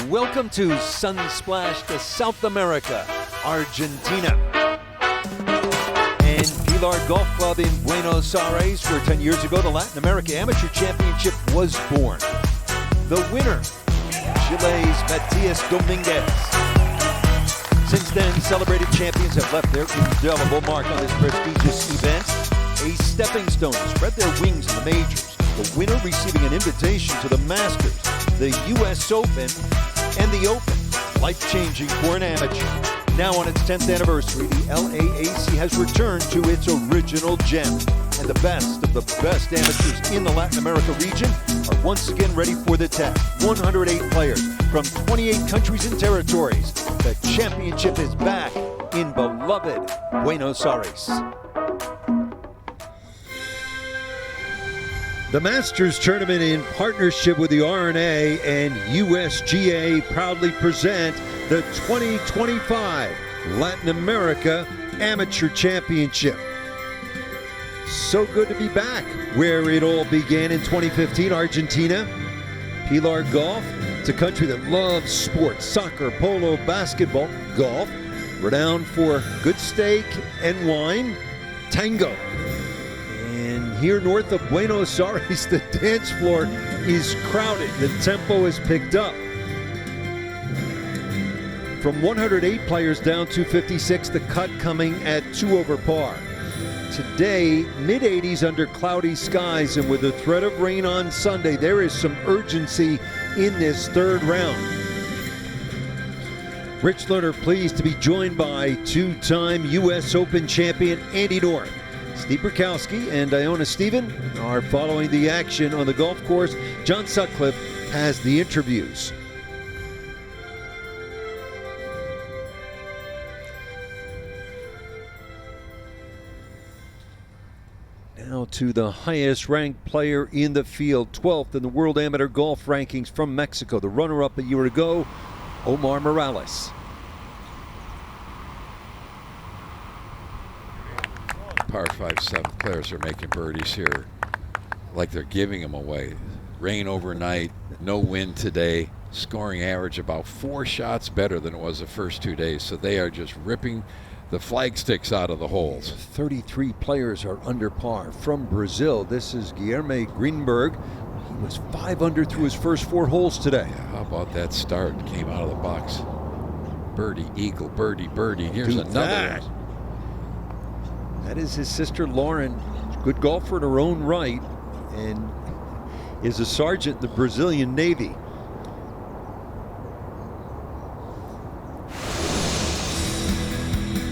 Welcome to Sunsplash, South America, Argentina. And Pilar Golf Club in Buenos Aires, where 10 years ago the Latin America Amateur Championship was born. The winner, Chile's Matias Dominguez. Since then, celebrated champions have left their indelible mark on this prestigious event. A stepping stone to spread their wings in the majors. The winner receiving an invitation to the Masters, the US Open, and the Open. Life-changing for an amateur. Now on its 10th anniversary, the LAAC has returned to its original gem. And the best of the best amateurs in the Latin America region are once again ready for the test. 108 players from 28 countries and territories. The championship is back in beloved Buenos Aires. The Masters Tournament, in partnership with the RNA and USGA, proudly present the 2025 Latin America Amateur Championship. So good to be back where it all began in 2015, Argentina. Pilar Golf, it's a country that loves sports, soccer, polo, basketball, golf, renowned for good steak and wine, tango. And here north of Buenos Aires, the dance floor is crowded. The tempo is picked up. From 108 players down to 56, the cut coming at 2 over par. Today, mid-80s under cloudy skies, and with the threat of rain on Sunday, there is some urgency in this third round. Rich Lerner pleased to be joined by two-time U.S. Open champion Andy North. Steve Burkowski and Iona Stephen are following the action on the golf course. John Sutcliffe has the interviews. Now to the highest ranked player in the field, 12th in the World Amateur Golf Rankings from Mexico, the runner-up a year ago, Omar Morales. Par 5 7th players are making birdies here like they're giving them away. Rain overnight, no wind today, scoring average about 4 shots better than it was the first 2 days, so they are just ripping the flag sticks out of the holes. 33 players are under par. From Brazil, this is Guilherme Greenberg. He was 5 under through his first 4 holes today. Yeah, how about that start? Came out of the box. Birdie, eagle, birdie, birdie. Here's another one. That is his sister Lauren, good golfer in her own right, and is a sergeant in the Brazilian Navy.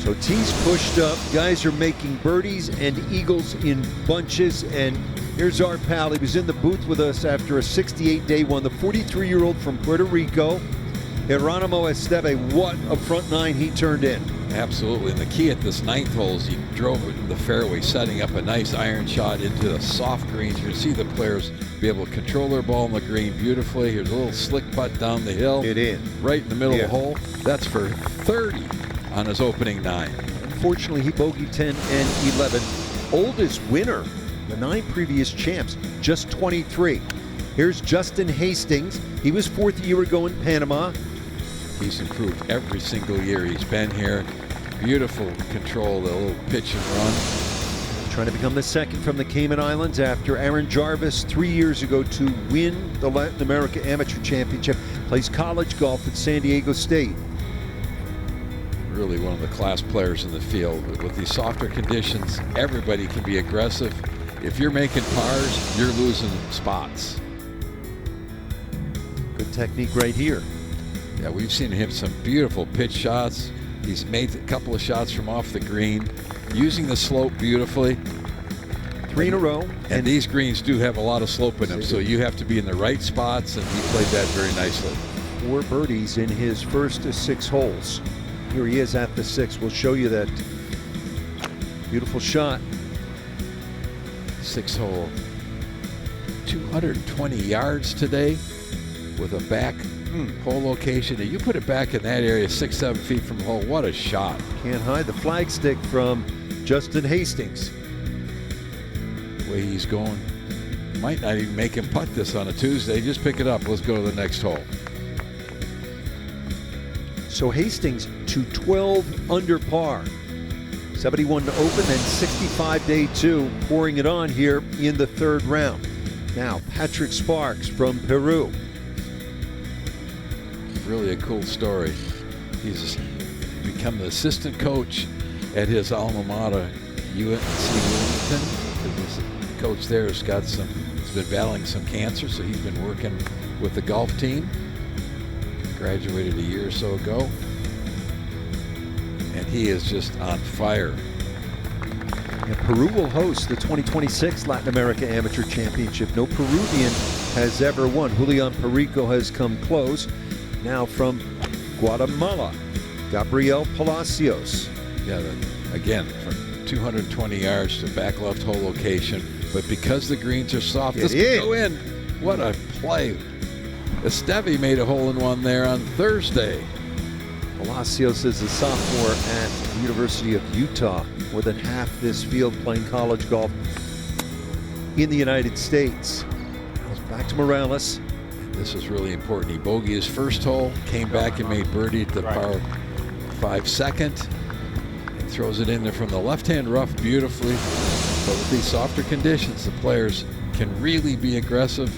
So tees pushed up, guys are making birdies and eagles in bunches, and here's our pal. He was in the booth with us after a 68-day one, the 43-year-old from Puerto Rico, Geronimo Esteve. What a front nine he turned in. Absolutely, and the key at this 9th hole is he drove the fairway, setting up a nice iron shot into the soft greens. You see the players be able to control their ball in the green beautifully. Here's a little slick putt down the hill. It in. Right in the middle of the hole. That's for 30 on his opening 9. Unfortunately, he bogeyed 10 and 11. Oldest winner, the 9 previous champs, just 23. Here's Justin Hastings. He was 4th a year ago in Panama. He's improved every single year he's been here. Beautiful control, the little pitch and run. Trying to become the second from the Cayman Islands after Aaron Jarvis 3 years ago to win the Latin America Amateur Championship. Plays college golf at San Diego State. Really one of the class players in the field. With these softer conditions, everybody can be aggressive. If you're making pars, you're losing spots. Good technique right here. Yeah, we've seen him some beautiful pitch shots. He's made a couple of shots from off the green, using the slope beautifully. 3 in a row. And these greens do have a lot of slope in them, so you have to be in the right spots, and he played that very nicely. 4 birdies in his first 6 holes. Here he is at the 6th. We'll show you that beautiful shot. 6th hole. 220 yards today with a back hole location. And you put it back in that area, 6-7 feet from the hole. What a shot. Can't hide the flag stick from Justin Hastings. The way he's going, might not even make him putt this on a Tuesday. Just pick it up. Let's go to the next hole. So Hastings to 12 under par. 71 to open, then 65 day 2, pouring it on here in the 3rd round. Now Patrick Sparks from Peru. Really a cool story. He's become the assistant coach at his alma mater, UNC Wilmington. His coach there has been battling some cancer, so he's been working with the golf team. Graduated a year or so ago, and he is just on fire. And Peru will host the 2026 Latin America Amateur Championship. No Peruvian has ever won. Julian Perico has come close. Now from Guatemala, Gabriel Palacios. Yeah, again, from 220 yards to back left hole location, but because the greens are soft, this can go in. What a play. Esteve made a hole-in-one there on Thursday. Palacios is a sophomore at the University of Utah. More than half this field playing college golf in the United States. Goes back to Morales. This is really important. He bogeyed his first hole, came back and made birdie at the par 5 second. And throws it in there from the left-hand rough beautifully. But with these softer conditions, the players can really be aggressive.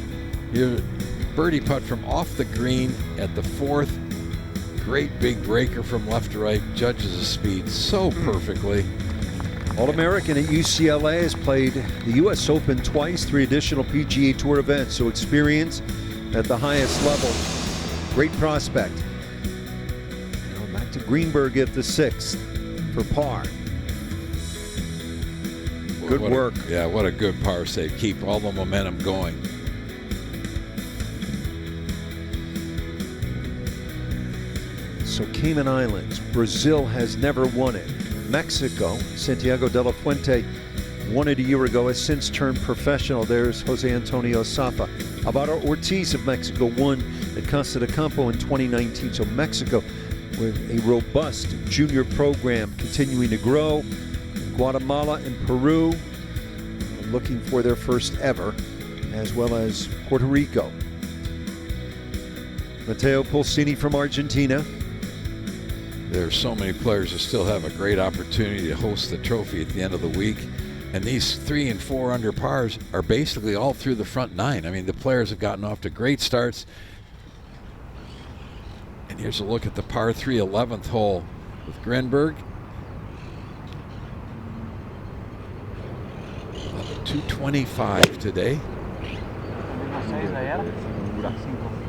Here, birdie putt from off the green at the 4th. Great big breaker from left to right. Judges the speed so perfectly. All-American at UCLA, has played the U.S. Open twice, 3 additional PGA Tour events, so experience at the highest level. Great prospect. Now back to Greenberg at the 6th for par. Good work. Yeah, what a good par save. Keep all the momentum going. So Cayman Islands, Brazil has never won it. Mexico, Santiago de la Fuente won it a year ago, has since turned professional. There's Jose Antonio Safa. Alvaro Ortiz of Mexico won at Costa de Campo in 2019. So Mexico with a robust junior program continuing to grow. Guatemala and Peru looking for their first ever, as well as Puerto Rico. Matteo Polsini from Argentina. There are so many players that still have a great opportunity to host the trophy at the end of the week. And these 3 and 4 under pars are basically all through the front 9. I mean, the players have gotten off to great starts. And here's a look at the par 3 11th hole with Grenberg. 225 today.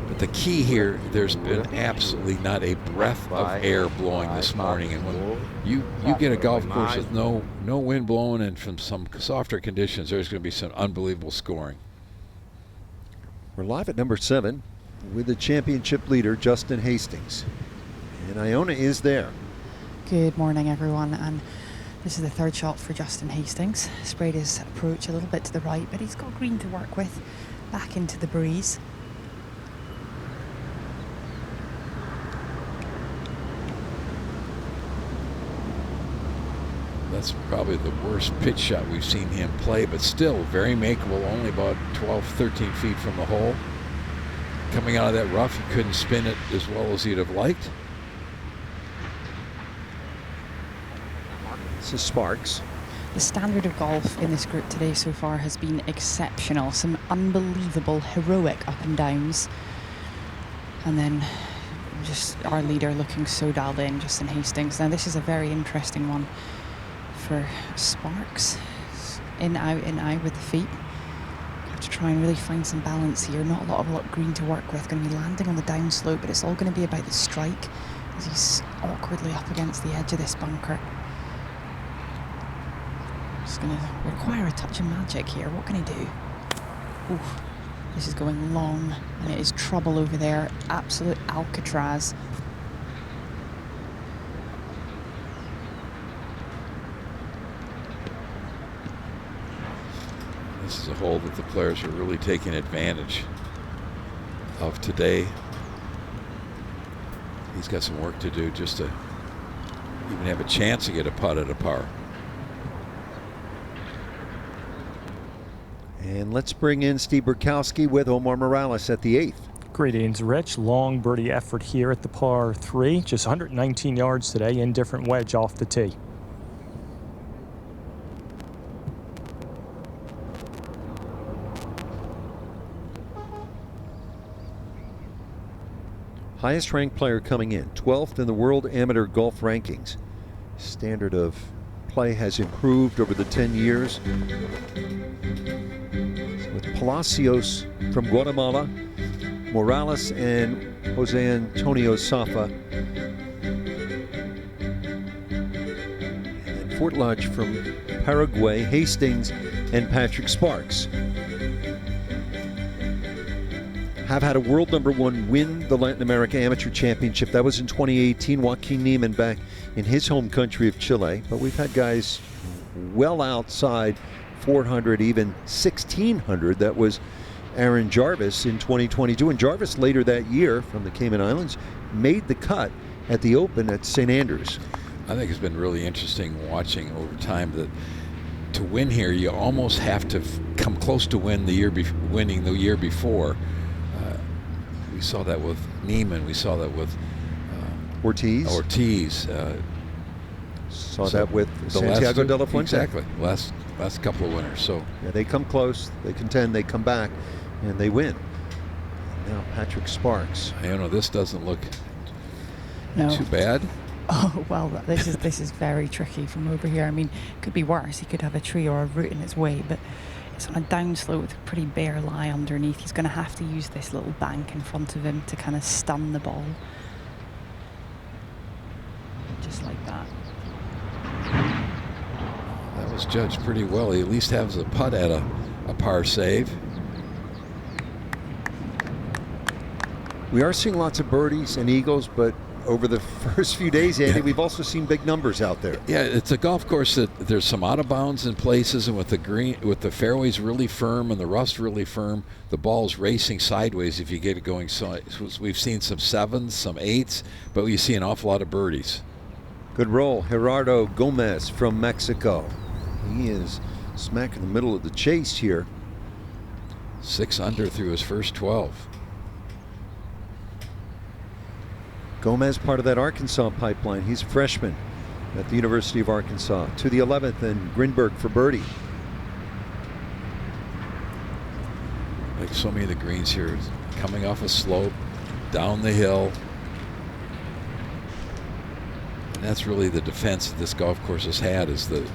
But the key here, there's been absolutely not a breath of air blowing this morning. And when you get a golf course with no wind blowing and from some softer conditions, there's going to be some unbelievable scoring. We're live at number 7 with the championship leader, Justin Hastings. And Iona is there. Good morning, everyone. And this is the 3rd shot for Justin Hastings. Sprayed his approach a little bit to the right, but he's got green to work with. Back into the breeze. That's probably the worst pitch shot we've seen him play, but still very makeable, only about 12, 13 feet from the hole. Coming out of that rough, he couldn't spin it as well as he'd have liked. This is Sparks. The standard of golf in this group today so far has been exceptional. Some unbelievable, heroic up and downs. And then just our leader looking so dialed in, Justin Hastings. Now this is a very interesting one for Sparks. In, out with the feet. Have to try and really find some balance here. Not a lot of green to work with. Going to be landing on the downslope, but it's all going to be about the strike as he's awkwardly up against the edge of this bunker. It's going to require a touch of magic here. What can he do? Oof. This is going long, and it is trouble over there. Absolute Alcatraz. This is a hole that the players are really taking advantage of today. He's got some work to do just to even have a chance to get a putt at a par. And let's bring in Steve Burkowski with Omar Morales at the 8th. Greetings, Rich. Long birdie effort here at the par 3. Just 119 yards today, indifferent wedge off the tee. Highest ranked player coming in, 12th in the World Amateur Golf Rankings. Standard of play has improved over the 10 years. With Palacios from Guatemala, Morales and Jose Antonio Safa. And then Fort Lodge from Paraguay, Hastings and Patrick Sparks. Have had a world #1 win the Latin America Amateur Championship. That was in 2018. Joaquin Niemann back in his home country of Chile. But we've had guys well outside 400, even 1,600. That was Aaron Jarvis in 2022. And Jarvis later that year from the Cayman Islands made the cut at the Open at St. Andrews. I think it's been really interesting watching over time that to win here, you almost have to come close to winning the year before. We saw that with Niemann. We saw that with Ortiz. Saw that with Santiago de la Fuente. Exactly. Last couple of winners. So yeah, they come close, they contend, they come back, and they win. Now Patrick Sparks. I don't know. This doesn't look No. too bad. Oh, well, this is very tricky from over here. I mean, it could be worse. He could have a tree or a root in his way, but it's on a downslope with a pretty bare lie underneath. He's going to have to use this little bank in front of him to kind of stun the ball. Just like that. That was judged pretty well. He at least has a putt at a par save. We are seeing lots of birdies and eagles, but over the first few days, Andy, we've also seen big numbers out there. Yeah, it's a golf course that there's some out of bounds in places, and with the fairways really firm and the rough really firm, the ball's racing sideways if you get it going. So we've seen some 7s, some 8s, but you see an awful lot of birdies. Good roll, Gerardo Gomez from Mexico. He is smack in the middle of the chase here. 6 under through his first 12. Gomez, part of that Arkansas pipeline. He's a freshman at the University of Arkansas. To the 11th, and Grinberg for birdie. Like so many of the greens here, coming off a slope, down the hill. And that's really the defense that this golf course has had, is the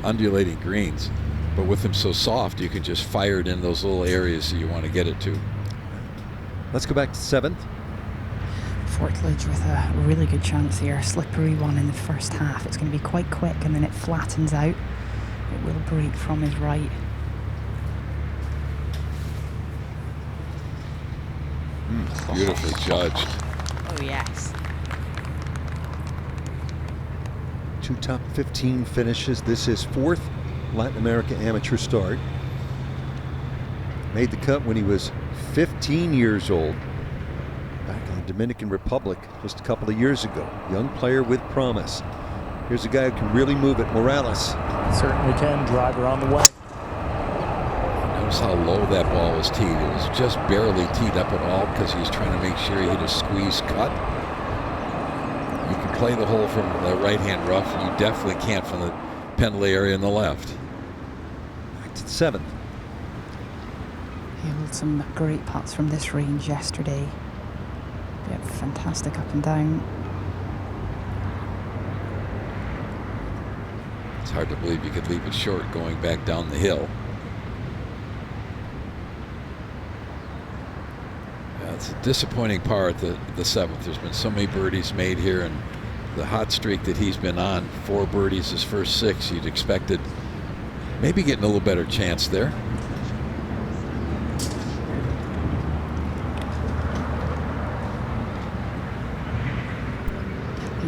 undulating greens. But with them so soft, you can just fire it in those little areas that you want to get it to. Let's go back to 7th. Fortledge with a really good chance here. Slippery one in the first half. It's going to be quite quick, and then it flattens out. It will break from his right. Beautifully judged. Oh, yes. 2 top 15 finishes. This is 4th Latin America amateur start. Made the cut when he was 15 years old. Back in the Dominican Republic just a couple of years ago. Young player with promise. Here's a guy who can really move it, Morales. Certainly can. Drive around the way. Notice how low that ball was teed. It was just barely teed up at all because he was trying to make sure he hit a squeeze cut. You can play the hole from the right-hand rough. You definitely can't from the penalty area in the left. Back to 7th. He held some great putts from this range yesterday. Yep, fantastic up and down. It's hard to believe you could leave it short going back down the hill. Yeah, it's a disappointing par at the 7th. There's been so many birdies made here, and the hot streak that he's been on, 4 birdies his first 6, you'd expected maybe getting a little better chance there.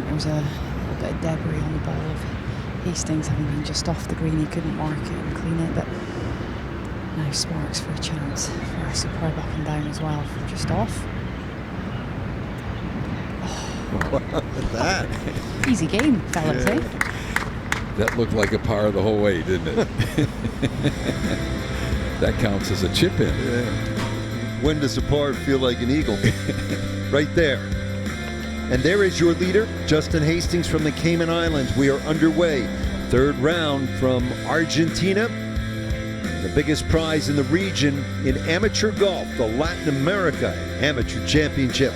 There's a little bit of debris on the ball of Hastings, having been just off the green. He couldn't mark it and clean it, but now Sparks for a chance for a superb up and down as well from just off. Look at that. Easy game, fellas, eh? That looked like a par the whole way, didn't it? That counts as a chip in. Yeah. When does a par feel like an eagle? Right there. And there is your leader, Justin Hastings from the Cayman Islands. We are underway. Third round from Argentina. The biggest prize in the region in amateur golf, the Latin America Amateur Championship.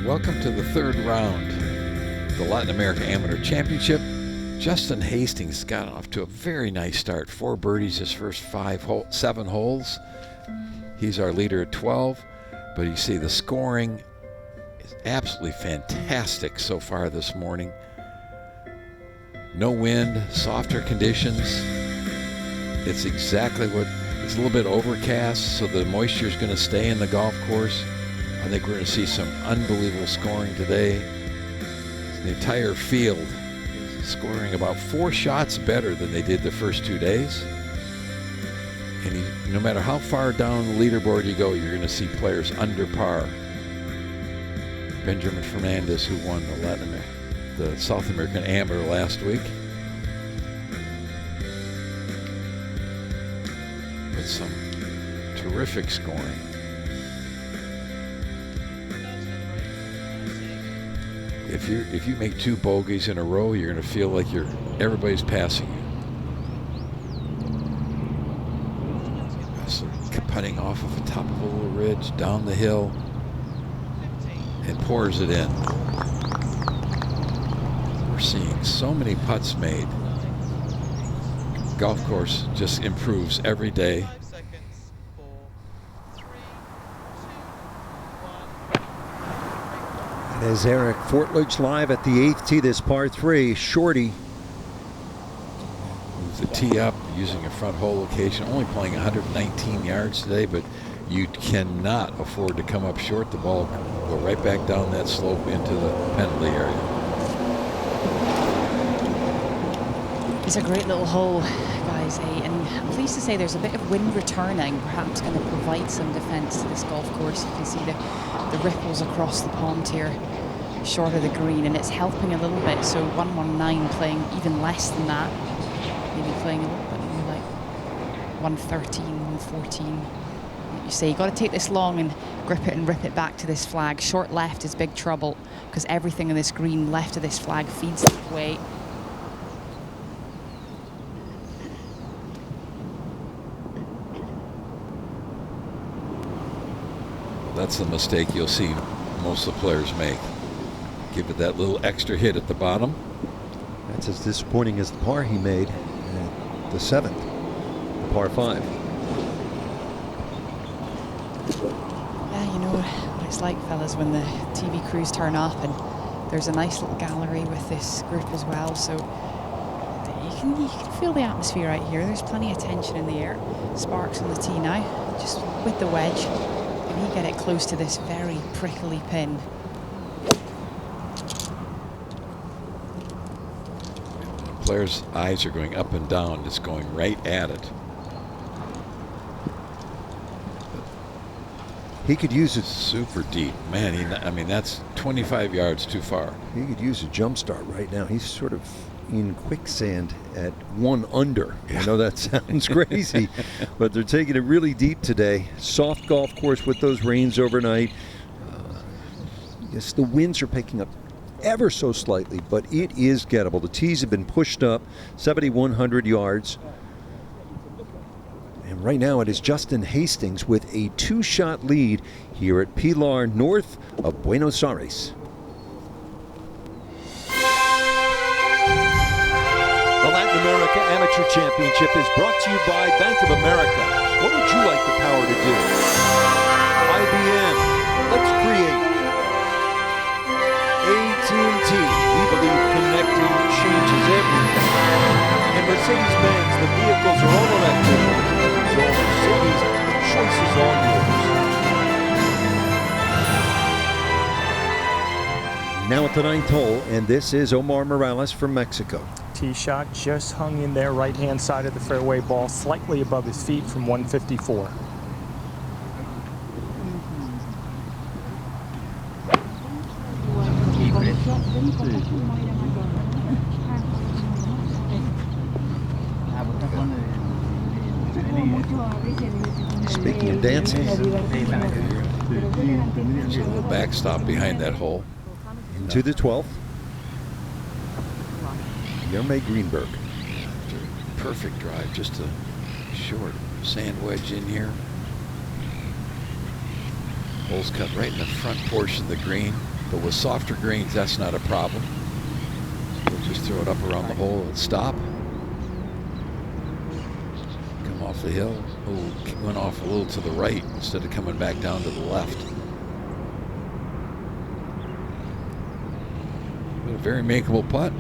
Welcome to the third round, the Latin America Amateur Championship. Justin Hastings got off to a very nice start. 4 birdies his first 7 holes. He's our leader at 12, but you see the scoring is absolutely fantastic so far this morning. No wind, softer conditions. It's exactly what, it's a little bit overcast, so the moisture is going to stay in the golf course. I think we're going to see some unbelievable scoring today. The entire field is scoring about 4 shots better than they did the first 2 days. And no matter how far down the leaderboard you go, you're going to see players under par. Benjamin Fernandez, who won the South American Amateur last week, with some terrific scoring. If you make 2 bogeys in a row, you're going to feel like everybody's passing you. So putting off of the top of a little ridge, down the hill, and pours it in. We're seeing so many putts made. Golf course just improves every day. As Eric Fortledge live at the 8th tee, this par 3. Shorty moves the tee up using a front hole location, only playing 119 yards today, but you cannot afford to come up short. The ball will go right back down that slope into the penalty area. It's a great little hole, guys, and I'm pleased to say there's a bit of wind returning, perhaps going to provide some defense to this golf course. You can see the ripples across the pond here, short of the green, and it's helping a little bit. So 119 playing even less than that, maybe playing a little bit more like 113, 114. Like you say, you got to take this long and grip it and rip it back to this flag. Short left is big trouble because everything in this green left of this flag feeds that way. That's the mistake you'll see most of the players make. Give it that little extra hit at the bottom. That's as disappointing as the par he made at the 7th, the par 5. Yeah, you know what it's like, fellas, when the TV crews turn up, and there's a nice little gallery with this group as well. So you can feel the atmosphere right here. There's plenty of tension in the air. Sparks on the tee now, just with the wedge. Can he get it close to this very prickly pin? Players' eyes are going up and down. It's going right at it. He could use it. Super deep. Man, I mean, that's 25 yards too far. He could use a jump start right now. He's sort of in quicksand at 1 under. Yeah. I know that sounds crazy, but they're taking it really deep today. Soft golf course with those rains overnight. Yes, the winds are picking up ever so slightly, but it is gettable. The tees have been pushed up 7,100 yards. And right now it is Justin Hastings with a 2-shot lead here at Pilar, north of Buenos Aires. The Latin America Amateur Championship is brought to you by Bank of America. What would you like the power to do? IBM. Let's create. AT&T. team changes everything. In Mercedes-Benz, the vehicles are all electric. So Mercedes, the choice is all yours. Now at the 9th hole, and this is Omar Morales from Mexico. Tee shot just hung in there, right-hand side of the fairway, ball slightly above his feet from 154. Speaking of dancing, There's a little backstop behind that hole. into the 12th, Yerme Greenberg. Perfect drive, just a short sand wedge in here. Hole's cut right in the front portion of the green, but with softer greens, that's not a problem. We'll just throw it up around the hole and stop. Come off the hill. Oh, went off a little to the right instead of coming back down to the left. But a very makeable putt.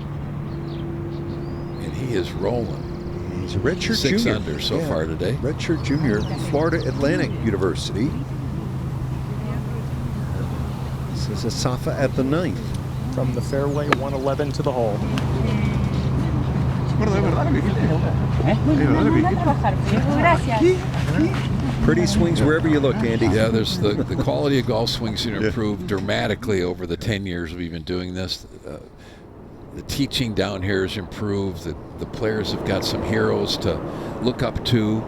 And he is rolling. He's a redshirt 6 junior. under so far today. Redshirt junior, Florida Atlantic University. This is a Safa at the 9th. From the fairway, 111 to the hole. Pretty swings wherever you look, Andy. Yeah, there's the quality of golf swings have improved dramatically over the 10 years we've been doing this. The teaching down here has improved. The players have got some heroes to look up to.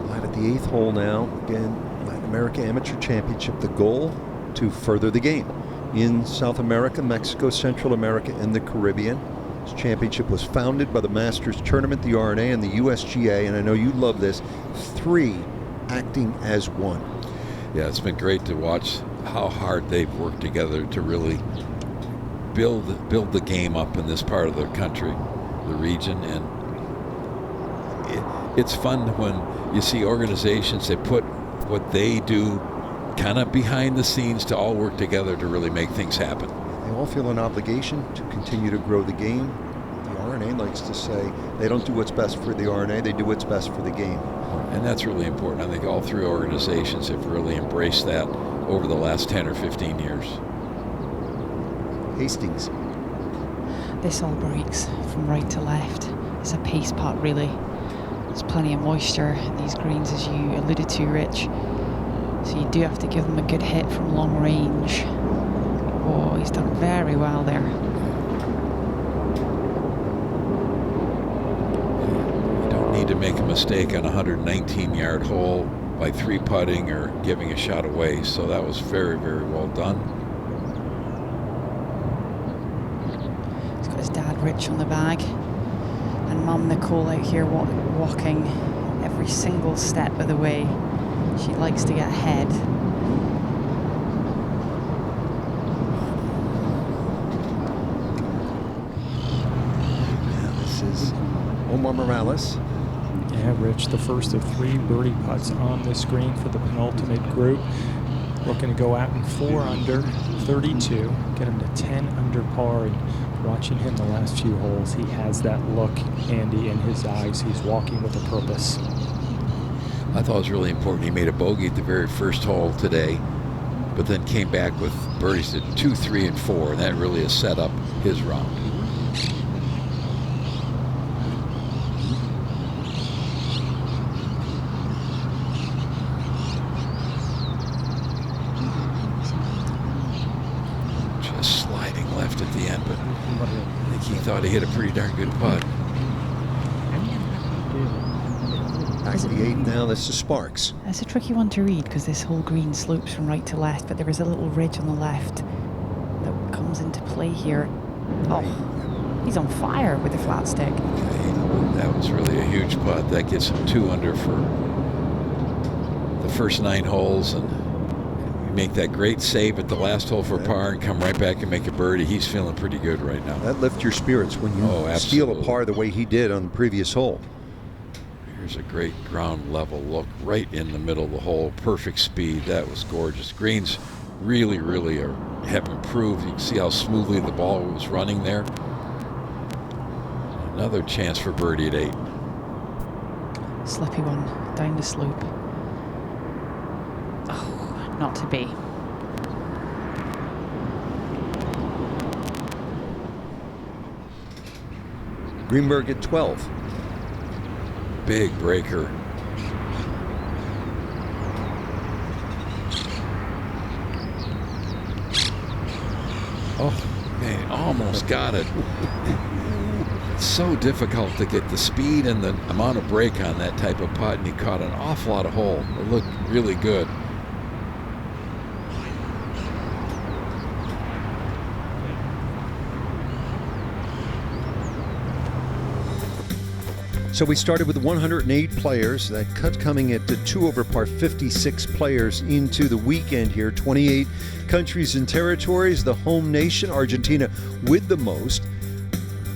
Live at the 8th hole now. Again, Latin America Amateur Championship. The goal to further the game in South America, Mexico, Central America, and the Caribbean. This championship was founded by the Masters Tournament, the RNA, and the USGA, and I know you love this, 3 acting as one. Yeah, it's been great to watch how hard they've worked together to really build the game up in this part of the country, the region, and it's fun when you see organizations that put what they do kind of behind the scenes to all work together to really make things happen. They all feel an obligation to continue to grow the game. The RNA likes to say they don't do what's best for the RNA, they do what's best for the game. And that's really important. I think all 3 organizations have really embraced that over the last 10 or 15 years. Hastings. This all breaks from right to left. It's a pace putt, really. There's plenty of moisture in these greens, as you alluded to, Rich. So you do have to give them a good hit from long range. Oh, he's done very well there. You don't need to make a mistake on a 119-yard hole by 3-putting or giving a shot away. So that was very, very well done. He's got his dad, Rich, on the bag. And Mum Nicole out here walking every single step of the way. She likes to get ahead. Now this is Omar Morales. Yeah, Rich, the first of 3 birdie putts on this green for the penultimate group. Looking to go out in 4 under, 32, get him to 10 under par. And watching him the last few holes, he has that look, Andy, in his eyes. He's walking with a purpose. I thought it was really important. He made a bogey at the very first hole today, but then came back with birdies at 2, 3, and 4, and that really has set up his round. Just sliding left at the end, but I think he thought he hit a pretty darn good putt. Back to the 8th now, this is Sparks. It's a tricky one to read because this whole green slopes from right to left, but there is a little ridge on the left that comes into play here. Oh, he's on fire with the flat stick. Okay, that was really a huge putt. That gets him 2 under for the first 9 holes, and you make that great save at the last hole for par and come right back and make a birdie. He's feeling pretty good right now. That lifts your spirits when you steal a par the way he did on the previous hole. Here's a great ground level look right in the middle of the hole. Perfect speed. That was gorgeous. Green's really have improved. You can see how smoothly the ball was running there. Another chance for birdie at 8. Slippy one down the slope. Oh, not to be. Greenberg at 12. Big breaker. Oh, man, almost got it. It's so difficult to get the speed and the amount of break on that type of putt, and he caught an awful lot of hole. It looked really good. So we started with 108 players. That cut coming at 2 over par, 56 players into the weekend here. 28 countries and territories. The home nation, Argentina, with the most.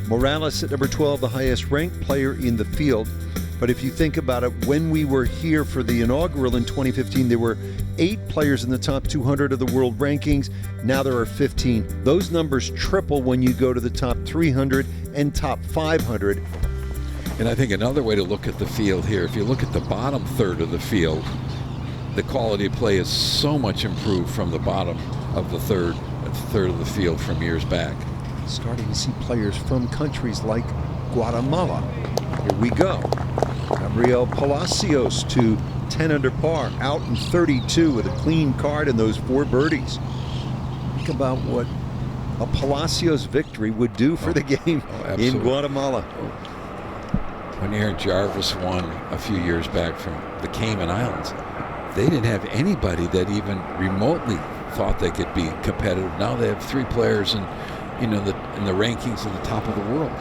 Morales at number 12, the highest ranked player in the field. But if you think about it, when we were here for the inaugural in 2015, there were 8 players in the top 200 of the world rankings. Now there are 15. Those numbers triple when you go to the top 300 and top 500. And I think another way to look at the field here, if you look at the bottom third of the field, the quality of play is so much improved from the bottom of the third of the field from years back. Starting to see players from countries like Guatemala. Here we go. Gabriel Palacios to 10 under par, out in 32 with a clean card and those 4 birdies. Think about what a Palacios victory would do for the game in Guatemala. When Aaron Jarvis won a few years back from the Cayman Islands, they didn't have anybody that even remotely thought they could be competitive. Now they have 3 players in the rankings at the top of the world.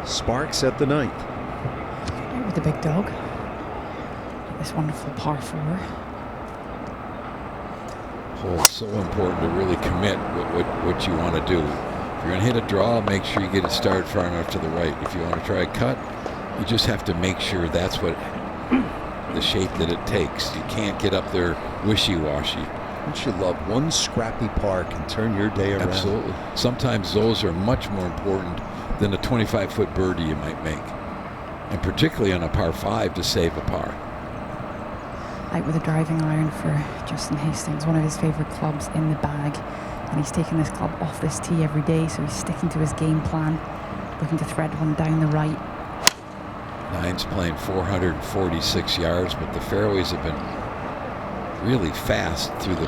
Sparks at the 9th. Out with the big dog. This wonderful par 4. Oh, it's so important to really commit what you want to do. If you're going to hit a draw, make sure you get it started far enough to the right. If you want to try a cut, you just have to make sure that's what the shape that it takes. You can't get up there wishy-washy. Don't you love one scrappy par can turn your day around? Absolutely. Sometimes those are much more important than a 25-foot birdie you might make, and particularly on a par 5 to save a par. Out with a driving iron for Justin Hastings, one of his favorite clubs in the bag. And he's taking this club off this tee every day, so he's sticking to his game plan, looking to thread one down the right. 9's playing 446 yards, but the fairways have been really fast through the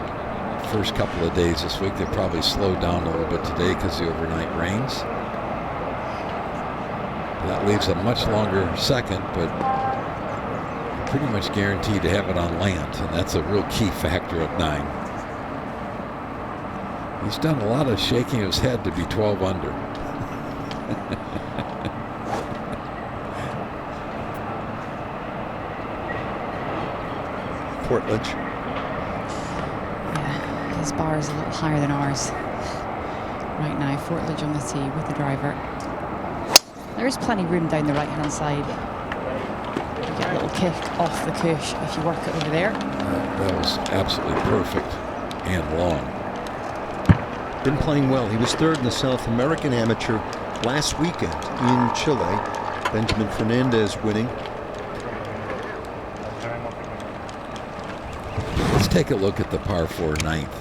first couple of days this week. They probably slowed down a little bit today because of the overnight rains. That leaves a much longer second, but pretty much guaranteed to have it on land, and that's a real key factor at 9. He's done a lot of shaking his head to be 12 under. Portledge. Yeah, his bar is a little higher than ours. Right now, Portledge on the tee with the driver. There is plenty of room down the right-hand side. You get a little kick off the cush if you work it over there. That was absolutely perfect and long. Been playing well. He was 3rd in the South American Amateur last weekend in Chile. Benjamin Fernandez winning. Let's take a look at the par 4 9th.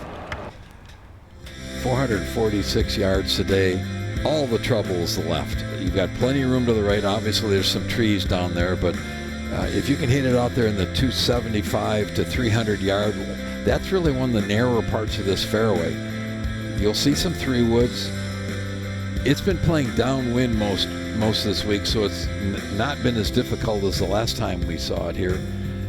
446 yards today. All the trouble is the left. You've got plenty of room to the right. Obviously, there's some trees down there, but if you can hit it out there in the 275 to 300 yard, that's really one of the narrower parts of this fairway. You'll see some 3-woods. It's been playing downwind most this week, so it's not been as difficult as the last time we saw it here.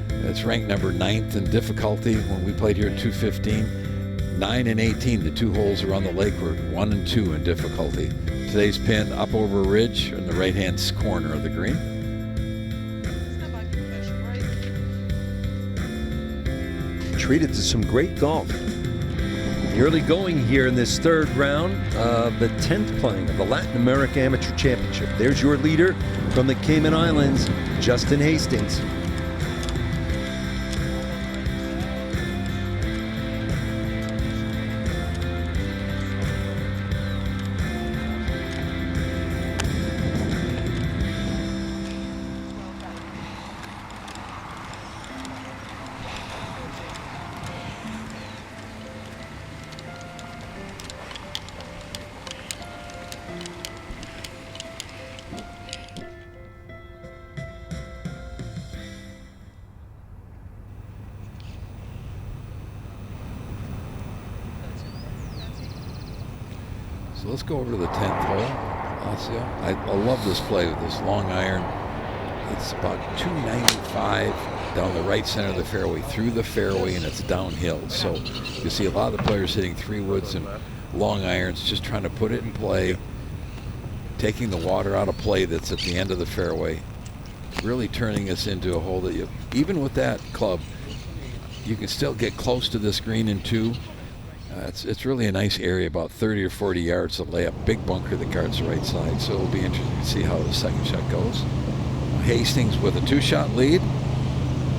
It's ranked number 9th in difficulty when we played here at 215. 9 and 18, the 2 holes around the lake were 1 and 2 in difficulty. Today's pin up over a ridge in the right-hand corner of the green. Treated to some great golf. The early going here in this 3rd round of the 10th playing of the Latin America Amateur Championship. There's your leader from the Cayman Islands, Justin Hastings. So let's go over to the 10th hole. I love this play with this long iron. It's about 295 down the right center of the fairway, through the fairway, and it's downhill. So you see a lot of the players hitting 3-woods and long irons, just trying to put it in play, taking the water out of play that's at the end of the fairway, really turning this into a hole that you, even with that club, you can still get close to this green in 2. It's really a nice area, about 30 or 40 yards to lay up. Big bunker that guards the right side, so it'll be interesting to see how the second shot goes. Hastings with a 2-shot lead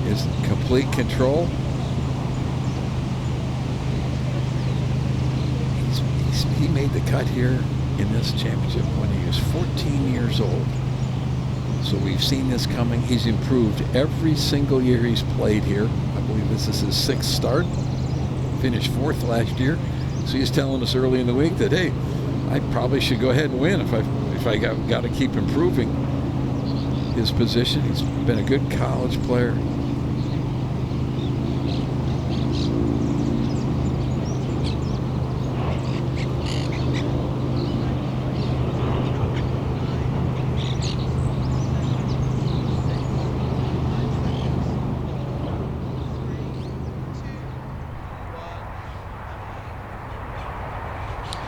is in complete control. He made the cut here in this championship when he was 14 years old. So we've seen this coming. He's improved every single year he's played here. I believe this is his 6th start. Finished 4th last year. So he's telling us early in the week that, hey, I probably should go ahead and win if I got to keep improving his position. He's been a good college player.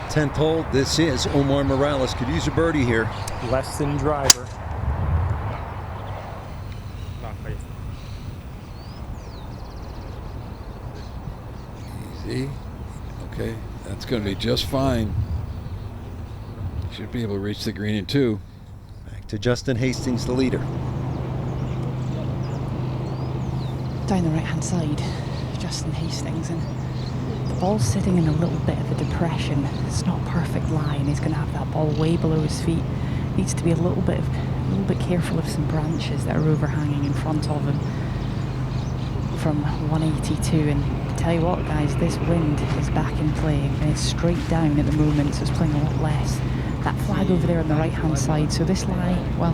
Tenth hole. This is Omar Morales. Could use a birdie here. Less than driver. Easy. Okay, that's going to be just fine. Should be able to reach the green in 2. Back to Justin Hastings, the leader. Down the right-hand side, Justin Hastings, and the ball's sitting in a little bit of a depression. It's not a perfect line. He's going to have that ball way below his feet. Needs to be a little bit careful of some branches that are overhanging in front of him from 182. And I tell you what, guys, this wind is back in play, and it's straight down at the moment, so it's playing a lot less. That flag over there on the right-hand side, so this lie, well,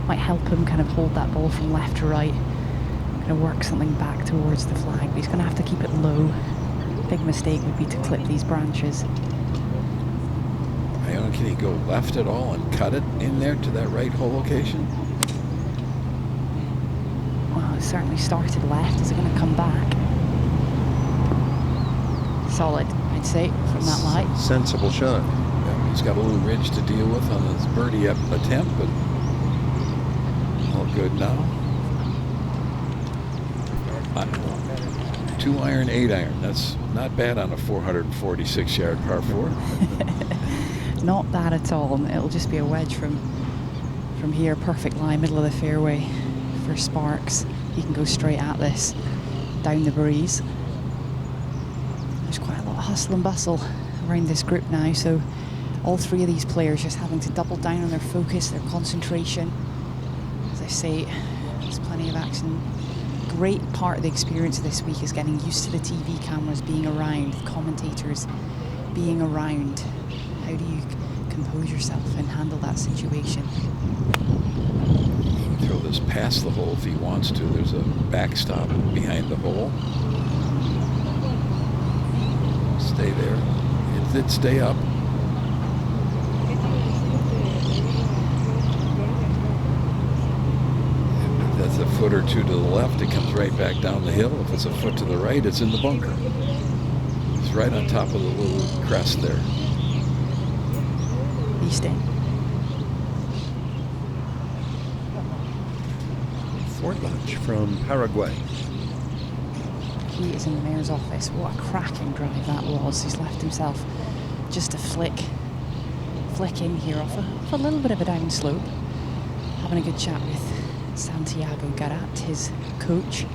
might help him kind of hold that ball from left to right, kind of work something back towards the flag, but he's going to have to keep it low. Big mistake would be to clip these branches. Can he go left at all and cut it in there to that right hole location? Well, it certainly started left. Is it going to come back? Solid, I'd say, from that lie. Sensible shot. Yeah, he's got a little ridge to deal with on his birdie attempt, but all good now. 2-iron, 8-iron. That's not bad on a 446-yard par 4. Not bad at all. It'll just be a wedge from here. Perfect lie, middle of the fairway for Sparks. He can go straight at this down the breeze. There's quite a lot of hustle and bustle around this group now, so all 3 of these players just having to double down on their focus, their concentration. As I say, there's plenty of action. Great part of the experience of this week is getting used to the TV cameras being around, the commentators being around. How do you compose yourself and handle that situation? Throw this past the hole if he wants to. There's a backstop behind the hole. Stay there. It did stay up. If that's a foot or 2 to the left, it comes right back down the hill. If it's a foot to the right, it's in the bunker. It's right on top of the little crest there. Easting. Fort Lunch from Paraguay. He is in the mayor's office. What a cracking drive that was. He's left himself just a flick in here off a little bit of a down slope. Having a good chat with Santiago Garat, his coach,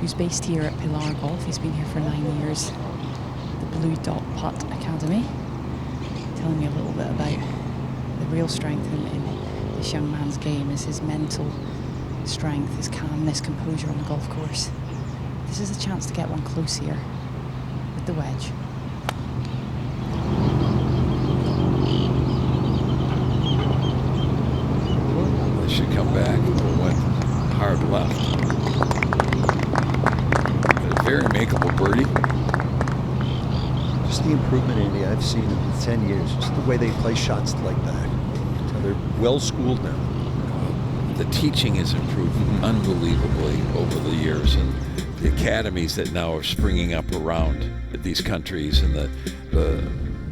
who's based here at Pilar Golf. He's been here for 9 years. The Blue Dot Putt Academy. Telling me a little bit about the real strength in this young man's game is his mental strength, his calmness, composure on the golf course. This is a chance to get one close here with the wedge. This should come back. It went hard left. But a very makeable birdie. Just the improvement, Andy, I've seen in the 10 years. Just the way they play shots like that. So they're well schooled now. The teaching has improved unbelievably over the years, and the academies that now are springing up around these countries and the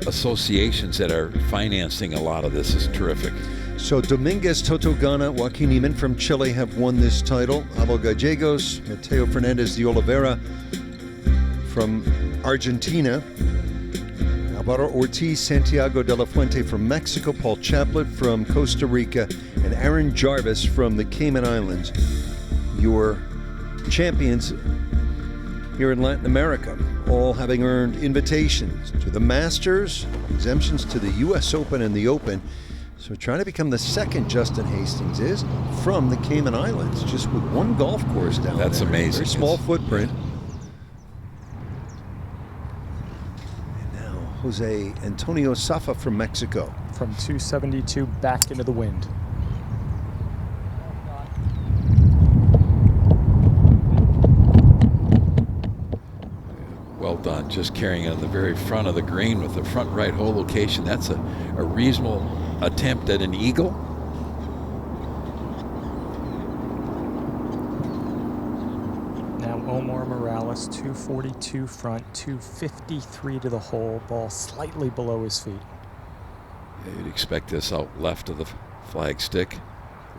associations that are financing a lot of this is terrific. So Dominguez, Toto Gana, Joaquin Niemann from Chile have won this title. Abel Gallegos, Mateo Fernandez de Oliveira from Argentina. Alvaro Ortiz, Santiago de la Fuente from Mexico, Paul Chaplet from Costa Rica, and Aaron Jarvis from the Cayman Islands. Your champions here in Latin America, all having earned invitations to the Masters, exemptions to the U.S. Open and the Open. So trying to become the second Justin Hastings is from the Cayman Islands, just with one golf course down there. That's amazing. Very small footprint. And now Jose Antonio Safa from Mexico. From 272 back into the wind. Well done, just carrying it on the very front of the green with the front right hole location. That's a reasonable attempt at an eagle. Now Omar Morales, 242 front, 253 to the hole, ball slightly below his feet. Yeah, you'd expect this out left of the flag stick.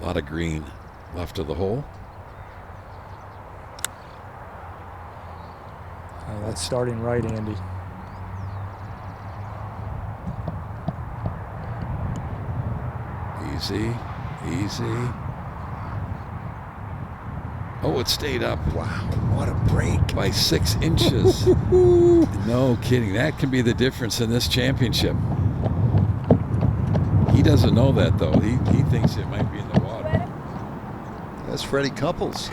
A lot of green left of the hole. Oh, that's starting right, Andy. Easy, easy. Oh, it stayed up. Wow, what a break. By 6 inches. No kidding. That can be the difference in this championship. He doesn't know that, though. He thinks it might be in the water. That's Freddie Couples.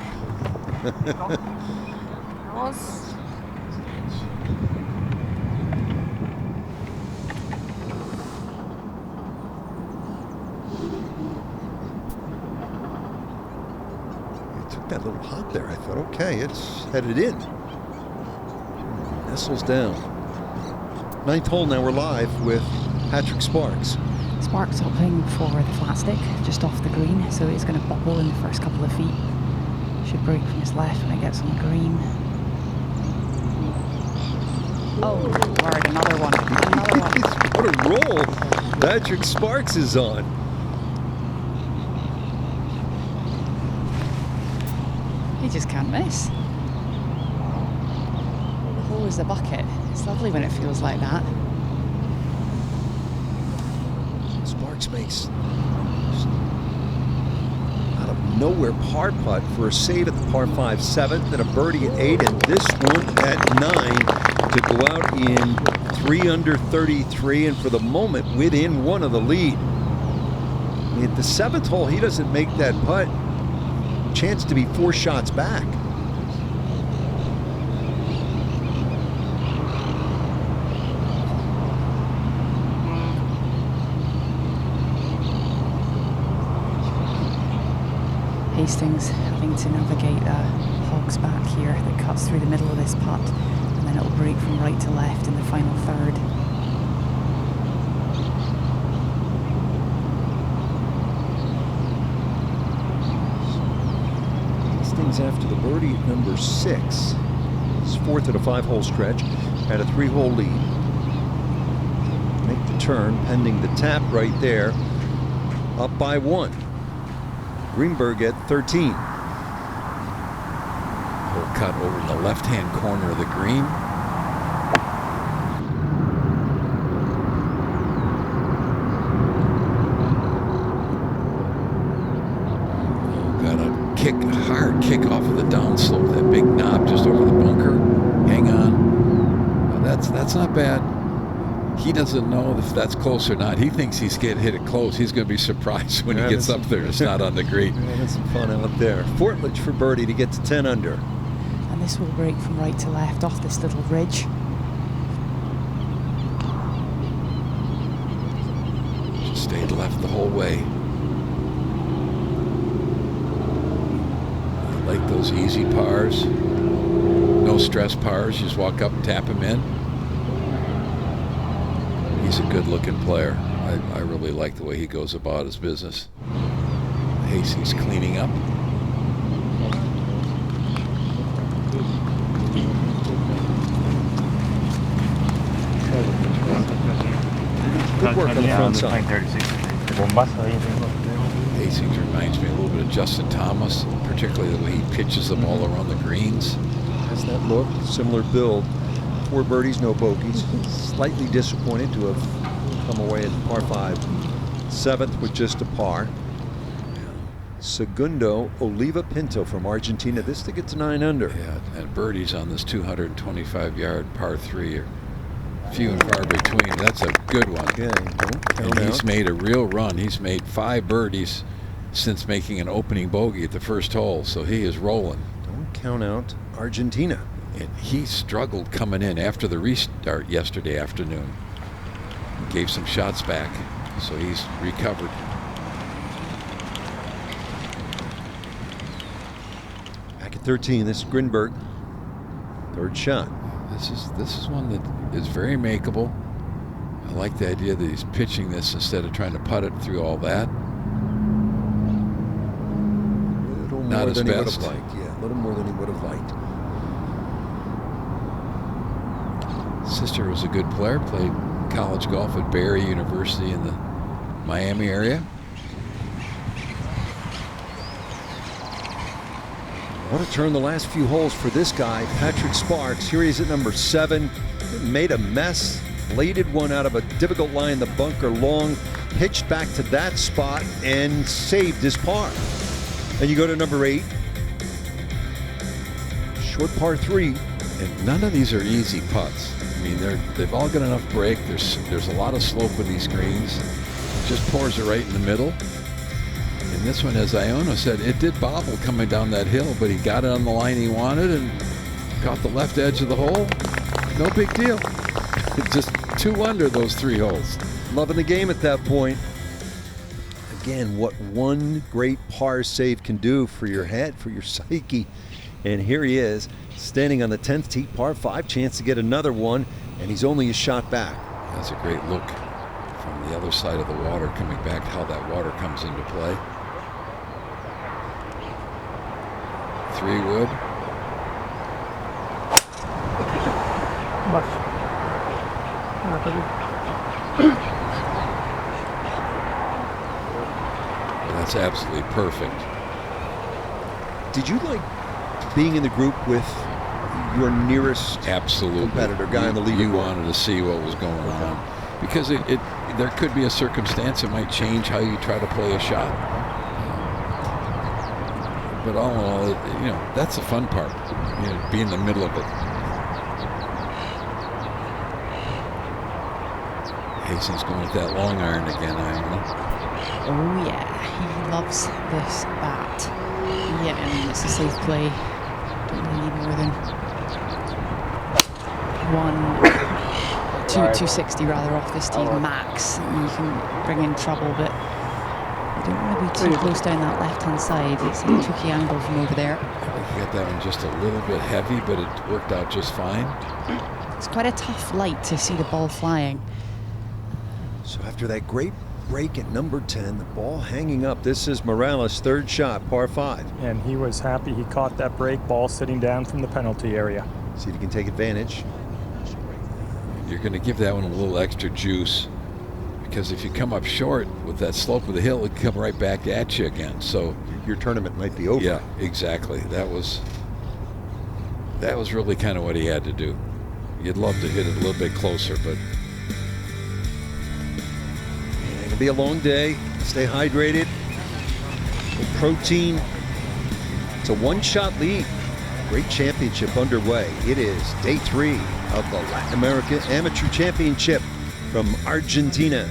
That little hop there, I thought, okay, it's headed in. Nestles down. 9th hole, now we're live with Patrick Sparks. Sparks hoping for the flat stick just off the green, so it's going to bobble in the first couple of feet. Should break from his left when it gets on the green. Oh, Lord, another one. Another one. What a roll Patrick Sparks is on. He just can't miss. The hole is the bucket. It's lovely when it feels like that. Sparks makes out of nowhere par putt for a save at the par 5 7th and a birdie at 8, and this one at 9 to go out in 3 under 33, and for the moment within one of the lead. I mean, at the 7th hole, he doesn't make that putt. Chance to be 4 shots back. Hastings having to navigate a hog's back here that cuts through the middle of this putt, and then it'll break from right to left in the final third. After the birdie at number 6, his 4th at a 5-hole stretch, had a 3-hole lead. Make the turn, pending the tap right there, up by 1. Greenberg at 13. Hole cut over in the left-hand corner of the green. Hard kick off of the downslope, that big knob just over the bunker. Hang on. That's not bad. He doesn't know if that's close or not. He thinks he's getting hit it close. He's going to be surprised when he gets up there. It's not on the green. That's some fun out there. Fortledge for birdie to get to 10 under. And this will break from right to left off this little ridge. Just stayed left the whole way. Like those easy pars, no stress pars, just walk up and tap them in. He's a good-looking player. I really like the way he goes about his business. Hastings cleaning up. Good work on the front side. Hastings reminds me a little bit of Justin Thomas, particularly the way he pitches the ball around the greens. Has that look, similar build. 4 birdies, no bogeys. Slightly disappointed to have come away at par 5. 7th with just a par. Segundo Oliva Pinto from Argentina. This to get to 9 under. Yeah, and birdies on this 225-yard par 3 are few and far between. That's a good one. Okay, don't count And he's out. made a real run. He's made 5 birdies since making an opening bogey at the first hole, so he is rolling. Don't count out Argentina. And he struggled coming in after the restart yesterday afternoon. Gave some shots back, so he's recovered. Back at 13, this is Grinberg. 3rd shot. This is one that is very makeable. I like the idea that he's pitching this instead of trying to putt it through all that. A little Not more his than he would best. have liked. Yeah, a little more than he would have liked. Sister was a good player, played college golf at Barry University in the Miami area. What a turn the last few holes for this guy, Patrick Sparks. Here he is at number 7. Made a mess, bladed one out of a difficult lie in the bunker long, pitched back to that spot and saved his par. And you go to number 8. Short par 3. And none of these are easy putts. I mean, they've all got enough break. There's a lot of slope with these greens. Just pours it right in the middle. And this one, as Iona said, it did bobble coming down that hill, but he got it on the line he wanted and caught the left edge of the hole. No big deal. Just 2 under those 3 holes. Loving the game at that point. Again, what one great par save can do for your head, for your psyche. And here he is, standing on the 10th tee, par 5, chance to get another one, and he's only a shot back. That's a great look from the other side of the water, coming back, how that water comes into play. 3 wood. That's absolutely perfect. Did you like being in the group with your nearest Absolutely. competitor, guy on the leaderboard? You wanted to see what was going on. Because there could be a circumstance that might change how you try to play a shot. But all in all, that's the fun part. Be in the middle of it. Hastings going with that long iron again, Iona. Oh yeah, he loves this bat. Yeah, I mean, it's a safe play. Don't really need more than 260 rather off this tee max. And you can bring in trouble, but you don't want to be too close down that left-hand side. It's a tricky angle from over there. I think he got that one just a little bit heavy, but it worked out just fine. It's quite a tough light to see the ball flying. So after that great break at number 10, the ball hanging up. This is Morales' 3rd shot, par 5. And he was happy he caught that break ball sitting down from the penalty area. See if he can take advantage. You're going to give that one a little extra juice, because if you come up short with that slope of the hill, it can come right back at you again. So your tournament might be over. Yeah, exactly. That was really kind of what he had to do. You'd love to hit it a little bit closer, but It'll be a long day. Stay hydrated. With protein. It's a 1-shot lead. Great championship underway. It is day 3 of the Latin America Amateur Championship from Argentina.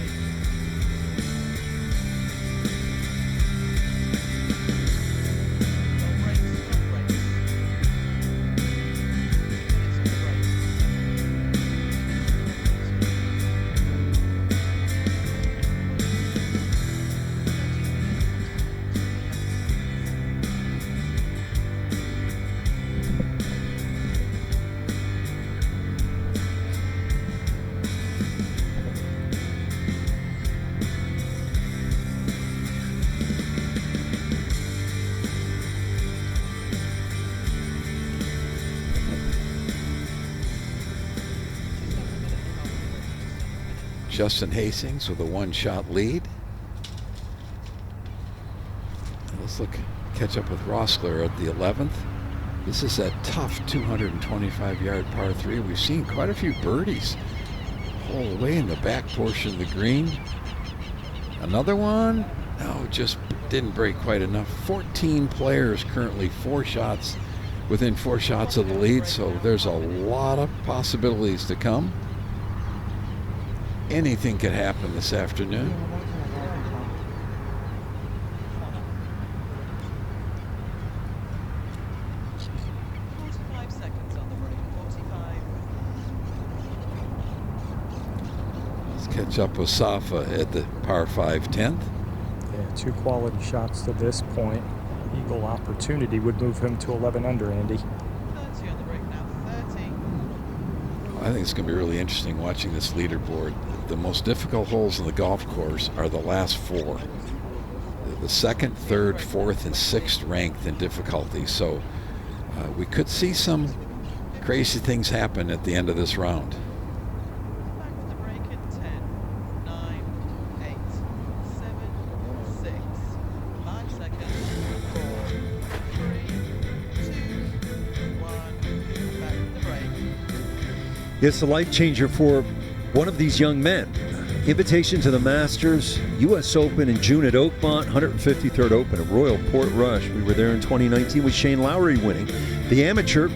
Justin Hastings with a 1-shot lead. Let's catch up with Rossler at the 11th. This is that tough 225-yard par 3. We've seen quite a few birdies all the way in the back portion of the green. Another one. No, just didn't break quite enough. 14 players currently within 4 shots of the lead, so there's a lot of possibilities to come. Anything could happen this afternoon. Let's catch up with Safa at the par 5 10th. Yeah, 2 quality shots to this point. Eagle opportunity would move him to 11 under, Andy. 30 on the break now, 30. I think it's going to be really interesting watching this leaderboard. The most difficult holes in the golf course are the last 4. The 2nd, 3rd, 4th, and 6th ranked in difficulty. So we could see some crazy things happen at the end of this round. Back to the break in 10, 9, 8, 7, 6, 5 seconds, 4, 3, 2, 1. Back to the break. It's a life changer for one of these young men. Invitation to the Masters, U.S. Open in June at Oakmont, 153rd Open at Royal Portrush. We were there in 2019 with Shane Lowry winning. The amateur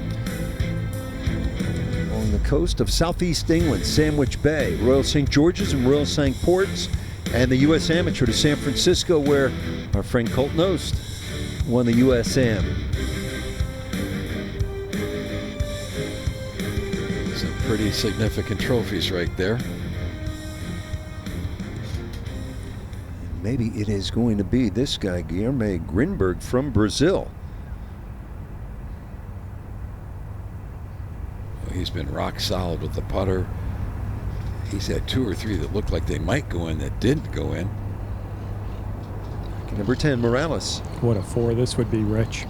on the coast of southeast England, Sandwich Bay, Royal St. George's and Royal St. Ports, and the U.S. Amateur to San Francisco, where our friend Colt Knost won the USAM. Some pretty significant trophies right there. Maybe it is going to be this guy, Guilherme Grinberg from Brazil. Well, he's been rock solid with the putter. He's had 2 or 3 that looked like they might go in that didn't go in. Number 10, Morales. What a 4 this would be, Rich.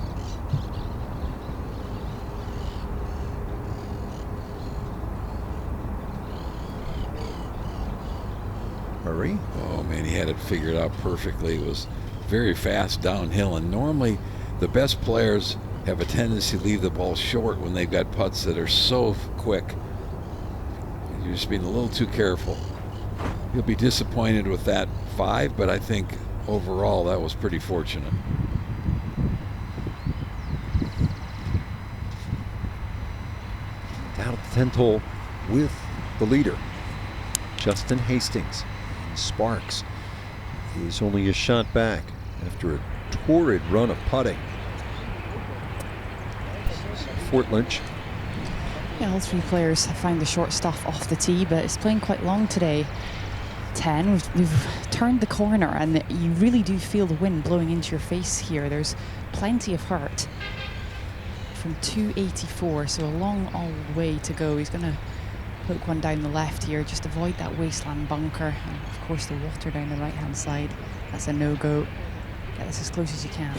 Murray. Oh man, he had it figured out perfectly. It was very fast downhill, and normally the best players have a tendency to leave the ball short when they've got putts that are so quick. You're just being a little too careful. You'll be disappointed with that 5, but I think overall that was pretty fortunate. Down at the 10th hole with the leader, Justin Hastings. Sparks is only a shot back after a torrid run of putting. Fort Lynch. Yeah, all 3 players have found the short stuff off the tee, but it's playing quite long today. 10, we've turned the corner, and you really do feel the wind blowing into your face here. There's plenty of hurt from 284, so a long way to go. He's going to hook one down the left here, just avoid that wasteland bunker, and of course the water down the right hand side. That's a no-go. Get this as close as you can.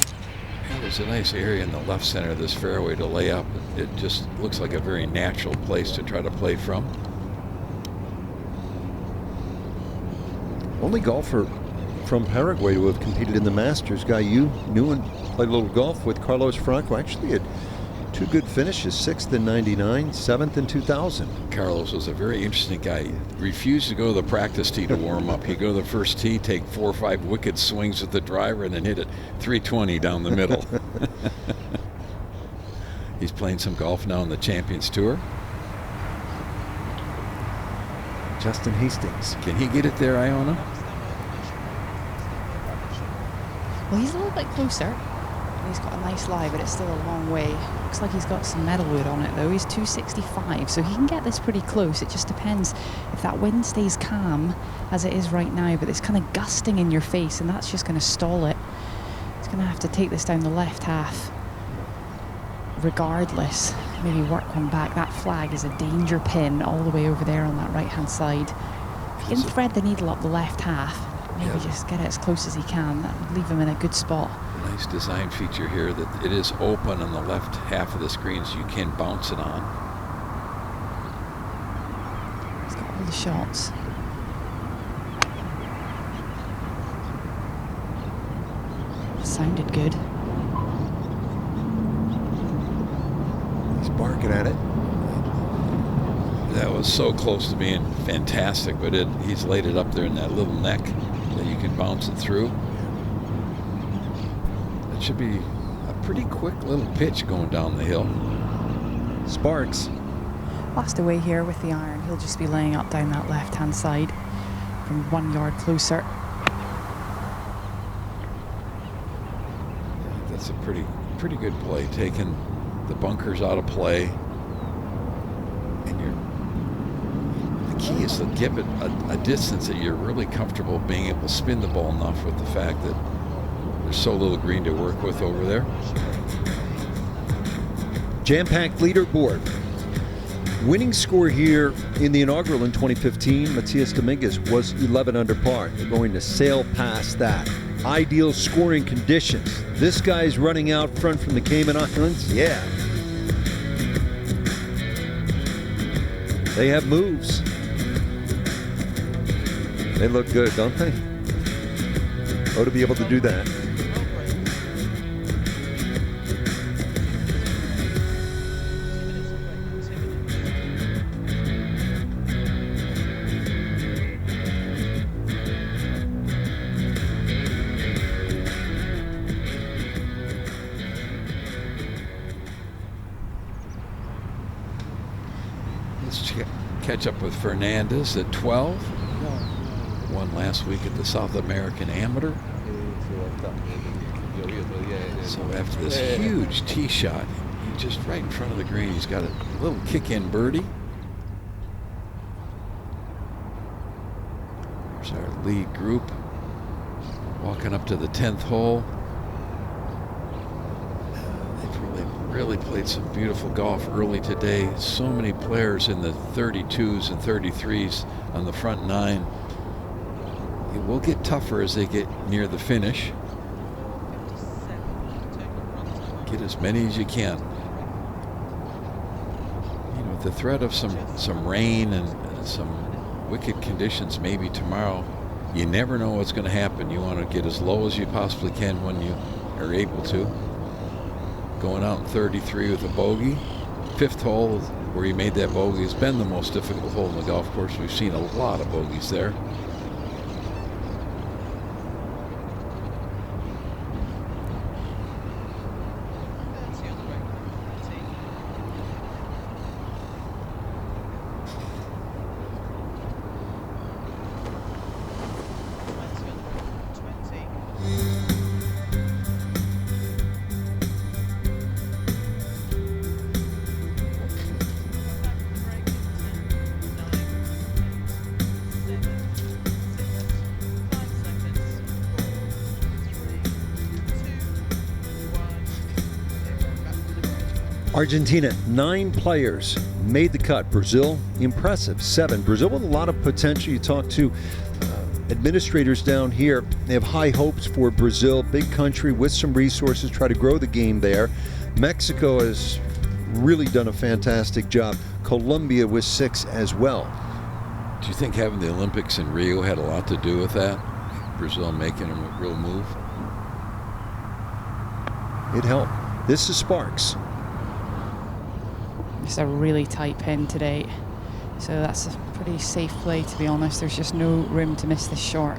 Yeah, there's a nice area in the left center of this fairway to lay up. It just looks like a very natural place to try to play from. Only golfer from Paraguay to have competed in the Masters. Guy you knew and played a little golf with, Carlos Franco. Actually had 2 good finishes, 6th in 99, 7th in 2000. Carlos was a very interesting guy. He refused to go to the practice tee to warm up. He'd go to the first tee, take 4 or 5 wicked swings with the driver, and then hit it 320 down the middle. He's playing some golf now on the Champions Tour. Justin Hastings. Can he get it there, Iona? Well, he's a little bit closer. He's got a nice lie, but it's still a long way. Looks like he's got some metalwood on it, though. He's 265, so he can get this pretty close. It just depends if that wind stays calm, as it is right now, but it's kind of gusting in your face, and that's just going to stall it. He's going to have to take this down the left half regardless. Maybe work one back. That flag is a danger pin all the way over there on that right-hand side. If you can thread the needle up the left half, maybe just get it as close as he can. That would leave him in a good spot. Nice design feature here that it is open on the left half of the screen, so you can bounce it on. He's got all the shots. sounded good. He's barking at it. That was so close to being fantastic, but he's laid it up there in that little neck that you can bounce it through. That should be a pretty quick little pitch going down the hill. Sparks. Lost away here with the iron. He'll just be laying up down that left-hand side from 1 yard closer. That's a pretty good play, taking the bunkers out of play. The key is to give it a distance that you're really comfortable being able to spin the ball enough with the fact that there's so little green to work with over there. Jam-packed leaderboard. Winning score here in the inaugural in 2015, Matias Dominguez was 11 under par. They're going to sail past that. Ideal scoring conditions. This guy's running out front from the Cayman Islands. Yeah. They have moves. They look good, don't they? Oh, to be able to do that. Let's catch up with Fernandez at 12. Won last week at the South American Amateur. So after this huge tee shot, just right in front of the green, he's got a little kick-in birdie. There's our lead group walking up to the 10th hole. They've really played some beautiful golf early today. So many players in the 32s and 33s on the front 9. It will get tougher as they get near the finish. Get as many as you can. You know, with the threat of some rain and some wicked conditions maybe tomorrow, you never know what's going to happen. You want to get as low as you possibly can when you are able to. Going out in 33 with a bogey. 5th hole where he made that bogey has been the most difficult hole in the golf course. We've seen a lot of bogeys there. Argentina, 9 players made the cut. Brazil, impressive, 7. Brazil with a lot of potential. You talk to administrators down here, they have high hopes for Brazil. Big country with some resources, try to grow the game there. Mexico has really done a fantastic job. Colombia with 6 as well. Do you think having the Olympics in Rio had a lot to do with that? Brazil making a real move? It helped. This is Sparks. It's a really tight pin today, so that's a pretty safe play, to be honest. There's just no room to miss this shot.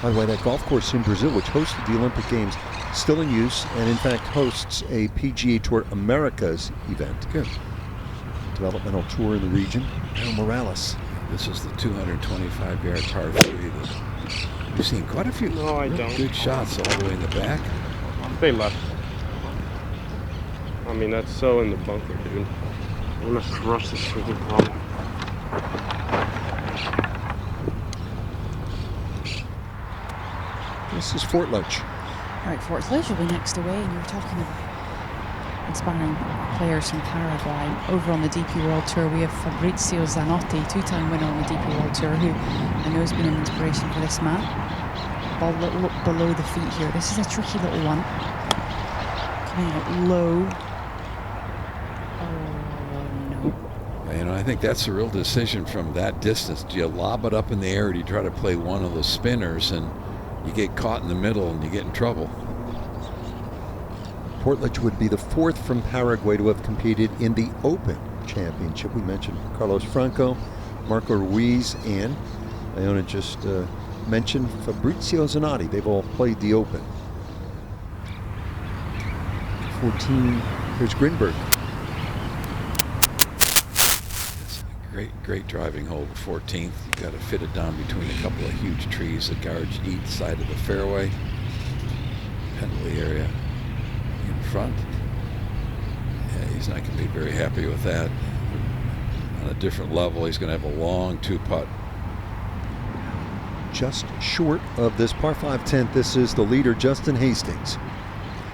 By the way, that golf course in Brazil, which hosted the Olympic Games, still in use, and in fact hosts a PGA Tour Americas event. Good. Developmental tour in the region. El Morales. This is the 225-yard par 3. We've seen quite a few good shots all the way in the back. Stay left. I mean, that's so in the bunker, dude. I'm gonna crush this freaking problem. This is Fort Lodge. All right, Fort Lodge will be next away, and you were talking about inspiring players from Paraguay. Over on the DP World Tour, we have Fabrizio Zanotti, 2-time winner on the DP World Tour, who I know has been an inspiration for this man. Ball a little up below the feet here. This is a tricky little one. Coming out low. You know, I think that's a real decision from that distance. Do you lob it up in the air, or do you try to play one of those spinners? And You get caught in the middle and you get in trouble. Portledge would be the 4th from Paraguay to have competed in the Open Championship. We mentioned Carlos Franco, Marco Ruiz, and Iona just mentioned Fabrizio Zanotti. They've all played the Open. 14, here's Grinberg. It's a great driving hole, the 14th. You've got to fit it down between a couple of huge trees that guard each side of the fairway. Penalty area in front. Yeah, he's not going to be very happy with that. On a different level, he's going to have a long 2-putt. Just short of this par 5 10th. This is the leader, Justin Hastings.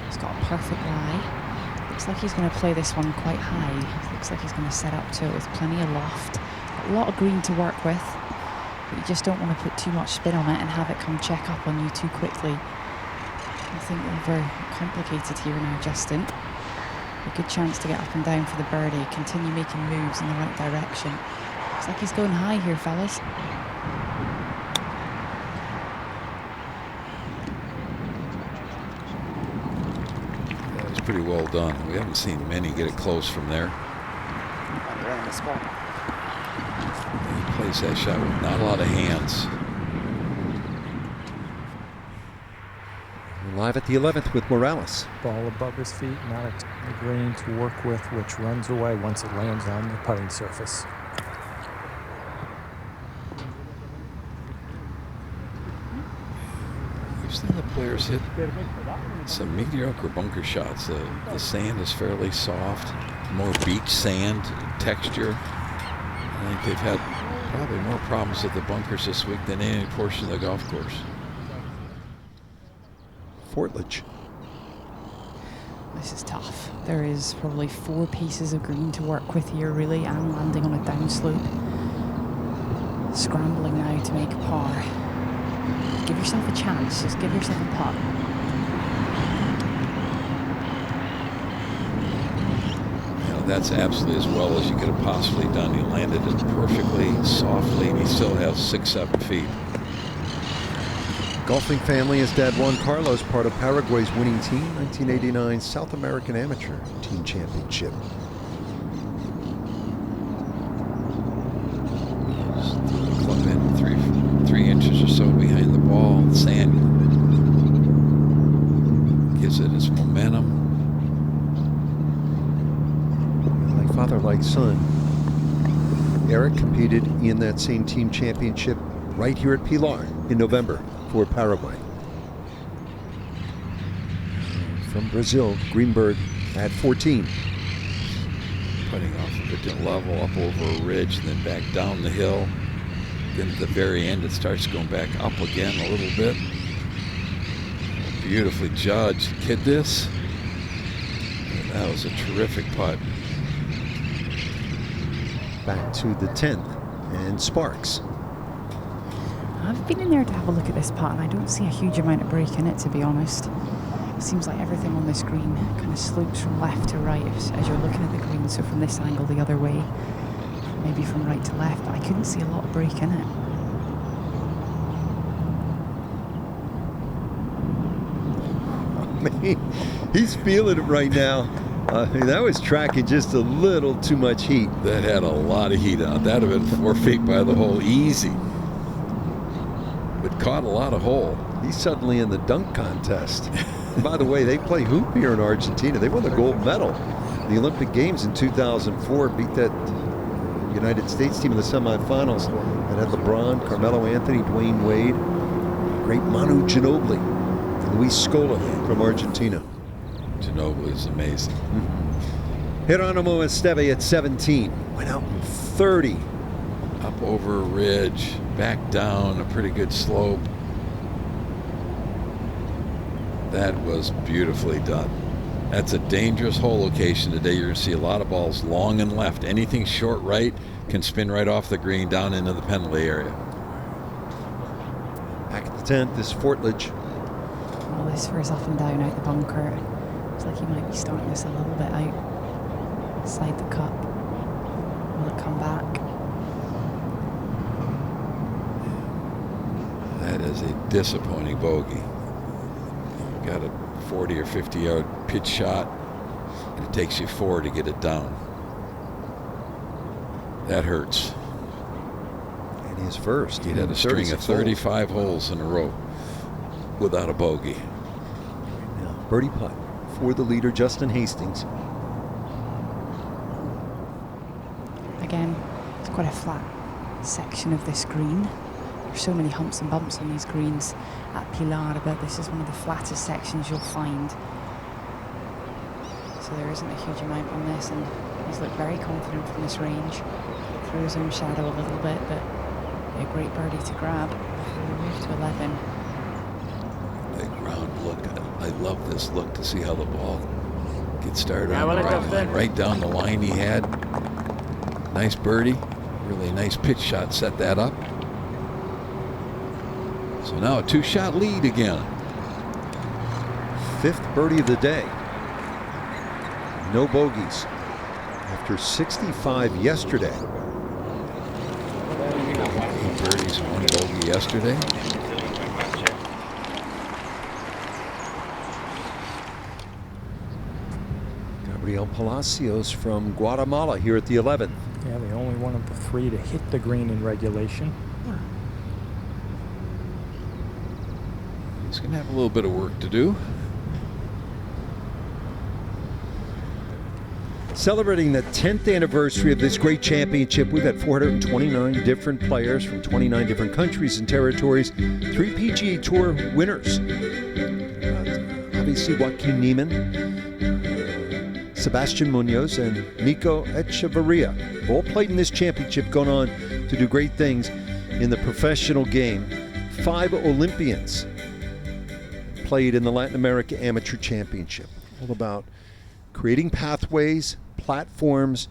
He's got a perfect lie. Looks like he's going to play this one quite high. Looks like he's going to set up to it with plenty of loft. A lot of green to work with, but you just don't want to put too much spin on it and have it come check up on you too quickly. Nothing over complicated here now, Justin. A good chance to get up and down for the birdie. Continue making moves in the right direction. Looks like he's going high here, fellas. That was pretty well done. We haven't seen many get it close from there. He plays that shot with not a lot of hands. We're live at the 11th with Morales. Ball above his feet, not a green to work with, which runs away once it lands on the putting surface. We've seen the players hit some mediocre bunker shots. The sand is fairly soft, more beach sand texture. I think they've had probably more problems with the bunkers this week than any portion of the golf course. Portledge. This is tough. There is probably 4 pieces of green to work with here, really, and landing on a downslope. Scrambling now to make par. Give yourself a chance. Just give yourself a putt. That's absolutely as well as you could have possibly done. He landed it perfectly, softly, and he still has 6-7 feet. Golfing family, his dad Juan Carlos, part of Paraguay's winning team, 1989 South American Amateur Team Championship. Just threw the club in 3 inches or so behind the ball. Sand gives it its momentum. Like father, like son. Eric competed in that same team championship right here at Pilar in November for Paraguay. From Brazil, Greenberg at 14. Putting off a bit level, up over a ridge, and then back down the hill. Then at the very end, it starts going back up again a little bit. Beautifully judged. Kid this. That was a terrific putt. Back to the 10th, and Sparks. I've been in there to have a look at this putt, and I don't see a huge amount of break in it, to be honest. It seems like everything on the screen kind of slopes from left to right as you're looking at the green, so from this angle the other way, maybe from right to left, but I couldn't see a lot of break in it. I mean, he's feeling it right now. That was tracking just a little too much heat. That had a lot of heat on it. That would have been 4 feet by the hole easy. But caught a lot of hole. He's suddenly in the dunk contest. And by the way, they play hoop here in Argentina. They won the gold medal in the Olympic Games in 2004, beat that United States team in the semifinals that had LeBron, Carmelo Anthony, Dwayne Wade, great Manu Ginobili, and Luis Scola from Argentina. Ginobili is amazing. Geronimo Esteve at 17. Went out in 30. Up over a ridge, back down a pretty good slope. That was beautifully done. That's a dangerous hole location today. You're going to see a lot of balls long and left. Anything short right can spin right off the green down into the penalty area. Back at the 10th is Fortledge. Well, this for his up and down out the bunker. Looks like he might be starting this a little bit outside the cup. Will it come back? That is a disappointing bogey. You've got a 40 or 50 yard pitch shot, and it takes you 4 to get it down. That hurts. And his first. He had a string of 35 holes in a row without a bogey. Now, birdie putt for the leader, Justin Hastings. Again, it's quite a flat section of this green. There's so many humps and bumps on these greens at Pilar, but this is one of the flattest sections you'll find. So there isn't a huge amount on this, and he's looked very confident from this range. Through his own shadow a little bit, but a great birdie to grab before we move to 11. Big round look. I love this look to see how the ball gets started on the right line. Right down the line he had. Nice birdie. Really nice pitch shot set that up. So now a 2-shot lead again. 5th birdie of the day. No bogeys after 65 yesterday. 8 birdies, 1 bogey yesterday. Gabriel Palacios from Guatemala here at the 11th. Yeah, the only one of the 3 to hit the green in regulation. He's going to have a little bit of work to do. Celebrating the 10th anniversary of this great championship, we've had 429 different players from 29 different countries and territories, 3 PGA Tour winners. Obviously, Joaquin Niemann, Sebastián Muñoz, and Nico Echeverria have all played in this championship, gone on to do great things in the professional game. 5 Olympians played in the Latin America Amateur Championship. All about creating pathways, platforms,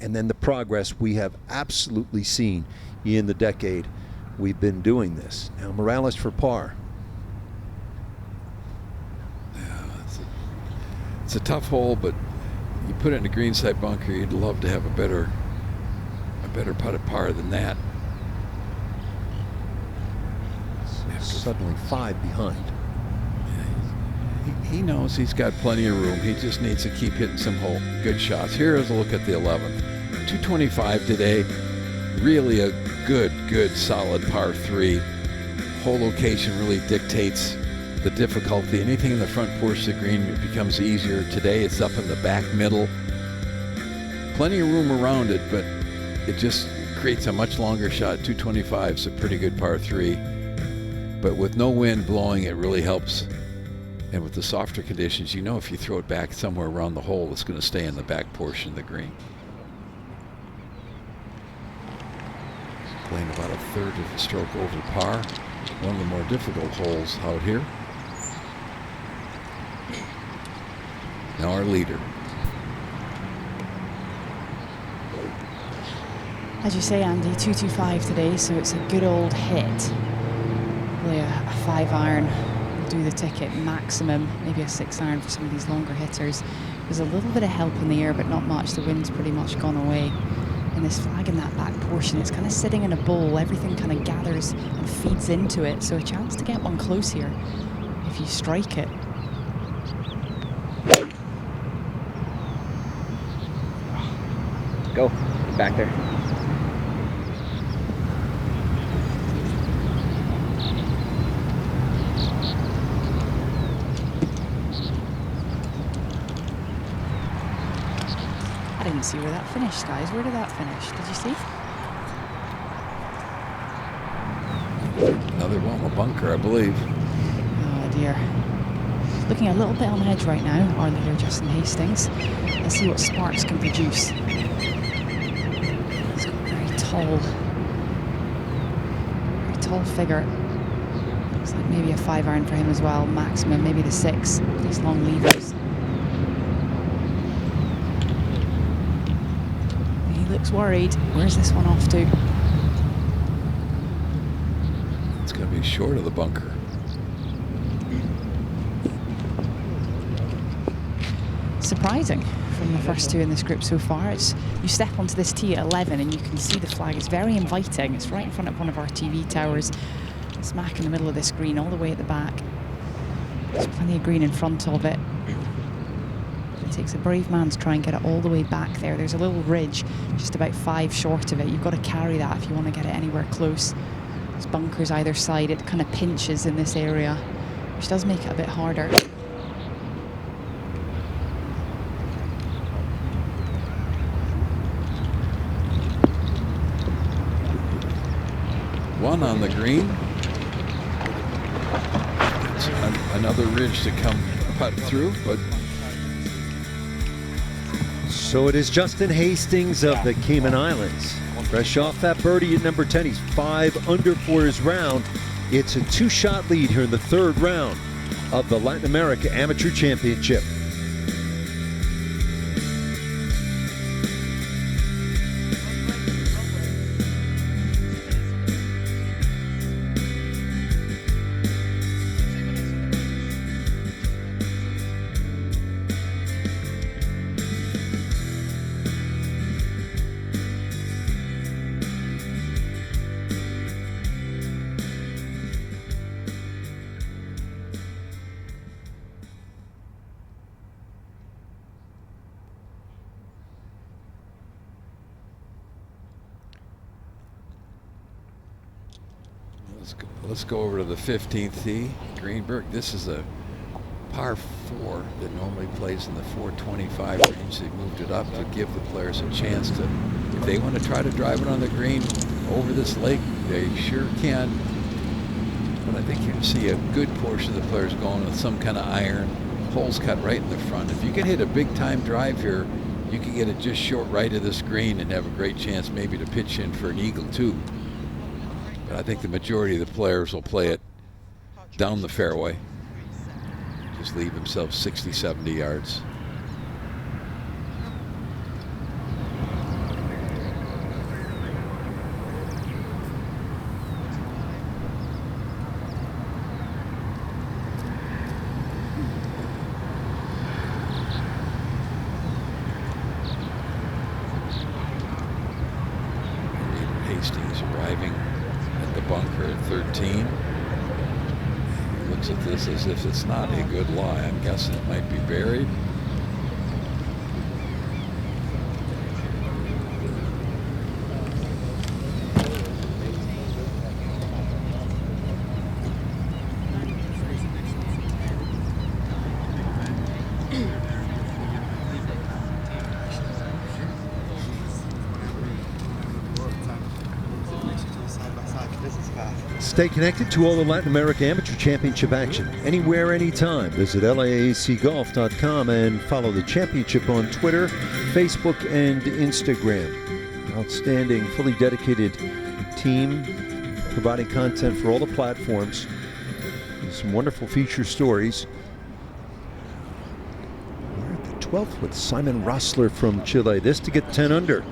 and then the progress we have absolutely seen in the decade we've been doing this. Now Morales for par. Yeah, it's a tough hole, but you put it in a greenside bunker, you'd love to have a better putted par than that. Suddenly 5 behind. He knows he's got plenty of room. He just needs to keep hitting some good shots. Here is a look at the 11th. 225 today. Really a good, solid par 3. Hole location really dictates the difficulty. Anything in the front portion of the green, it becomes easier. Today it's up in the back middle. Plenty of room around it, but it just creates a much longer shot. 225 is a pretty good par 3. But with no wind blowing, it really helps. And with the softer conditions, you know if you throw it back somewhere around the hole, it's going to stay in the back portion of the green. Playing about a third of a stroke over par. One of the more difficult holes out here. Now our leader. As you say, Andy, 225 today, so it's a good old hit. Probably a 5-iron. Do the ticket maximum, maybe a 6-iron for some of these longer hitters. There's a little bit of help in the air, but not much. The wind's pretty much gone away. And this flag in that back portion, it's kind of sitting in a bowl. Everything kind of gathers and feeds into it. So a chance to get one close here if you strike it. Go. Back there. I didn't see where that finished, guys. Where did that finish? Did you see? Another one, a bunker, I believe. Oh dear. Looking a little bit on edge right now, our leader Justin Hastings. Let's see what Sparks can produce. He's got a very tall figure. Looks like maybe a 5-iron for him as well, maximum, maybe the 6. These long levers. He looks worried. Where's this one off to? It's going to be short of the bunker. Surprising from the first 2 in this group so far. It's, you step onto this tee at 11 and you can see the flag. It's very inviting. It's right in front of one of our TV towers. smack in the middle of this green, all the way at the back. There's plenty of green in front of it. It takes a brave man to try and get it all the way back there. There's a little ridge just about 5 short of it. You've got to carry that if you want to get it anywhere close. There's bunkers either side. It kind of pinches in this area, which does make it a bit harder. One on the green. It's another ridge to come putt through, but So it is Justin Hastings of the Cayman Islands. Fresh off that birdie at number 10. He's 5 under for his round. It's a 2-shot lead here in the 3rd round of the Latin America Amateur Championship. let's go over to the 15th tee. Greenberg, this is a par 4 that normally plays in the 425 range. They moved it up to give the players a chance to, if they want to try to drive it on the green over this lake, they sure can. But I think you can see a good portion of the players going with some kind of iron, holes cut right in the front. If you can hit a big time drive here, you can get it just short right of this green and have a great chance maybe to pitch in for an eagle too. But I think the majority of the players will play it down the fairway. Just leave themselves 60, 70 yards. Hastings arriving at the bunker at 13. Looks at this as if it's not a good lie. I'm guessing it might be buried. Stay connected to all the Latin America Amateur Championship action anywhere, anytime. Visit laacgolf.com and follow the championship on Twitter, Facebook, and Instagram. Outstanding, fully dedicated team providing content for all the platforms. Some wonderful feature stories. We're at the 12th with Simon Rossler from Chile. This to get 10 under.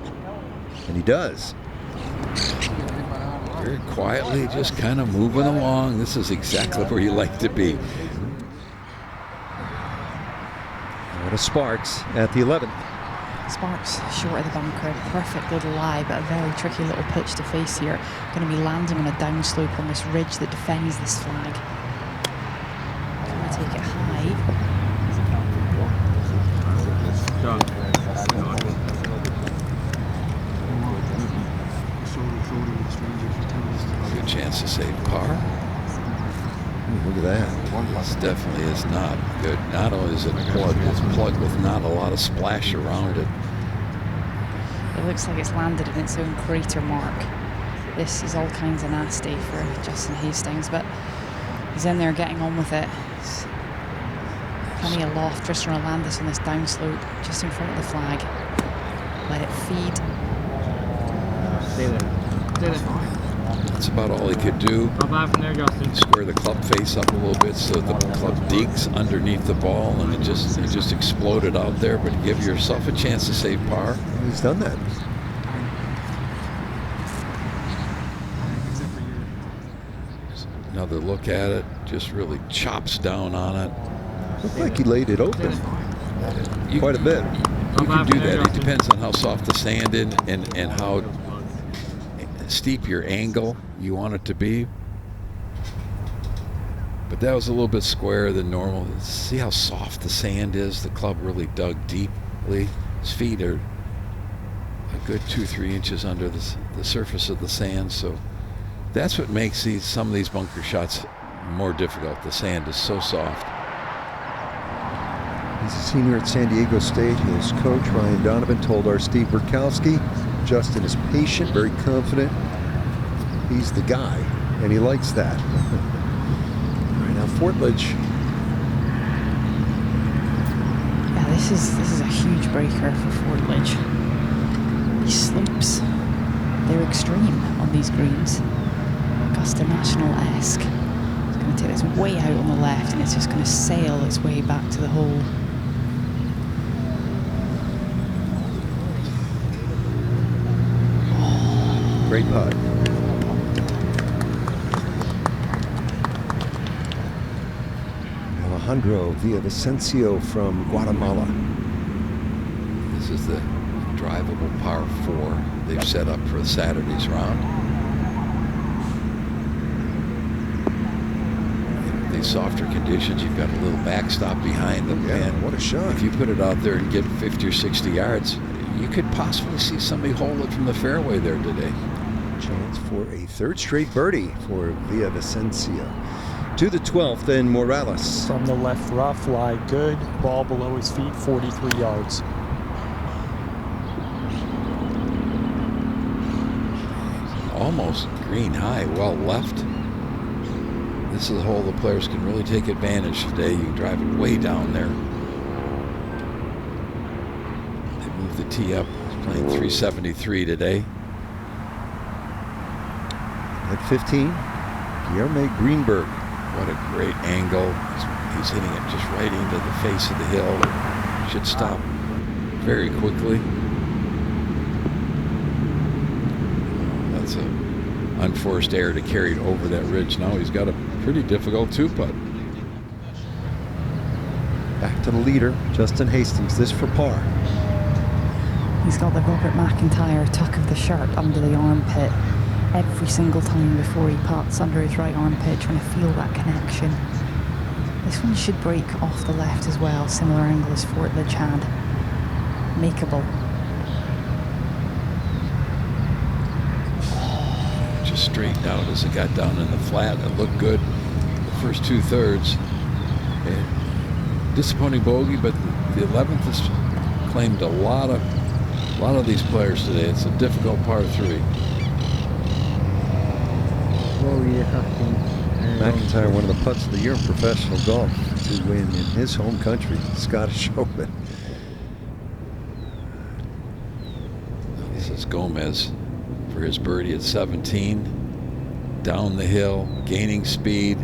And he does. Very quietly, just kind of moving along. This is exactly where you like to be. What a Sparks at the 11th. Sparks short of the bunker, perfect little lie, but a very tricky little pitch to face here. Going to be landing on a downslope on this ridge that defends this flag. Going to take it high. Good chance to save par. Ooh, look at that. This definitely is not good. Not only is it plugged, it's plugged with not a lot of splash around it. It looks like it's landed in its own crater mark. This is all kinds of nasty for Justin Hastings, but he's in there getting on with it. It's plenty of loft. Tristan will land this on this downslope just in front of the flag. Let it feed. Stay there. Stay there. That's about all he could do. Square the club face up a little bit so the club digs underneath the ball, and it just exploded out there. But give yourself a chance to save par. He's done that. Another look at it, just really chops down on it. Looked like he laid it open quite a bit. You can do that. It depends on how soft the sand is and how steep your angle you want it to be. But that was a little bit squarer than normal. See how soft the sand is? The club really dug deeply. His feet are a good 2-3 inches under the surface of the sand, so that's what makes some of these bunker shots more difficult. The sand is so soft. He's a senior at San Diego State. His coach, Ryan Donovan, told our Steve Burkowski, Justin is patient, very confident. He's the guy, and he likes that. All right, now Fortledge. Yeah, this is a huge breaker for Fortledge. These slopes, they're extreme on these greens. Augusta National-esque. It's going to take this way out on the left, and it's just going to sail its way back to the hole. Great putt. Alejandro Villavicencio from Guatemala. This is the drivable par 4 they've set up for Saturday's round. In these softer conditions, you've got a little backstop behind them. Yeah, And what a shot. if you put it out there and get 50 or 60 yards, you could possibly see somebody hold it from the fairway there today. Chance for a third straight birdie for Villavicencio. To the 12th, then Morales. From the left rough, lie good. Ball below his feet, 43 yards. Almost green high, well left. This is a hole the players can really take advantage today. You can drive it way down there. They moved the tee up. He's playing 373 today. At 15, Guillermo Greenberg. What a great angle. He's hitting it just right into the face of the hill. Should stop very quickly. That's a unforced error to carry it over that ridge. Now he's got a pretty difficult 2-putt. Back to the leader, Justin Hastings. This for par. He's got the Robert McIntyre tuck of the shirt under the armpit every single time before he putts, under his right armpit, trying to feel that connection. This one should break off the left as well, similar angle as Fortledge had. Makeable. Just straightened out as it got down in the flat. It looked good the first 2/3. Disappointing bogey, but the 11th has claimed a lot of these players today. It's a difficult par 3. McIntyre, one of the putts of the year in professional golf, to win in his home country, Scottish Open. This is Gomez for his birdie at 17. Down the hill, gaining speed.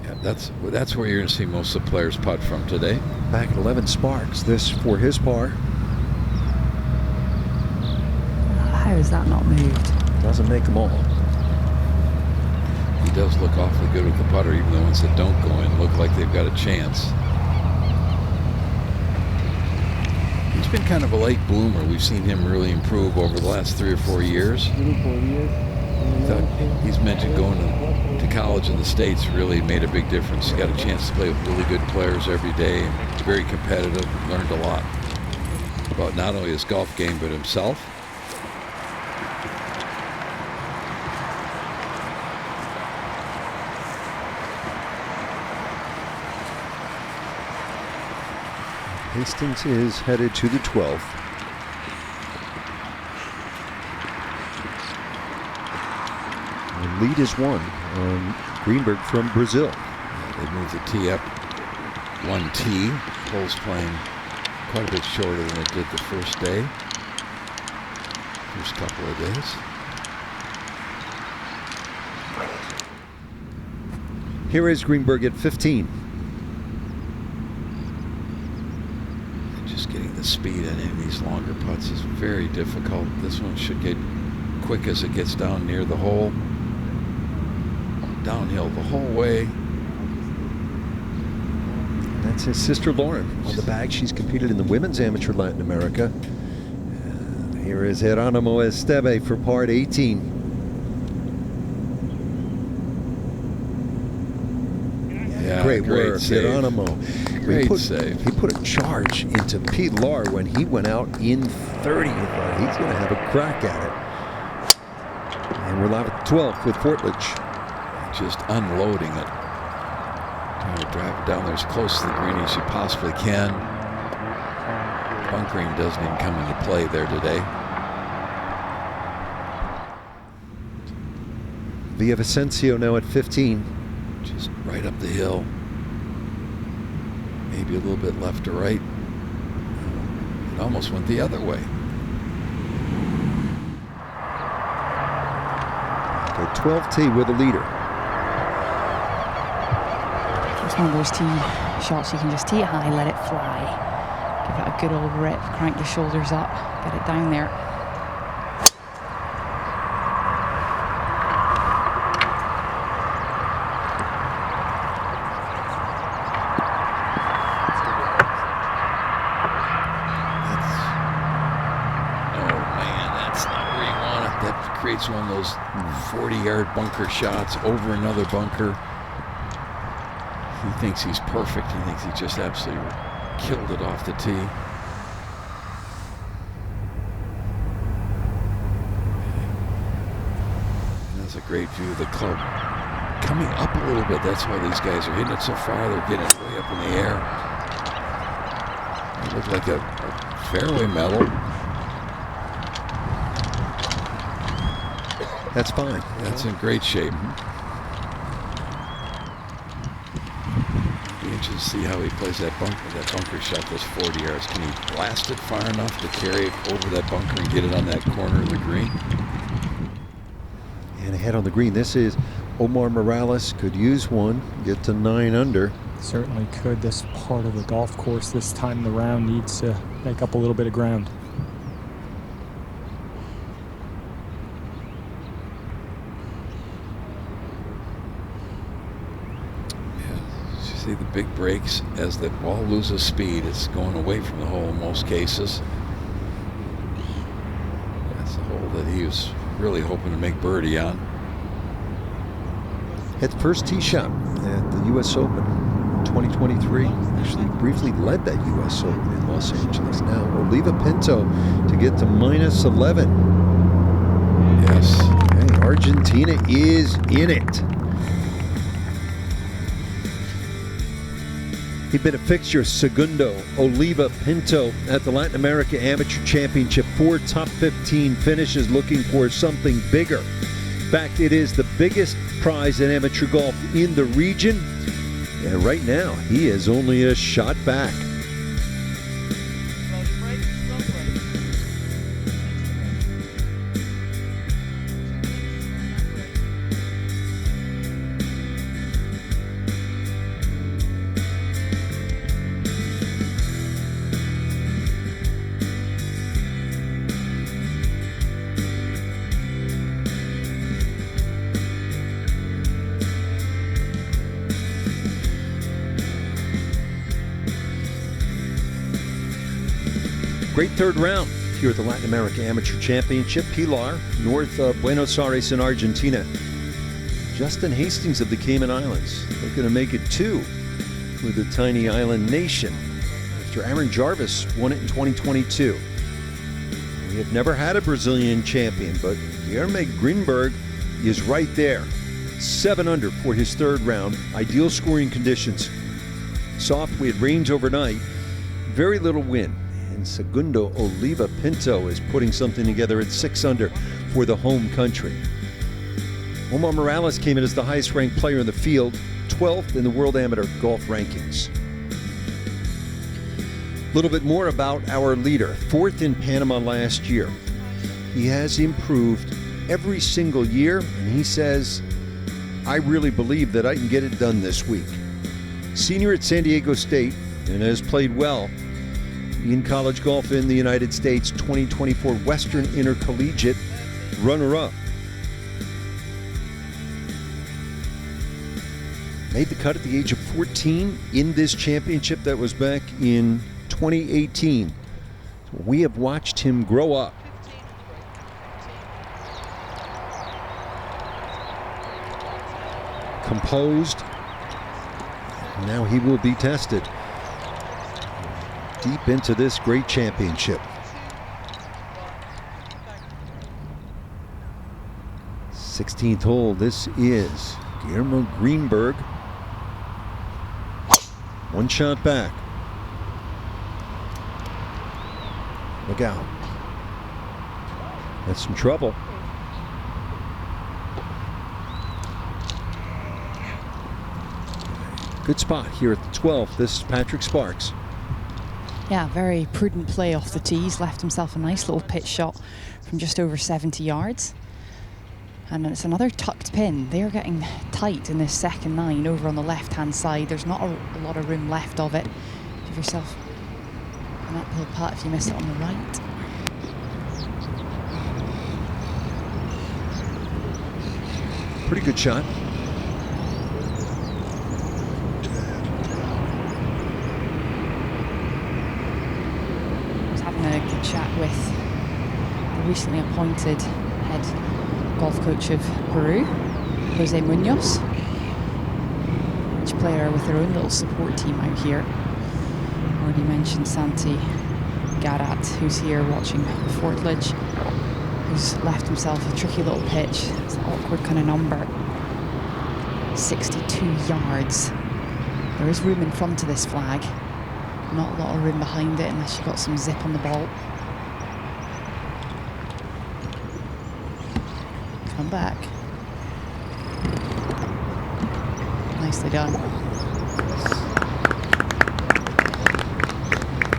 Yeah, that's where you're going to see most of the players putt from today. Back at 11, Sparks. This for his par. How is that not moved? Doesn't make them all. He does look awfully good with the putter, even the ones that don't go in look like they've got a chance. He's been kind of a late bloomer. We've seen him really improve over the last 3 or 4 years. He's mentioned going to college in the States really made a big difference. He got a chance to play with really good players every day. Very competitive. Learned a lot about not only his golf game but himself. Hastings is headed to the 12th. The lead is one on Greenberg from Brazil. They moved the tee up 1 tee. Hole's playing quite a bit shorter than it did the first day. First couple of days. Here is Greenberg at 15. Just getting the speed in these longer putts is very difficult. This one should get quick as it gets down near the hole. Downhill the whole way. That's his sister Lauren on the bag. She's competed in the Women's Amateur Latin America. Here is Geronimo Esteve for par 18. great were. save. Geronimo. Great save. He put a charge into Pilar when he went out in 30. He thought he's going to have a crack at it. And we're live at the 12th with Fortledge. Just unloading it. Trying to drive it down there as close to the green as you possibly can. Bunkering doesn't even come into play there today. Villavicencio now at 15. Just right up the hill. Maybe a little bit left or right. It almost went the other way. Okay, 12T with a leader. It's one of those tee shots you can just tee it high, let it fly. Give it a good old rip, crank the shoulders up, get it down there. Creates one of those 40-yard bunker shots over another bunker. He thinks he's perfect. He thinks he just absolutely killed it off the tee. And that's a great view of the club coming up a little bit. That's why these guys are hitting it so far. They're getting it way up in the air. It looks like a fairway medal. That's fine. That's in great shape. Be interested to see how he plays that bunker shot, those 40 yards. Can he blast it far enough to carry it over that bunker and get it on that corner of the green? And ahead on the green, this is Omar Morales. Could use one, get to 9 under. Certainly could. This part of the golf course this time around needs to make up a little bit of ground. See the big breaks as the ball loses speed. It's going away from the hole in most cases. That's the hole that he was really hoping to make birdie on. Hit the first tee shot at the U.S. Open 2023. Actually briefly led that U.S. Open in Los Angeles. Now Oliva Pinto to get to -11. Yes. Okay, Argentina is in it. He'd been a fixture, Segundo Oliva Pinto, at the Latin America Amateur Championship. 4 top 15 finishes, looking for something bigger. In fact, it is the biggest prize in amateur golf in the region. And right now, he is only a shot back. Great third round here at the Latin America Amateur Championship. Pilar, north of Buenos Aires in Argentina. Justin Hastings of the Cayman Islands looking to make it 2 with the tiny island nation after Aaron Jarvis won it in 2022. We have never had a Brazilian champion, but Guilherme Greenberg is right there. 7 under for his third round. Ideal scoring conditions. Soft, we had range overnight. Very little wind. And Segundo Oliva Pinto is putting something together at 6 under for the home country. Omar Morales came in as the highest ranked player in the field, 12th in the World Amateur Golf Rankings. A little bit more about our leader, 4th in Panama last year. He has improved every single year, and he says, I really believe that I can get it done this week. Senior at San Diego State and has played well in college golf in the United States, 2024 Western Intercollegiate runner-up. Made the cut at the age of 14 in this championship that was back in 2018. So we have watched him grow up. Composed, Now he will be tested deep into this great championship. 16th hole. This is Guillermo Greenberg. One shot back. Look out. That's some trouble. Good spot here at the 12th. This is Patrick Sparks. Yeah, very prudent play off the tee. He's left himself a nice little pitch shot from just over 70 yards. And it's another tucked pin. They're getting tight in this second 9 over on the left-hand side. There's not a lot of room left of it. Give yourself an uphill putt if you miss it on the right. Pretty good shot. A good chat with the recently appointed head golf coach of Peru, Jose Muñoz. Each player with their own little support team out here. Already mentioned Santi Garat, who's here watching Fortledge, who's left himself a tricky little pitch. It's an awkward kind of number. 62 yards. There is room in front of this flag. Not a lot of room behind it unless you've got some zip on the ball. Come back. Nicely done.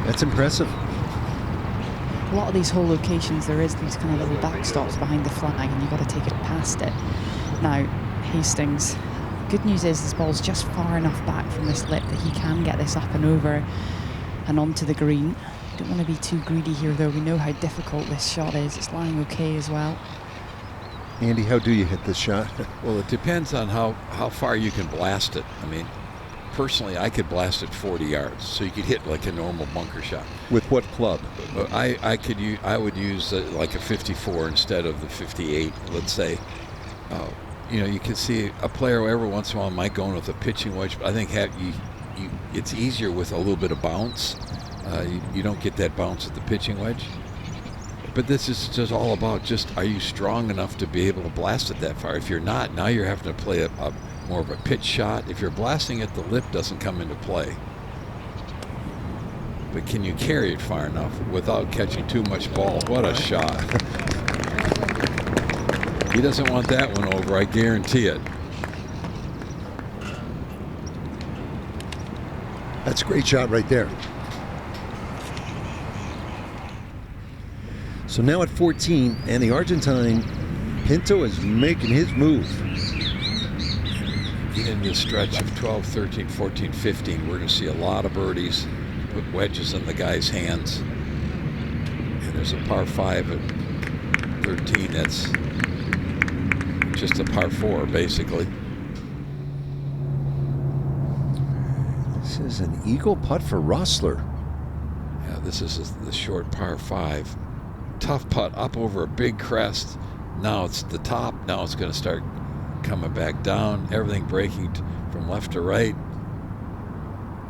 That's impressive. A lot of these hole locations, there is these kind of little backstops behind the flag and you've got to take it past it. Now, Hastings, good news is this ball's just far enough back from this lip that he can get this up and over and onto the green. You don't want to be too greedy here though. We know how difficult this shot is. It's lying okay as well. Andy, how do you hit this shot? Well, it depends on how far you can blast it. I mean, personally, I could blast it 40 yards, so you could hit like a normal bunker shot. With what club? I would use like a 54 instead of the 58, let's say. You know, you can see a player every once in a while might go in with a pitching wedge, but I think it's easier with a little bit of bounce. You don't get that bounce with the pitching wedge. But this is just all about are you strong enough to be able to blast it that far? If you're not, now you're having to play more of a pitch shot. If you're blasting it, the lip doesn't come into play. But can you carry it far enough without catching too much ball? What a shot. He doesn't want that one over, I guarantee it. That's a great shot right there. So now at 14, and the Argentine Pinto is making his move. In the stretch of 12, 13, 14, 15, we're going to see a lot of birdies, put wedges in the guy's hands. And there's a par 5 at 13 that's just a par 4, basically. This is an eagle putt for Rossler. Yeah, this is the short par 5. Tough putt up over a big crest. Now it's the top. Now it's going to start coming back down. Everything breaking from left to right.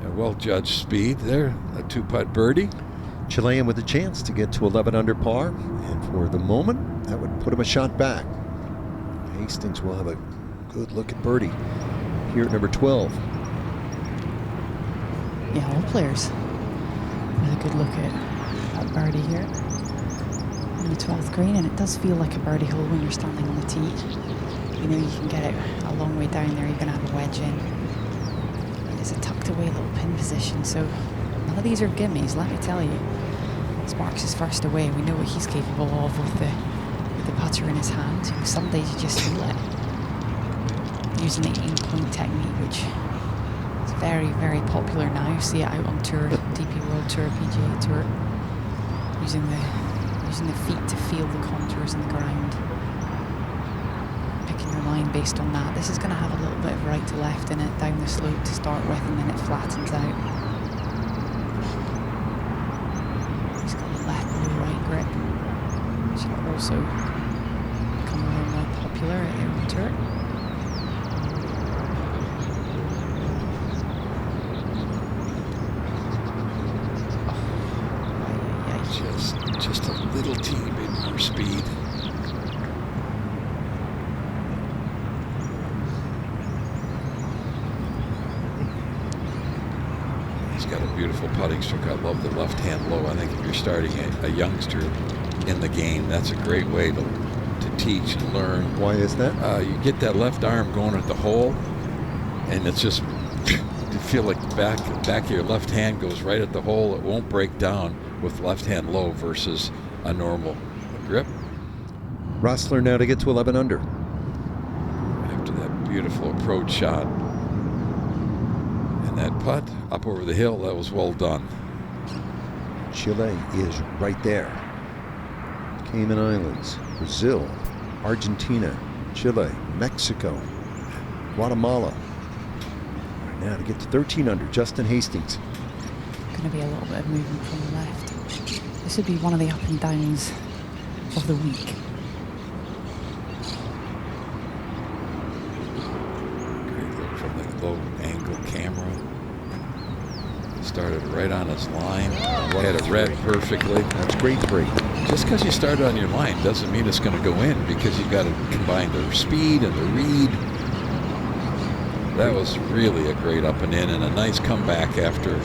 A well-judged speed there. A 2-putt birdie. Chilean with a chance to get to 11 under par. And for the moment, that would put him a shot back. Hastings will have a good look at birdie here at number 12. Yeah, all players with a good look at birdie here on the 12th green, and it does feel like a birdie hole when you're standing on the tee. You know you can get it a long way down there. You're going to have a wedge in. And it's a tucked away little pin position, so none of these are gimmies, let me tell you. Sparks is first away. We know what he's capable of with the putter in his hand. Some days you just feel it. Using the aim-point technique, which is very, very popular now. You see it out on tour, DP World Tour, PGA Tour. Using the feet to feel the contours in the ground. Picking your line based on that. This is going to have a little bit of right to left in it, down the slope to start with, and then it flattens out. He's got the left and the right grip, which will also become more and more popular at the tour. beautiful putting stroke. I love the left hand low. I think if you're starting a youngster in the game, that's a great way to teach and learn. Why is that? You get that left arm going at the hole, and it's just you feel like the back of your left hand goes right at the hole. It won't break down with left hand low versus a normal grip. Rossler now to get to 11 under. After that beautiful approach shot and that putt up over the hill, that was well done. Chile is right there. Cayman Islands, Brazil, Argentina, Chile, Mexico, Guatemala. Right now to get to 13 under, Justin Hastings. Going to be a little bit of movement from the left. This would be one of the up and downs of the week. Great look from the low angle camera. Started right on his line. Had it read perfectly. That's great three. Just because you started on your line doesn't mean it's going to go in, because you've got to combine the speed and the read. That was really a great up and in, and a nice comeback after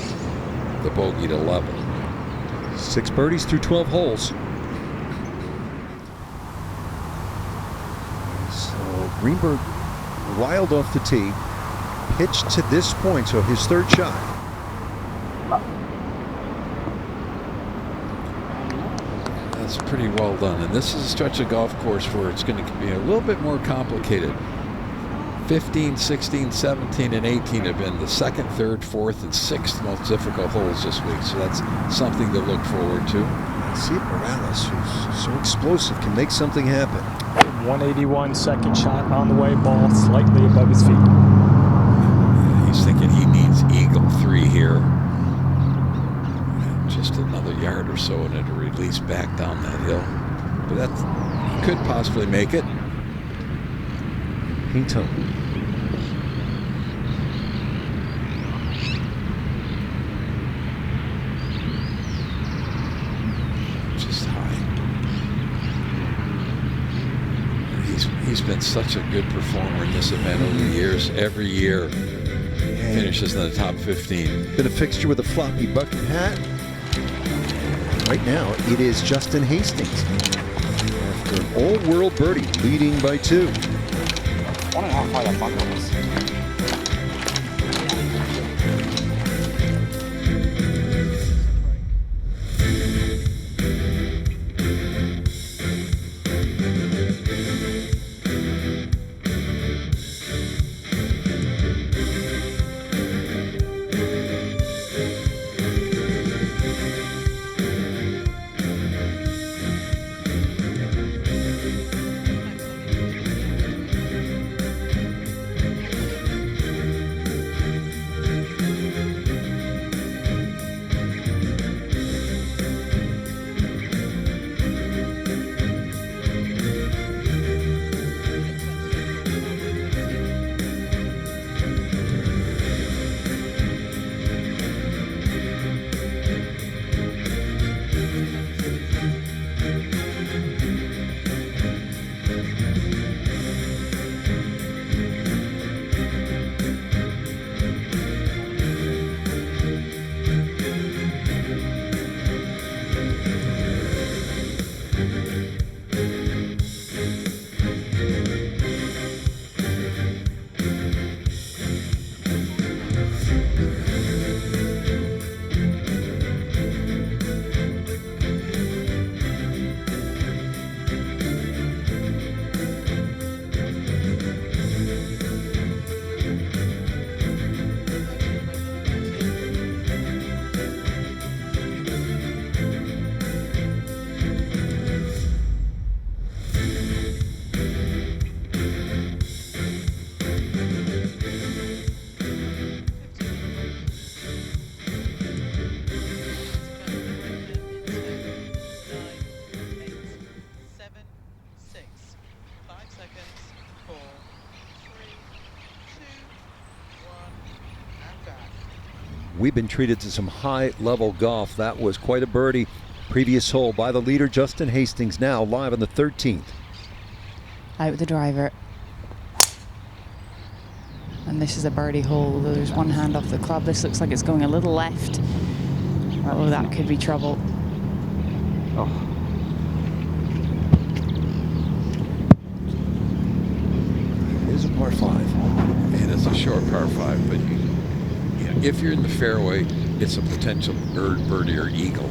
the bogey to 11. 6 birdies through 12 holes. So Greenberg wild off the tee, pitched to this point, so his third shot. That's pretty well done, and this is a stretch of golf course where it's going to be a little bit more complicated. 15, 16, 17, and 18 have been the second, third, fourth, and sixth most difficult holes this week, so that's something to look forward to. See if Morales, who's so explosive, can make something happen. 181, second shot on the way, ball slightly above his feet. He's thinking he needs eagle 3 here. Just another yard or so, and it'll release back down that hill. But that could possibly make it. Pinto. Just high. He's been such a good performer in this event over the years. Every year finishes in the top 15. Been a fixture with a floppy bucket hat. Right now, it is Justin Hastings. After an all-world birdie, leading by 2. 1.5 by that bucket was. We've been treated to some high-level golf. That was quite a birdie. Previous hole by the leader, Justin Hastings, now live on the 13th. Out with the driver. And this is a birdie hole, although there's one hand off the club. This looks like it's going a little left. Oh, that could be trouble. Oh. Here's a par 5. And it's a short par 5, but if you're in the fairway, it's a potential birdie or eagle.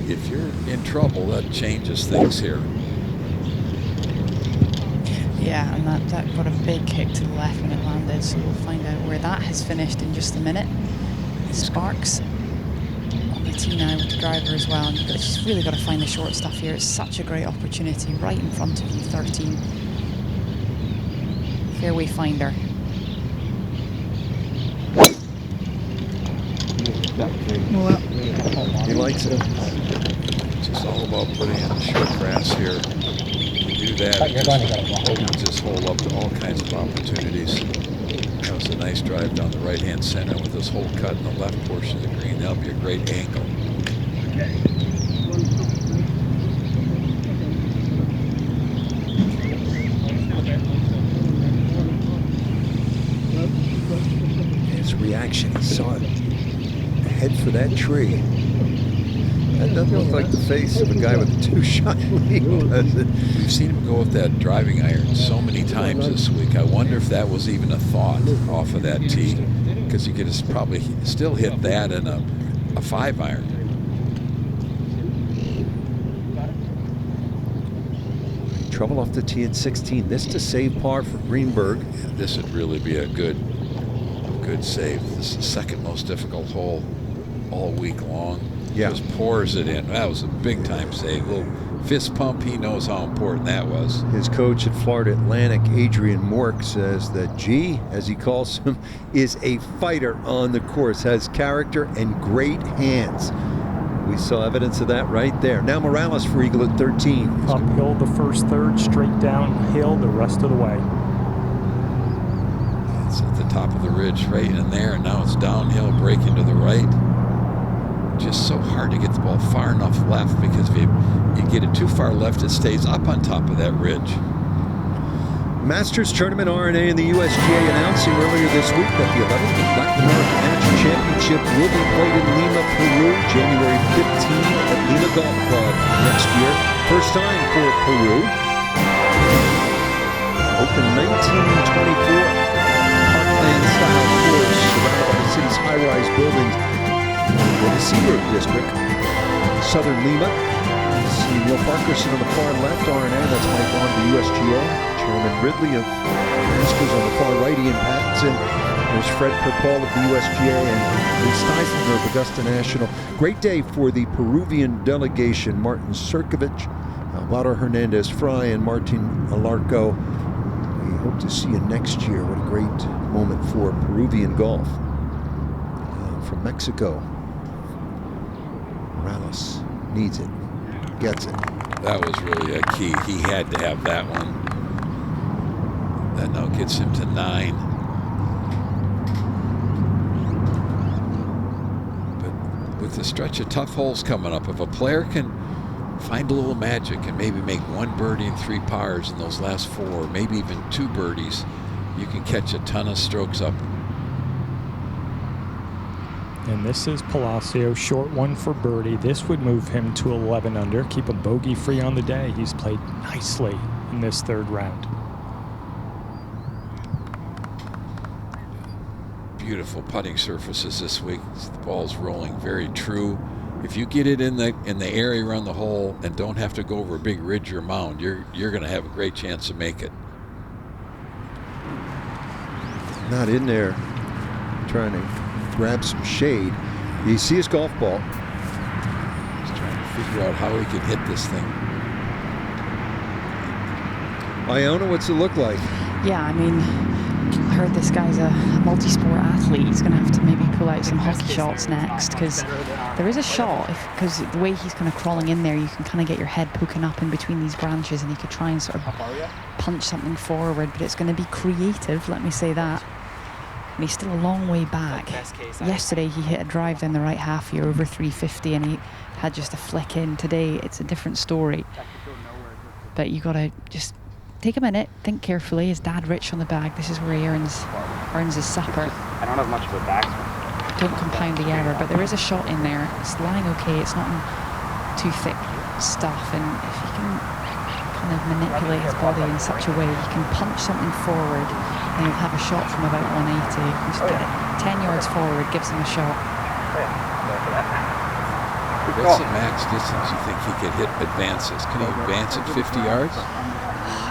If you're in trouble, that changes things here. Yeah, and that got a big kick to the left when it landed, so we'll find out where that has finished in just a minute. Sparks on the tee now with the driver as well, and you've just really got to find the short stuff here. It's such a great opportunity right in front of you, 13. Fairway finder. He likes it. It's just all about putting in the short grass here. Do that, just hold up to all kinds of opportunities. That was a nice drive down the right-hand center with this hole cut in the left portion of the green. That'll be a great angle. His reaction, he saw it. Head for that tree. That doesn't look like the face of a guy with a 2-shot lead, does it? We've seen him go with that driving iron so many times this week. I wonder if that was even a thought off of that tee, because you could probably still hit that in a 5-iron. Trouble off the tee at 16. This to save par for Greenberg. Yeah, this would really be a good save. This is the second most difficult hole all week long. Yeah. Just pours it in. That was a big time save. A little fist pump. He knows how important that was. His coach at Florida Atlantic, Adrian Mork, says that G, as he calls him, is a fighter on the course, has character and great hands. We saw evidence of that right there. Now Morales for eagle at 13. Uphill the first third, straight downhill the rest of the way. It's at the top of the ridge right in there, and now it's downhill, breaking to the right. Just so hard to get the ball far enough left, because if you get it too far left, it stays up on top of that ridge. Masters Tournament R&A and the USGA announcing earlier this week that the 11th Latin American Amateur Championship will be played in Lima, Peru, January 15th at Lima Golf Club next year. First time for Peru. Open 1924. Parkland-style course surrounded by the city's high-rise buildings. For the Seabird District, Southern Lima. See Neil Parkerson on the far left, R&A, that's Mike on the USGA. Chairman Ridley of Masters on the far right, Ian Pattinson. There's Fred Perpall of the USGA and Lee Steisler of Augusta National. Great day for the Peruvian delegation. Martin Cirkovic, Alvaro Hernandez Fry, and Martin Alarco. We hope to see you next year. What a great moment for Peruvian golf. From Mexico, Morales needs it, gets it. That was really a key. He had to have that one. That now gets him to 9. But with the stretch of tough holes coming up, if a player can find a little magic and maybe make 1 birdie and 3 pars in those last 4, maybe even 2 birdies, you can catch a ton of strokes up. And this is Palacio, short one for birdie. This would move him to 11 under, keep him bogey free on the day. He's played nicely in this 3rd round. Beautiful putting surfaces this week. The ball's rolling very true. If you get it in the area around the hole and don't have to go over a big ridge or mound, you're going to have a great chance to make it. Not in there, trying to grab some shade. You see his golf ball. He's trying to figure out how he can hit this thing. Iona, what's it look like? Yeah, I mean, I heard this guy's a multi-sport athlete. He's going to have to maybe pull out some hockey shots next, because there is a shot, because the way he's kind of crawling in there, you can kind of get your head poking up in between these branches, and you could try and sort of punch something forward, but it's going to be creative, let me say that. And he's still a long way back. Yesterday he hit a drive down the right half here over 350, and he had just a flick in. Today it's a different story. But you got to just take a minute, think carefully. His dad Rich on the bag. This is where he earns his supper. I don't have much of a backswing. don't compound the error, but there is a shot in there. It's lying okay. It's not in too thick stuff, and if he can kind of manipulate his body in such a way, he can punch something forward, and he'll have a shot from about 180. Just get it 10 yards forward, gives him a shot. What's the max distance you think he could hit advances? Can he advance at 50 yards?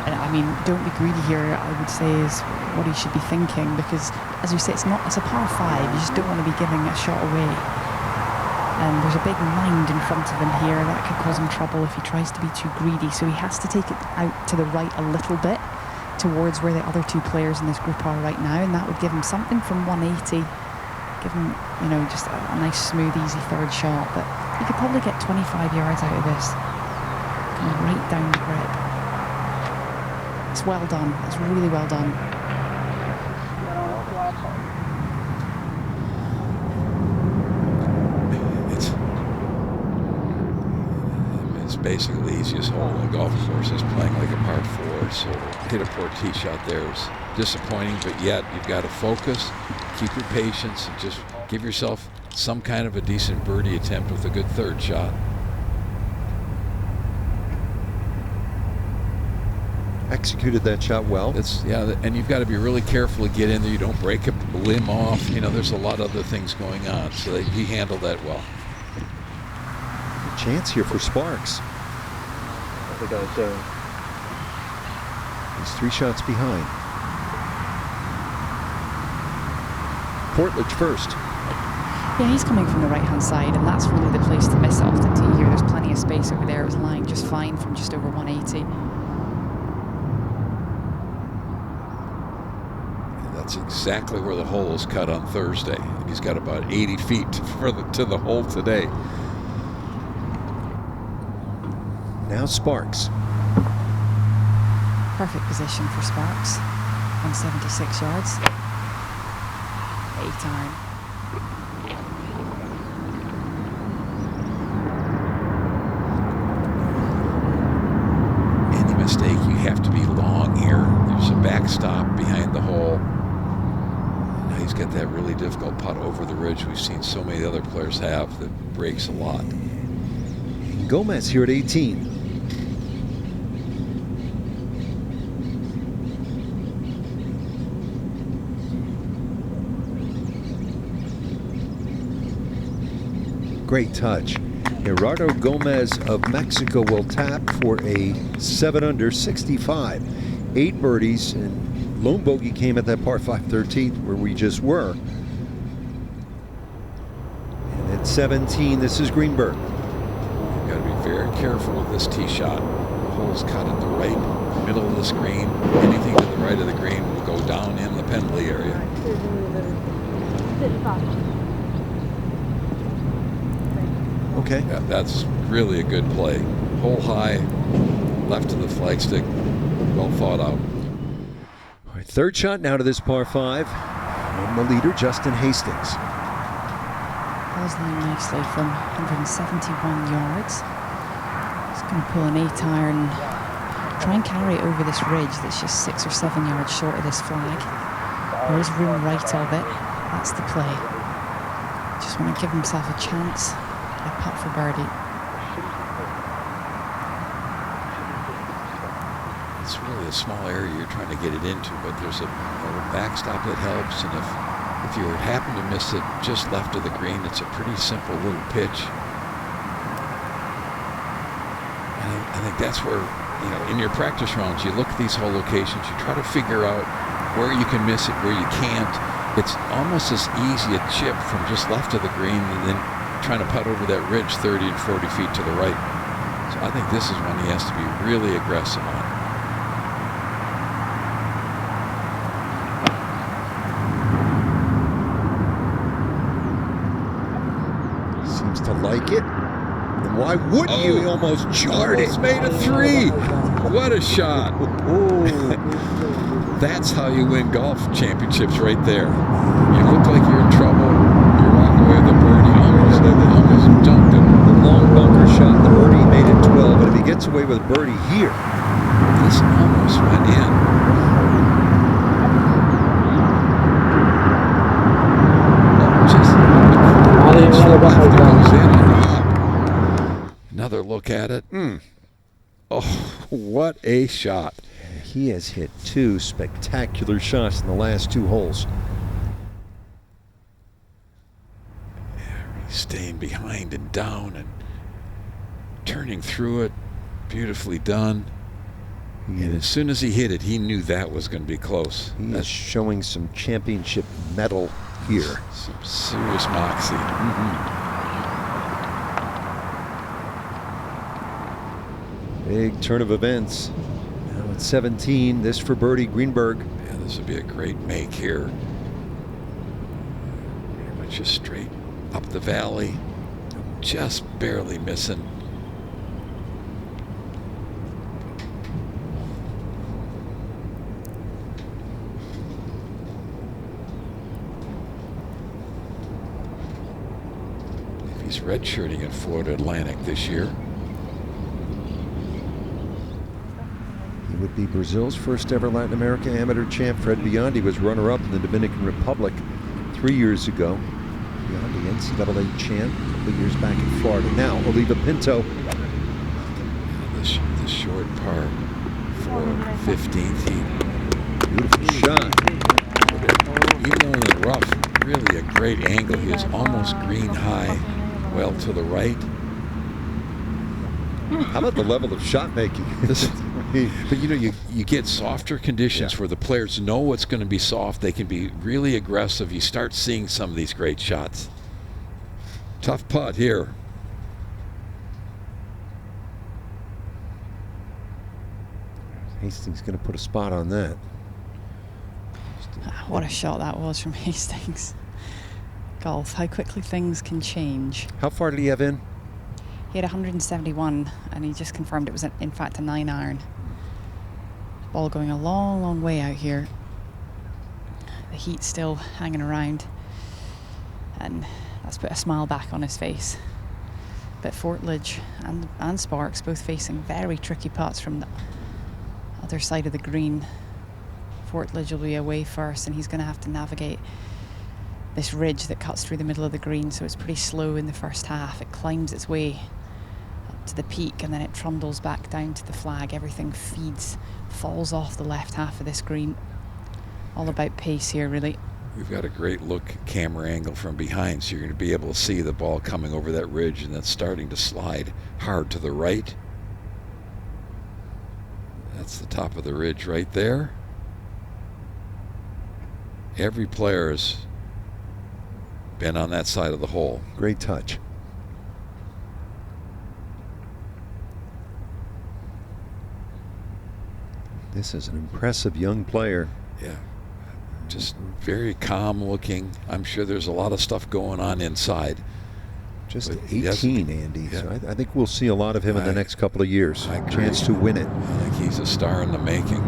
I mean, don't be greedy here, I would say, is what he should be thinking, because, as we say, it's a par 5. You just don't want to be giving a shot away. And there's a big mound in front of him here that could cause him trouble if he tries to be too greedy. So he has to take it out to the right a little bit towards where the other two players in this group are right now, and that would give him something from 180. Give him, you know, just a nice, smooth, easy third shot. But he could probably get 25 yards out of this. Kind of right down the grip. It's well done. It's really well done. It's basically the easiest hole in the golf course is playing like a par 4. So hit a poor tee shot there is disappointing, but yet you've got to focus, keep your patience, and just give yourself some kind of a decent birdie attempt with a good third shot. Executed that shot well. And you've got to be really careful to get in there. You don't break a limb off. You know, there's a lot of other things going on. So he handled that well. Good chance here for Sparks. I think I was He's 3 shots behind. Portledge first. Yeah, he's coming from the right-hand side, and that's really the place to miss it off the tee here. There's plenty of space over there. It was lying just fine from just over 180. That's exactly where the hole is cut on Thursday. And he's got about 80 feet to the hole today. Now Sparks. Perfect position for Sparks. 176 yards. 8 iron. Any mistake, you have to be long here. There's a backstop behind the hole. Now he's got that really difficult putt over the ridge we've seen so many other players have that breaks a lot. Gomez here at 18. Great touch. Gerardo Gomez of Mexico will tap for a 7-under 65. 8 birdies, and lone bogey came at that par 5 13th where we just were. And at 17, this is Greenberg. You've got to be very careful with this tee shot. The hole's cut in the right middle of the screen. Anything to the right of the green will go down in the penalty area. Okay. Yeah, that's really a good play. Hole high, left of the flagstick, well thought out. All right, third shot now to this par 5. On the leader, Justin Hastings. Ball's lying nicely from 171 yards. He's going to pull an 8 iron, try and carry it over this ridge that's just 6 or 7 yards short of this flag. There is room right of it. That's the play. Just want to give himself a chance. A putt for birdie. It's really a small area you're trying to get it into, but there's a backstop that helps, and if you happen to miss it just left of the green, it's a pretty simple little pitch. And I think that's where, you know, in your practice rounds, you look at these hole locations, you try to figure out where you can miss it, where you can't. It's almost as easy a chip from just left of the green and then trying to putt over that ridge 30 and 40 feet to the right. So I think this is one he has to be really aggressive on. Seems to like it. And why wouldn't you? He almost jarred it. Almost made a 3. What a shot. That's how you win golf championships right there. You look like you're in trouble. You're walking away with a birdie. Almost dunked it. The long bunker shot, the birdie made it 12. But if he gets away with a birdie here, this almost went in. Just What a shot. He has hit 2 spectacular shots in the last 2 holes. He's staying behind and down and turning through it. Beautifully done. And as soon as he hit it, he knew that was going to be close. He is showing some championship mettle here. Some serious moxie. Big turn of events. Now at 17, this for birdie Greenberg. Yeah, this would be a great make here. Pretty much just straight up the valley. Just barely missing. He's redshirting at Florida Atlantic this year. He would be Brazil's first ever Latin America amateur champ. Fred Biondi was runner-up in the Dominican Republic 3 years ago. Biondi, NCAA champ, a couple of years back in Florida. Now, Oliva Pinto. The short par for 15th. Beautiful shot. Even in the rough, really a great angle. He is almost green high, well to the right. How about the level of shot making? But you know, you get softer conditions where the players know it's going to be soft. They can be really aggressive. You start seeing some of these great shots. Tough putt here. Hastings going to put a spot on that. What a shot that was from Hastings. Golf, how quickly things can change. How far did he have in? He had 171, and he just confirmed it was, in fact, a 9-iron. Ball going a long, long way out here. The heat still hanging around, and that's put a smile back on his face. But Fortledge and Sparks both facing very tricky putts from the other side of the green. Fortledge will be away first, and he's going to have to navigate this ridge that cuts through the middle of the green, so it's pretty slow in the first half. It climbs its way up to the peak, and then it trundles back down to the flag. Everything falls off the left half of this green. All about pace here, really. We've got a great look camera angle from behind, so you're going to be able to see the ball coming over that ridge and then starting to slide hard to the right. That's the top of the ridge right there. Every player has been on that side of the hole. Great touch. This is an impressive young player. Yeah. Just very calm looking. I'm sure there's a lot of stuff going on inside. Just But 18, Andy. Yeah. So I think we'll see a lot of him in the next couple of years. I agree. Chance to win it. I think he's a star in the making.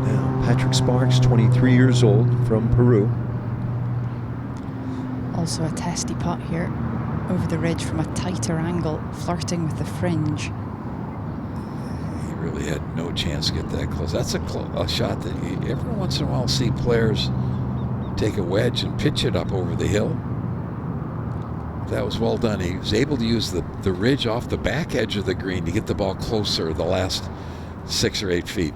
Now, Patrick Sparks, 23 years old, from Peru. Also a testy putt here over the ridge from a tighter angle, flirting with the fringe. He really had no chance to get that close. That's a shot that you every once in a while see players take a wedge and pitch it up over the hill. That was well done. He was able to use the ridge off the back edge of the green to get the ball closer the last 6 or 8 feet.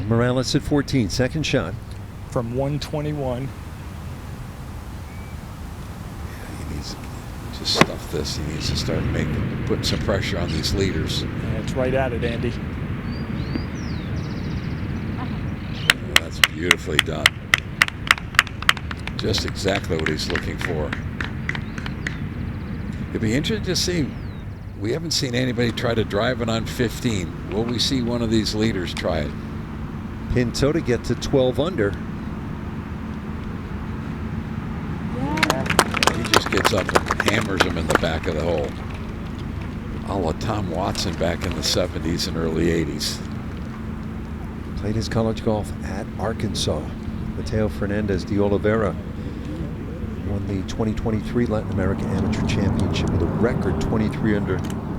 Morales at 14, second shot. From 121. He needs to just stuff this. He needs to start putting some pressure on these leaders. Yeah, it's right at it, Andy. Oh, that's beautifully done. Just exactly what he's looking for. It'd be interesting to see. We haven't seen anybody try to drive it on 15. Will we see one of these leaders try it? Pinto to get to 12 under. He just gets up and hammers him in the back of the hole. A la Tom Watson back in the 70s and early 80s. Played his college golf at Arkansas. Mateo Fernandez de Oliveira won the 2023 Latin America Amateur Championship with a record 23 under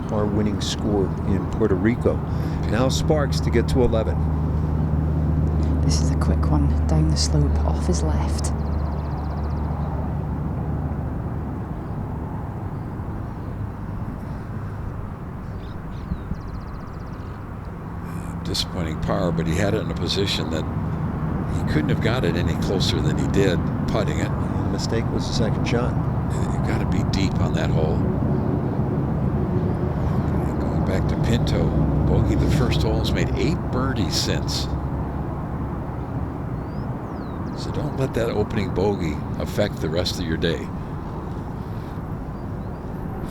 par winning score in Puerto Rico. Now Sparks to get to 11. This is a quick one down the slope off his left. disappointing par, but he had it in a position that he couldn't have got it any closer than he did putting it. The mistake was the second shot. You got to be deep on that hole. Okay, going back to Pinto, bogey the first hole, has made 8 birdies since. So don't let that opening bogey affect the rest of your day.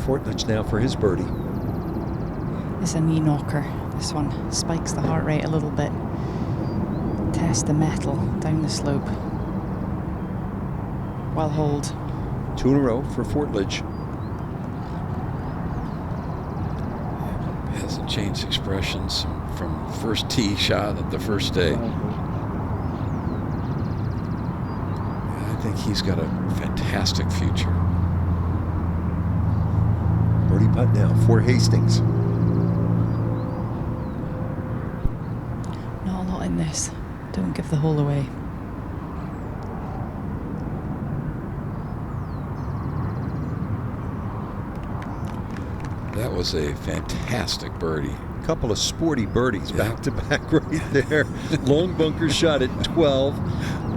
Fortledge now for his birdie. It's a knee knocker. This one spikes the heart rate a little bit. Test the metal down the slope. Well hold. 2 in a row for Fortledge. Hasn't changed expressions from first tee shot at the first day. I think he's got a fantastic future. Birdie putt now for Hastings. Not a lot in this. Don't give the hole away. That was a fantastic birdie. Couple of sporty birdies back to back right there. Long bunker shot at 12,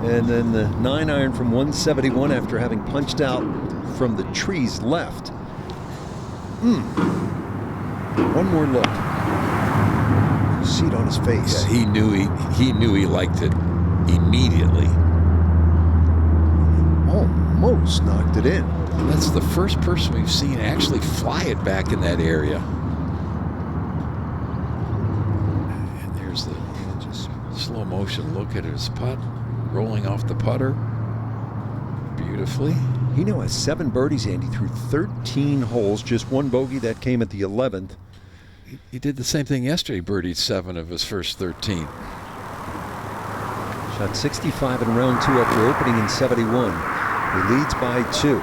and then the 9-iron from 171 after having punched out from the trees left. One more look. See it on his face. Yeah, he knew he liked it immediately. Almost knocked it in. And that's the first person we've seen actually fly it back in that area. And there's the just slow motion look at his putt, rolling off the putter beautifully. He now has 7 birdies, Andy, through 13 holes. Just 1 bogey that came at the 11th. He did the same thing yesterday. Birdied 7 of his first 13. Shot 65 in round 2 after opening in 71. He leads by 2.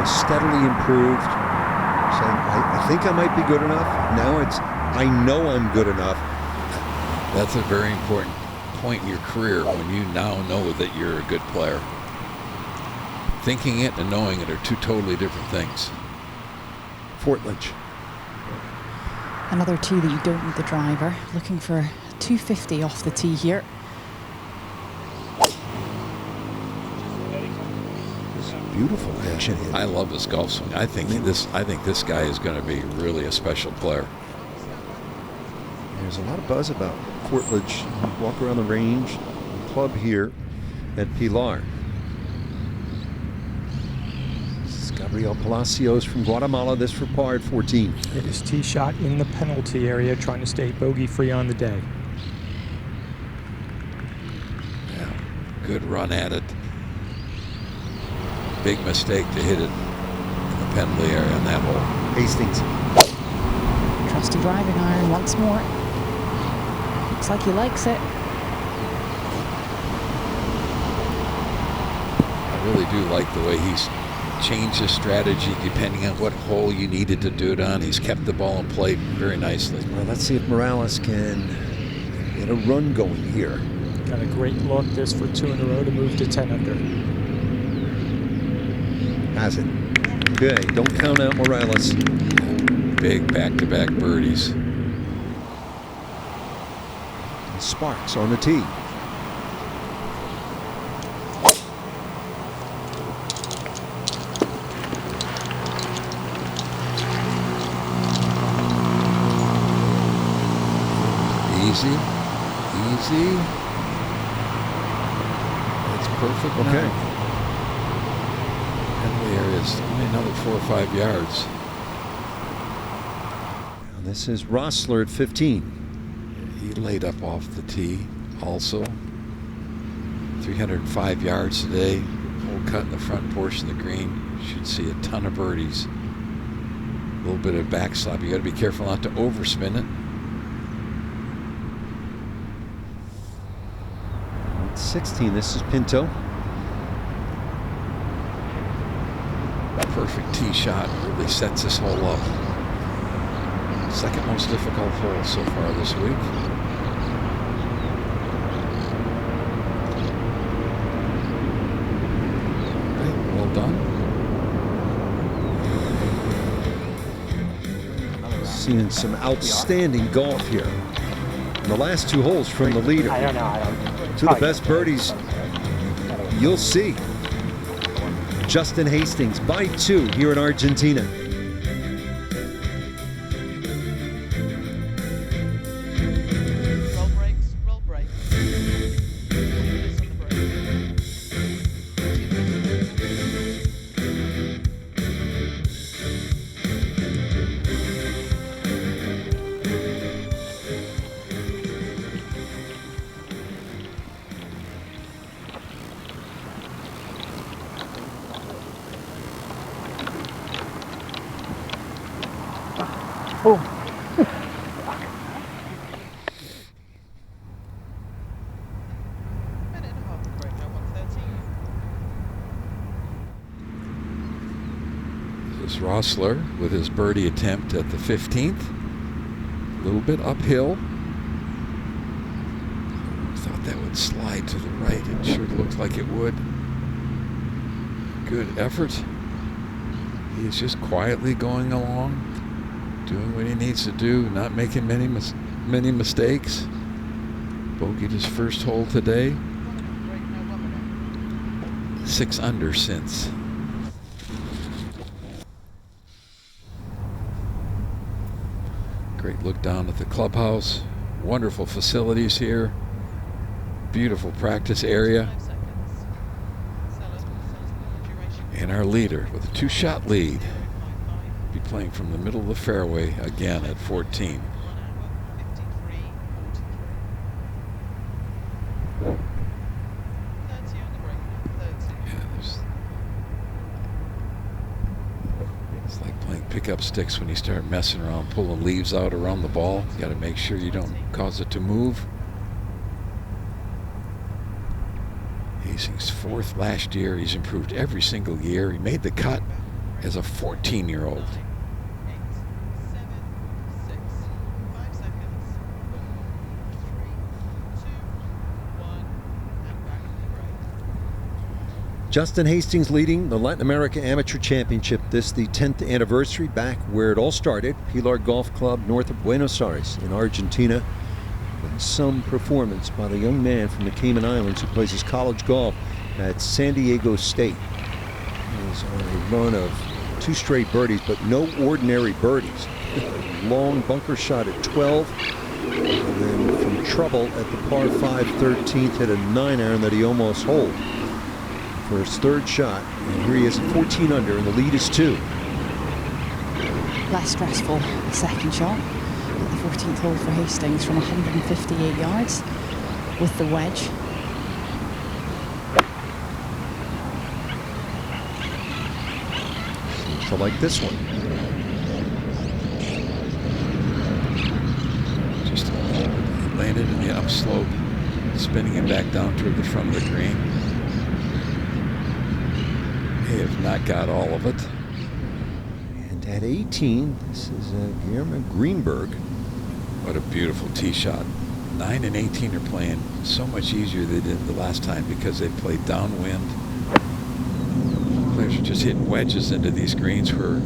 Steadily improved, saying, I think I might be good enough. Now it's, I know I'm good enough. That's a very important point in your career when you now know that you're a good player. Thinking it and knowing it are 2 totally different things. Fortledge. Another tee that you don't need the driver. Looking for 250 off the tee here. Beautiful action. I love his golf swing. I think this guy is going to be really a special player. There's a lot of buzz about Fortledge. Walk around the range, club here at Pilar. This is Gabriel Palacios from Guatemala. This for par at 14. It is tee shot in the penalty area, trying to stay bogey free on the day. Yeah, good run at it. Big mistake to hit it in the penalty area on that hole. Hastings. Trusty driving iron once more. Looks like he likes it. I really do like the way he's changed his strategy depending on what hole you needed to do it on. He's kept the ball in play very nicely. Well, let's see if Morales can get a run going here. Got a great look this for 2 in a row to move to 10 under. Has it. Okay, don't count out Morales. Big back-to-back birdies. Sparks on the tee. Easy. It's perfect. Okay. Now. Penalty areas, only another 4 or 5 yards. And this is Rossler at 15. He laid up off the tee also. 305 yards today. Hole cut in the front portion of the green. Should see a ton of birdies. A little bit of backslap. You got to be careful not to overspin it. 16. This is Pinto. Perfect tee shot. Really sets this hole up. Second most difficult hole so far this week. Seeing some outstanding golf here. And the last 2 holes from the leader. I don't know. Two of the best birdies you'll see. Justin Hastings by 2 here in Argentina. Roll brakes, roll brakes. Release on the brake. Minute and a half of break, now 113. This is Rossler with his birdie attempt at the 15th. A little bit uphill. Thought that would slide to the right. It sure looked like it would. Good effort. He's just quietly going along, doing what he needs to do, not making many mistakes. Bogeyed his first hole today. 1 minute of break, now 1 minute. 6 under since. Great look down at the clubhouse. Wonderful facilities here. Beautiful practice area. 5 seconds. Sellers duration. And our leader with a 2-shot lead. 0.55. Be playing from the middle of the fairway again at 14. 1 hour, 53:43. 30 on the break now, 30. Yeah, it's like playing pickup sticks when you start messing around, pulling leaves out around the ball. You got to make sure you don't cause it to move. Hastings 4th last year. He's improved every single year. He made the cut as a 14-year-old. 9, 8, 7, 6, 5 seconds. 3, 2, 1, and back to the break. Justin Hastings leading the Latin America Amateur Championship. This the 10th anniversary, back where it all started, Pilar Golf Club north of Buenos Aires in Argentina. And some performance by the young man from the Cayman Islands who plays his college golf at San Diego State. He's on a run of 2 straight birdies, but no ordinary birdies. Long bunker shot at 12, and then from trouble at the par 5 13th, hit a 9-iron that he almost holed for his 3rd shot. And here he is at 14 under, and the lead is 2. Less stressful, the second shot. The 14th hole for Hastings from 158 yards with the wedge. Seems to like this one. Just landed in the upslope, spinning it back down toward the front of the green. They have not got all of it. And at 18, this is Guillermo Greenberg. What a beautiful tee shot. 9 and 18 are playing so much easier than they did the last time because they played downwind. Players are just hitting wedges into these greens where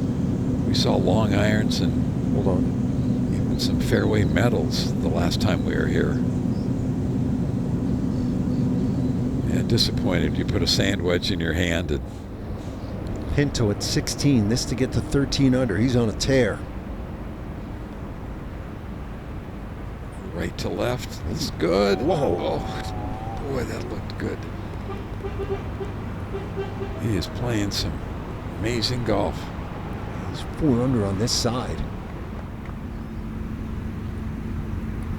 we saw long irons and Hold on. even some fairway metals the last time we were here. And disappointed you put a sand wedge in your hand. And Pinto at 16, this to get to 13 under. He's on a tear. right to left. It's good. Whoa. Oh, boy, that looked good. He is playing some amazing golf. He's 4 under on this side.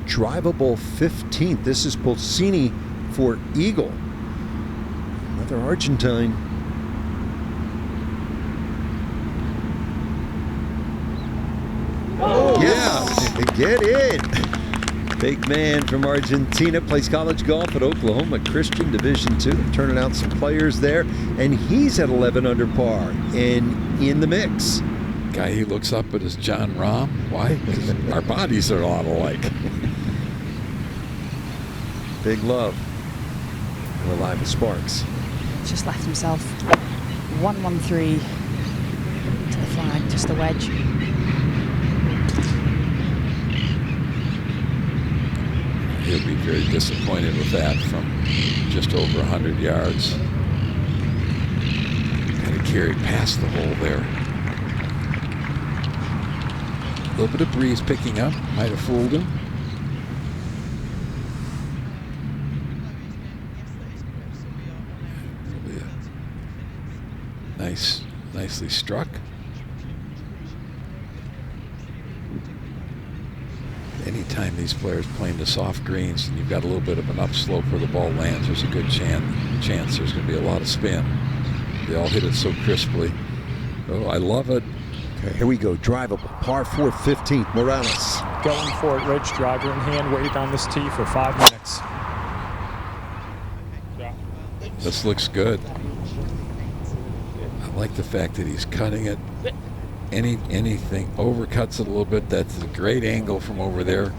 Drivable 15th. This is Pulcini for Eagle. Another Argentine. Oh, Yeah, get in. Big man from Argentina, plays college golf at Oklahoma Christian Division II. Turning out some players there, and he's at 11 under par and in the mix. Guy he looks up at is John Rahm. Why? Because our bodies are a lot alike. Big love. We're live with Sparks. Just left himself 113 to the flag, just a wedge. He'll be very disappointed with that from just over 100 yards. Kind of carried past the hole there. A little bit of breeze picking up. Might have fooled him. Nicely struck. Anytime these players playing the soft greens and you've got a little bit of an upslope where the ball lands, there's a good chance there's going to be a lot of spin. They all hit it so crisply. Oh, I love it. Okay, here we go. Drivable. Par 4, 15th. Morales. Going for it, Rich. Driver in hand, waited on this tee for 5 minutes. This looks good. I like the fact that he's cutting it. Anything overcuts it a little bit. That's a great angle from over there.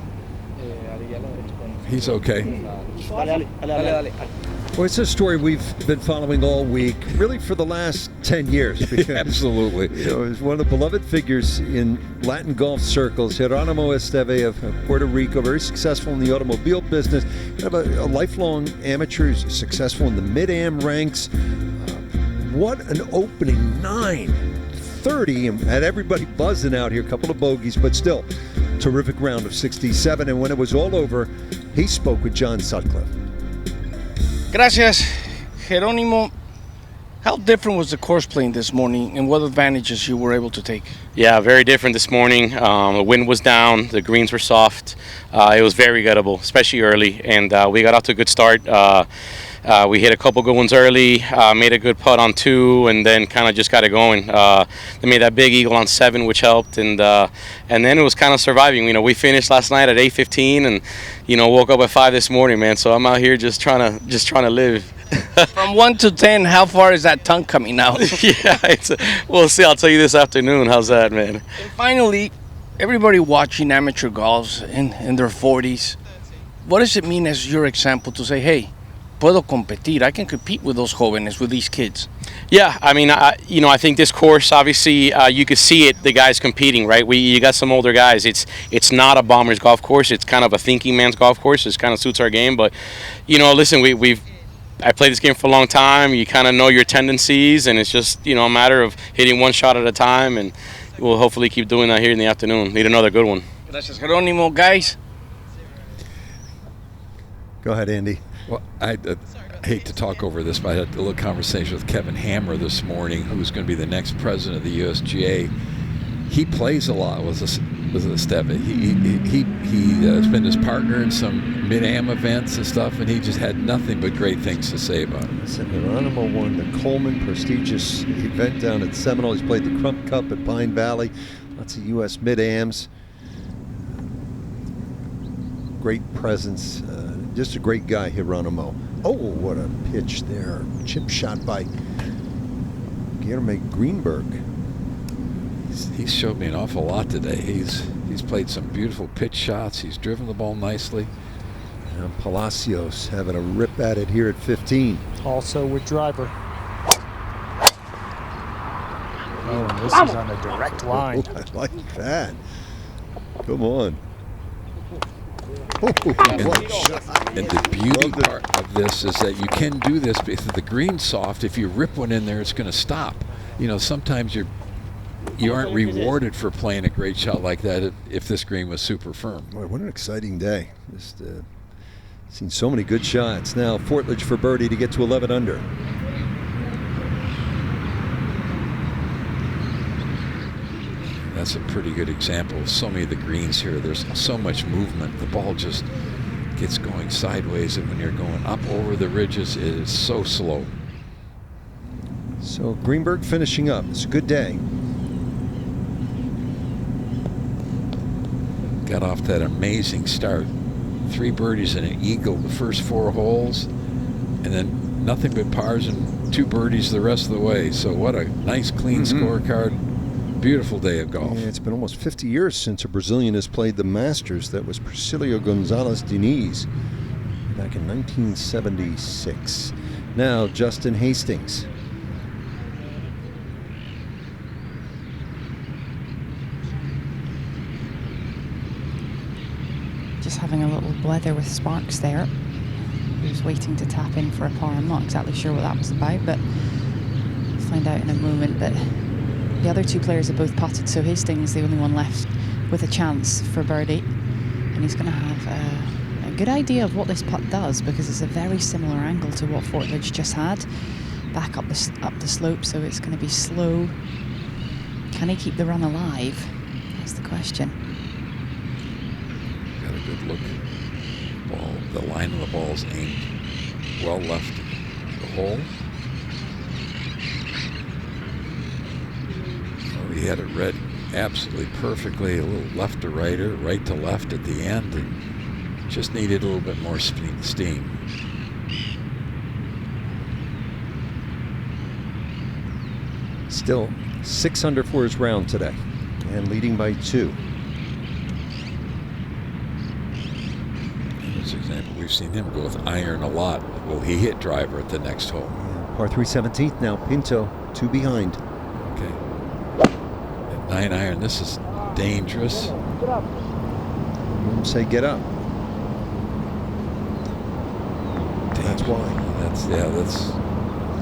He's okay. Well, it's a story we've been following all week, really for the last 10 years. Because, Absolutely. You know, he's one of the beloved figures in Latin golf circles. Geronimo Esteve of Puerto Rico, very successful in the automobile business. Kind of a lifelong amateur, he's successful in the mid-am ranks. What an opening 9:30, and had everybody buzzing out here. A couple of bogeys, but still, terrific round of 67. And when it was all over, he spoke with John Sutcliffe. Gracias, Geronimo. How different was the course playing this morning, and what advantages you were able to take? Yeah, very different this morning. The wind was down, the greens were soft. It was very gettable, especially early, and we got off to a good start. We hit a couple good ones early, made a good putt on 2, and then kind of just got it going. They made that big eagle on 7, which helped, and then it was kind of surviving. You know, we finished last night at 8:15, and woke up at 5 this morning, man. So I'm out here just trying to live. From 1 to 10, how far is that tongue coming out? Yeah, we'll see. I'll tell you this afternoon. How's that, man? And finally, everybody watching amateur golf in their 40s, what does it mean as your example to say, hey, puedo competir, I can compete with those jóvenes, with these kids? Yeah, I mean, I think this course, obviously, you could see it, the guys competing, right? You got some older guys. It's not a bomber's golf course. It's kind of a thinking man's golf course. It kind of suits our game. But, listen, I played this game for a long time. You kind of know your tendencies, and it's just, a matter of hitting one shot at a time, and we'll hopefully keep doing that here in the afternoon. Need another good one. Gracias, Geronimo. Guys. Go ahead, Andy. Well, I hate to talk over this, but I had a little conversation with Kevin Hammer this morning, who's going to be the next president of the USGA. He plays a lot with Esteve. He's been his partner in some mid-am events and stuff, and he just had nothing but great things to say about him. Geronimo won the Coleman prestigious event down at Seminole. He's played the Crump Cup at Pine Valley. Lots of U.S. mid-ams. Great presence. Just a great guy, Geronimo. Oh, what a pitch there. Chip shot by Guilherme Greenberg. He's showed me an awful lot today. He's played some beautiful pitch shots. He's driven the ball nicely. And Palacios having a rip at it here at 15. Also with driver. Oh, and this is on a direct line. Oh, I like that. Come on. And the beauty part of this is that you can do this if the green's soft. If you rip one in there, it's going to stop. Sometimes you aren't rewarded for playing a great shot like that if this green was super firm. Boy, what an exciting day. Just seen so many good shots. Now Fortledge for birdie to get to 11 under. That's a pretty good example of so many of the greens here. There's so much movement. The ball just gets going sideways, and when you're going up over the ridges, it is so slow. So Greenberg finishing up. It's a good day. Got off that amazing start. 3 birdies and an eagle the first 4 holes, and then nothing but pars and 2 birdies the rest of the way. So what a nice, clean scorecard. Beautiful day of golf. Yeah, it's been almost 50 years since a Brazilian has played the Masters. That was Priscilio Gonzalez Diniz back in 1976. Now Justin Hastings. Just having a little blether with Sparks there. He was waiting to tap in for a par. I'm not exactly sure what that was about, but we'll find out in a moment. But the other two players have both putted, so Hastings the only one left with a chance for birdie. And he's going to have a good idea of what this putt does, because it's a very similar angle to what Fortledge just had. Back up the slope, so it's going to be slow. Can he keep the run alive? That's the question. Got a good look. Ball, the line of the ball's aimed well left the hole. Oh, he had it read absolutely perfectly. A little left to right or right to left at the end, and just needed a little bit more steam. Still 6 under for his round today, and leading by 2. As an example, we've seen him go with iron a lot. Will he hit driver at the next hole? Par 3 17th now. Pinto 2 behind. Okay. At 9 iron, this is dangerous. Say get up. That's why. That's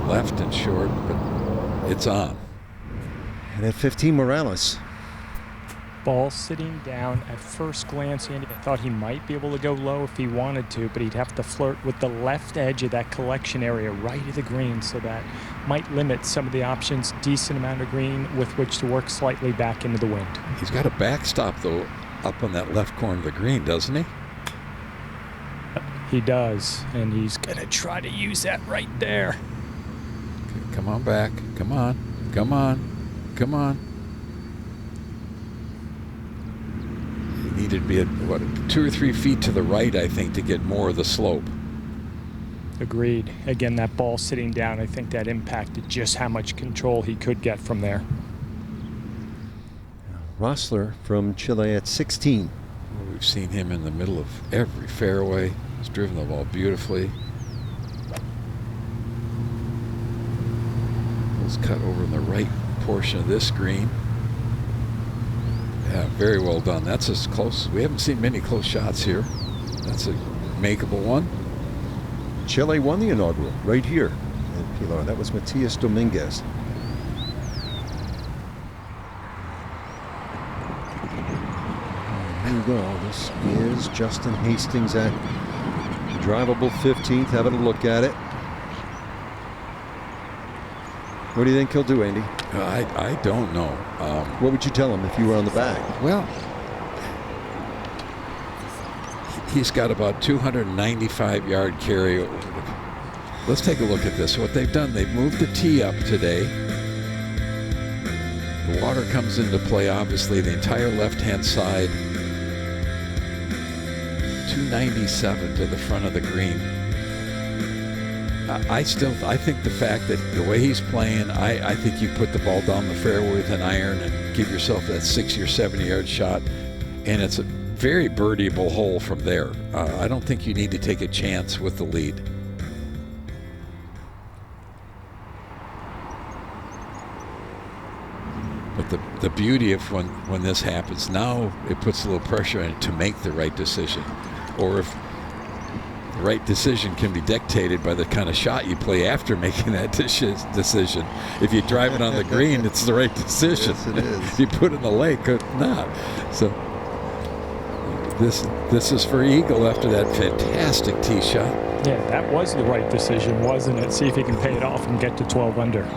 left and short, but it's on. And at 15, Morales. Ball sitting down. At first glance, Andy, I thought he might be able to go low if he wanted to, but he'd have to flirt with the left edge of that collection area right of the green, so that might limit some of the options. Decent amount of green with which to work slightly back into the wind. He's got a backstop, though, up on that left corner of the green, doesn't he? He does, and he's going to try to use that right there. Okay, come on back. Come on. Come on. Come on. He needed to be at, 2 or 3 feet to the right, I think, to get more of the slope. Agreed. Again, that ball sitting down, I think that impacted just how much control he could get from there. Rossler from Chile at 16. We've seen him in the middle of every fairway. He's driven the ball beautifully. It's cut over in the right portion of this green. Yeah, very well done. That's as close. We haven't seen many close shots here. That's a makeable one. Chile won the inaugural right here at Pilar. That was Matias Dominguez. Here we go. This is Justin Hastings at drivable 15th. Having a look at it. What do you think he'll do, Andy? I don't know. What would you tell him if you were on the bag? Well, he's got about 295-yard carryover. Let's take a look at this. What they've done, they've moved the tee up today. The water comes into play, obviously, the entire left-hand side. 297 to the front of the green. I think the fact that the way he's playing, I think you put the ball down the fairway with an iron and give yourself that 60 or 70-yard shot, and it's a very birdieable hole from there. I don't think you need to take a chance with the lead. But the beauty of when this happens, now it puts a little pressure on it to make the right decision. Or if the right decision can be dictated by the kind of shot you play after making that decision. If you drive it on the green, it's the right decision. Yes, it is. If you put it in the lake, it's not. So this is for Eagle after that fantastic tee shot. Yeah, that was the right decision, wasn't it? See if he can pay it off and get to 12 under.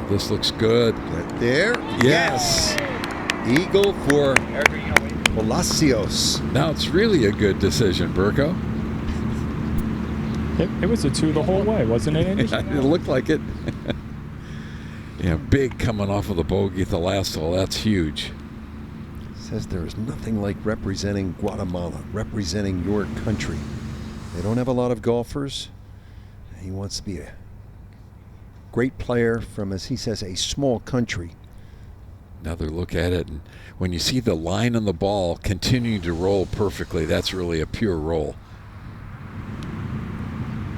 This looks good. Right there. Yes. Eagle for Palacios. Now it's really a good decision, Burko. It was a 2 the whole way, wasn't it, Andy? Yeah, it looked like it. Yeah, big coming off of the bogey at the last hole. That's huge. Says there is nothing like representing Guatemala, representing your country. They don't have a lot of golfers. He wants to be a great player from, as he says, a small country. Another look at it, and when you see the line on the ball continuing to roll perfectly, that's really a pure roll.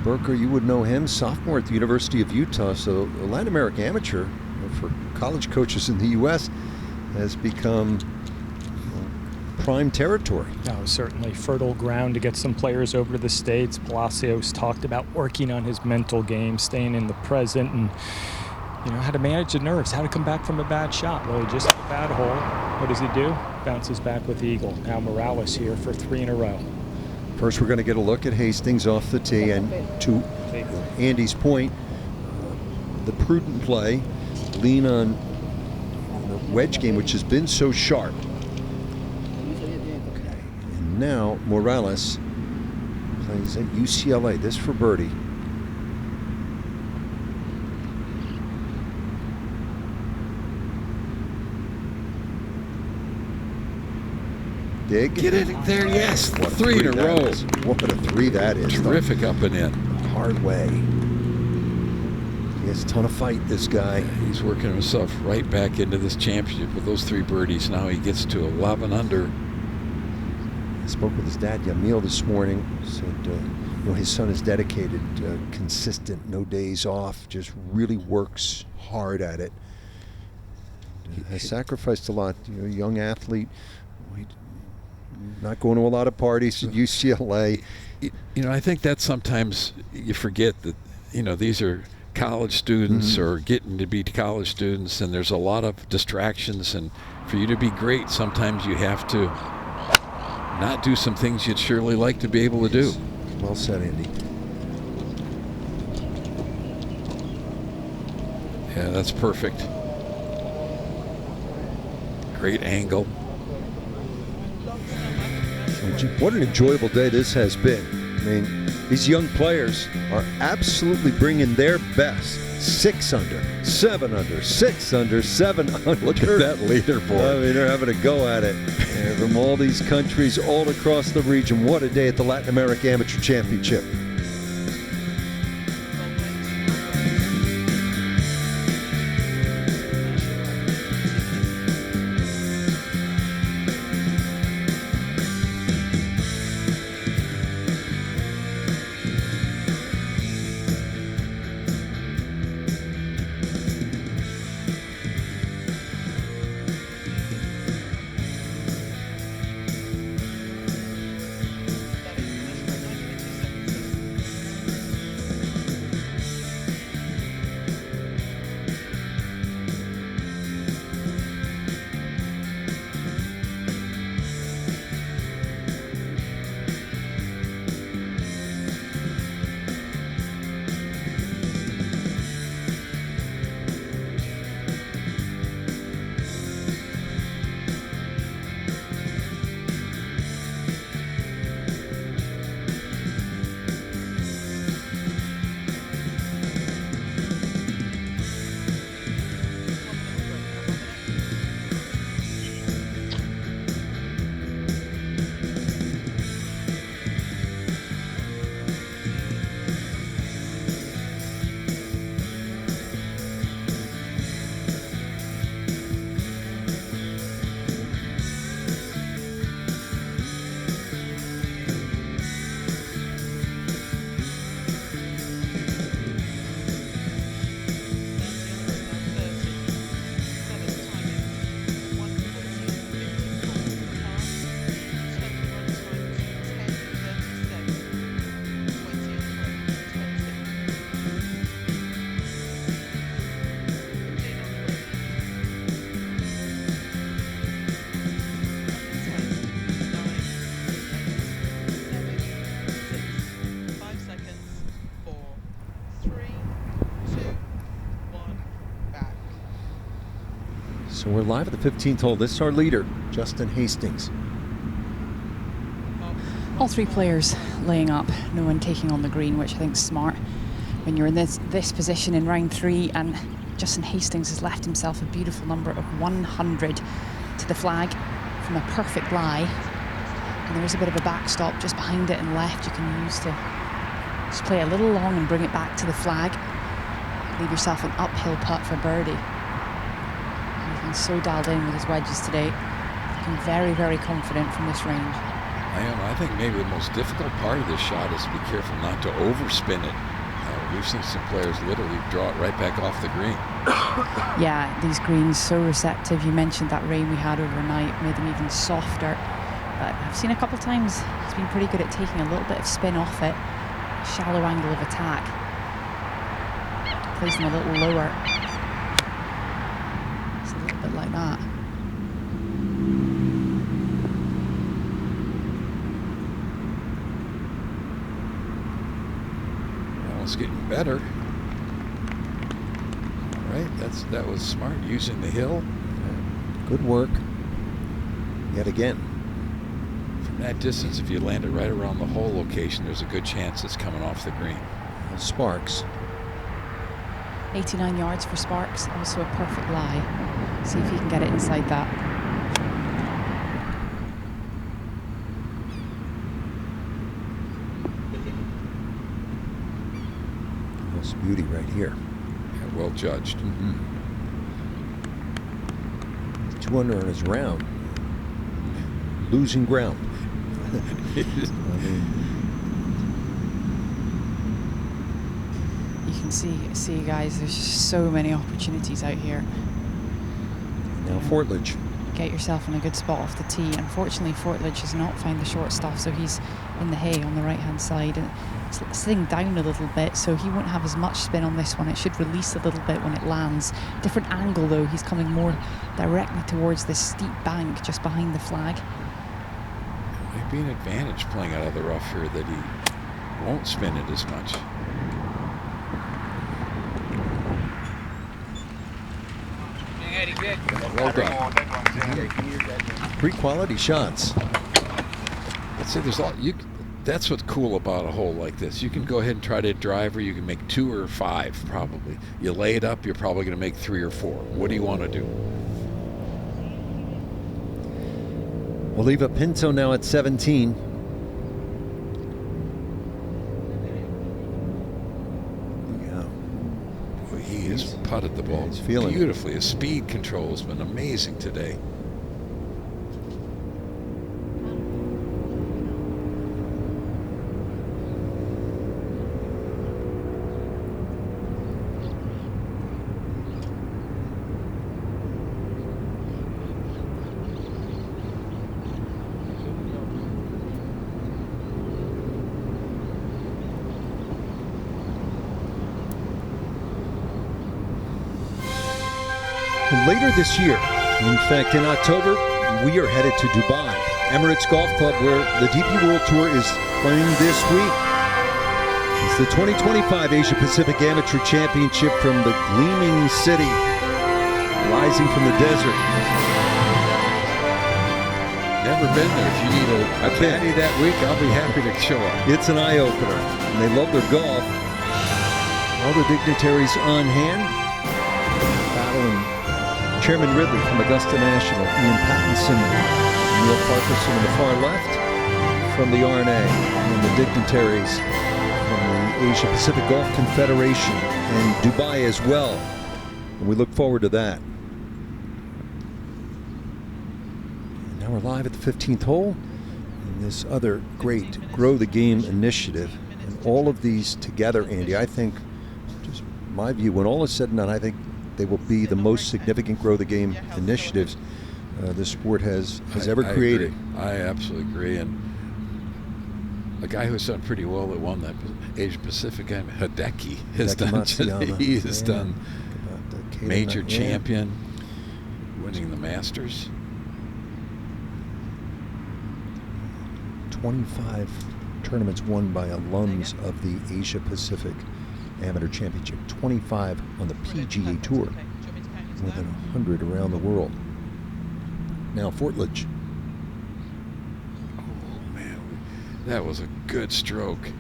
Burker, you would know him, sophomore at the University of Utah, so a Latin American amateur for college coaches in the U.S. has become prime territory. No, certainly fertile ground to get some players over to the States. Palacios talked about working on his mental game, staying in the present, and how to manage the nerves, how to come back from a bad shot. Well, he just hit a bad hole. What does he do? Bounces back with the eagle. Now Morales here for 3 in a row. First, we're going to get a look at Hastings off the tee, and to Andy's point, the prudent play, lean on the wedge game, which has been so sharp. Okay. And now Morales plays at UCLA. This for birdie. Dig. Get it there, yes. What 3 in a row. is. What a 3 that is. Terrific up and in. Hard way. He has a ton of fight, this guy. He's working himself right back into this championship with those 3 birdies. Now he gets to 11 under. I spoke with his dad, Yamil, this morning. Said, his son is dedicated, consistent, no days off, just really works hard at it. Has sacrificed a lot. Young athlete. Not going to a lot of parties at UCLA. I think that sometimes you forget that, these are college students or getting to be college students, and there's a lot of distractions. And for you to be great, sometimes you have to not do some things you'd surely like to be able to do. Well said, Andy. Yeah, that's perfect. Great angle. What an enjoyable day this has been. I mean, these young players are absolutely bringing their best. 6 under, 7 under, 6 under, 7 under. Look at that leaderboard. I mean, they're having a go at it. And from all these countries, all across the region. What a day at the Latin America Amateur Championship. So we're live at the 15th hole. This is our leader, Justin Hastings. All 3 players laying up, no one taking on the green, which I think is smart when you're in this position in round 3. And Justin Hastings has left himself a beautiful number of 100 to the flag from a perfect lie. And there is a bit of a backstop just behind it and left you can use to just play a little long and bring it back to the flag. Leave yourself an uphill putt for birdie. He's been so dialed in with his wedges today. Looking very, very confident from this range. I think maybe the most difficult part of this shot is to be careful not to overspin it. We've seen some players literally draw it right back off the green. Yeah, these greens so receptive. You mentioned that rain we had overnight made them even softer. But I've seen a couple of times he's been pretty good at taking a little bit of spin off it. Shallow angle of attack. Plays them a little lower. It's a little bit like that. Well, it's getting better. All right, that was smart, using the hill. Good work. Yet again. From that distance, if you land it right around the hole location, there's a good chance it's coming off the green. Sparks. 89 yards for Sparks, also a perfect lie. See if he can get it inside that. That's beauty right here. Yeah, well judged. 2 under on his round. Losing ground. You can see guys, there's just so many opportunities out here. Now Fortledge. Get yourself in a good spot off the tee. Unfortunately, Fortledge has not found the short stuff, so he's in the hay on the right-hand side. And it's sitting down a little bit, so he won't have as much spin on this one. It should release a little bit when it lands. Different angle, though. He's coming more directly towards this steep bank just behind the flag. It might be an advantage playing out of the rough here that he won't spin it as much. Well done. 3 quality shots. I'd say there's all that's what's cool about a hole like this. You can go ahead and try to drive, or you can make 2 or 5 probably. You lay it up, you're probably going to make 3 or 4. What do you want to do? Oliva Pinto now at 17. He has putted the ball beautifully. His speed control has been amazing today. Later this year, in fact in October, we are headed to Dubai, Emirates Golf Club, where the DP World Tour is playing this week. It's the 2025 Asia Pacific Amateur Championship from the gleaming city, rising from the desert. Never been there. If you need a caddy that week, I'll be happy to show up. It's an eye-opener, and they love their golf. All the dignitaries on hand, battling Chairman Ridley from Augusta National, Ian Pattinson, Neil Parkinson on the far left from the RNA, and the dignitaries from the Asia Pacific Golf Confederation and Dubai as well. And we look forward to that. And now we're live at the 15th hole in this other great Grow the Game initiative. And all of these together, Andy, I think, just my view, when all is said and done, I think they will be the most significant Grow the Game initiatives the sport has ever created. Agree. I absolutely agree. And a guy who's done pretty well that won that Asia Pacific game, Hideki, has done major champion, winning the Masters. 25 tournaments won by alums of the Asia Pacific Amateur Championship, 25 on the PGA Tour, more than 100 around the world. Now Fortledge. Oh man, that was a good stroke.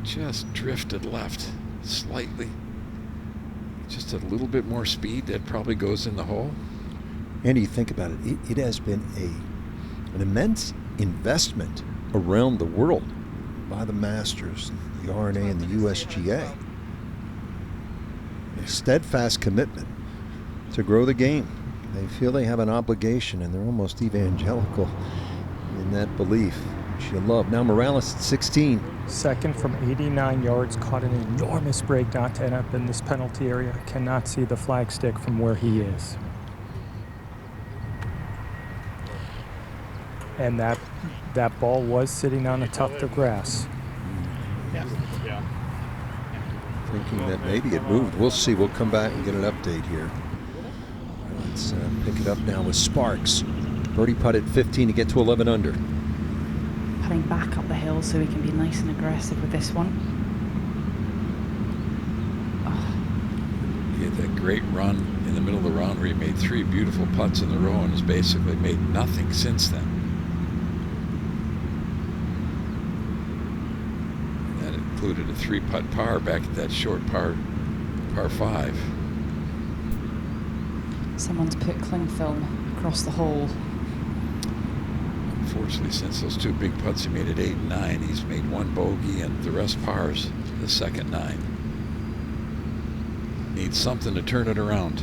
Just drifted left slightly. Just a little bit more speed, that probably goes in the hole. Andy, think about it. It has been an immense investment around the world by the Masters, the RNA, and the USGA. A steadfast commitment to grow the game. They feel they have an obligation, and they're almost evangelical in that belief. which you love. Now Morales at 16. Second from 89 yards, caught an enormous break not to end up in this penalty area. Cannot see the flag stick from where he is. And that ball was sitting on a tuft of grass. Thinking that maybe it moved. We'll see. We'll come back and get an update here. Let's pick it up now with Sparks. Birdie putt at 15 to get to 11 under. Putting back up the hill so he can be nice and aggressive with this one. He had that great run in the middle of the round where he made 3 beautiful putts in a row and has basically made nothing since then. That included a 3-putt par back at that short par 5. Someone's put cling film across the hole. Unfortunately, since those 2 big putts he made at 8 and 9, he's made 1 bogey and the rest pars, the second 9. Needs something to turn it around.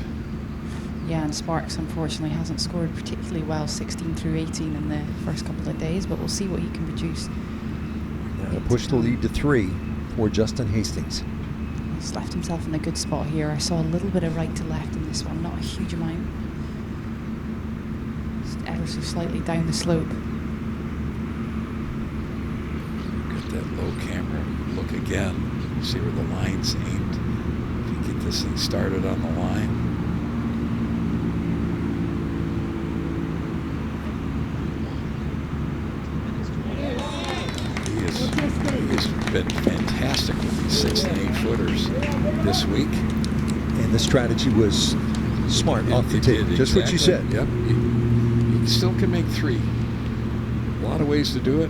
Yeah, and Sparks unfortunately hasn't scored particularly well 16 through 18 in the first couple of days, but we'll see what he can produce. Now push the lead to 3 for Justin Hastings. He's left himself in a good spot here. I saw a little bit of right to left in this one, not a huge amount. Just ever so slightly down the slope. Get that low camera look again. See where the line's aimed. If you get this thing started on the line. He has been fantastic with these 6 and 8 footers this week. And the strategy was smart off the tee. Just what you said. Yep. He still can make 3. A lot of ways to do it.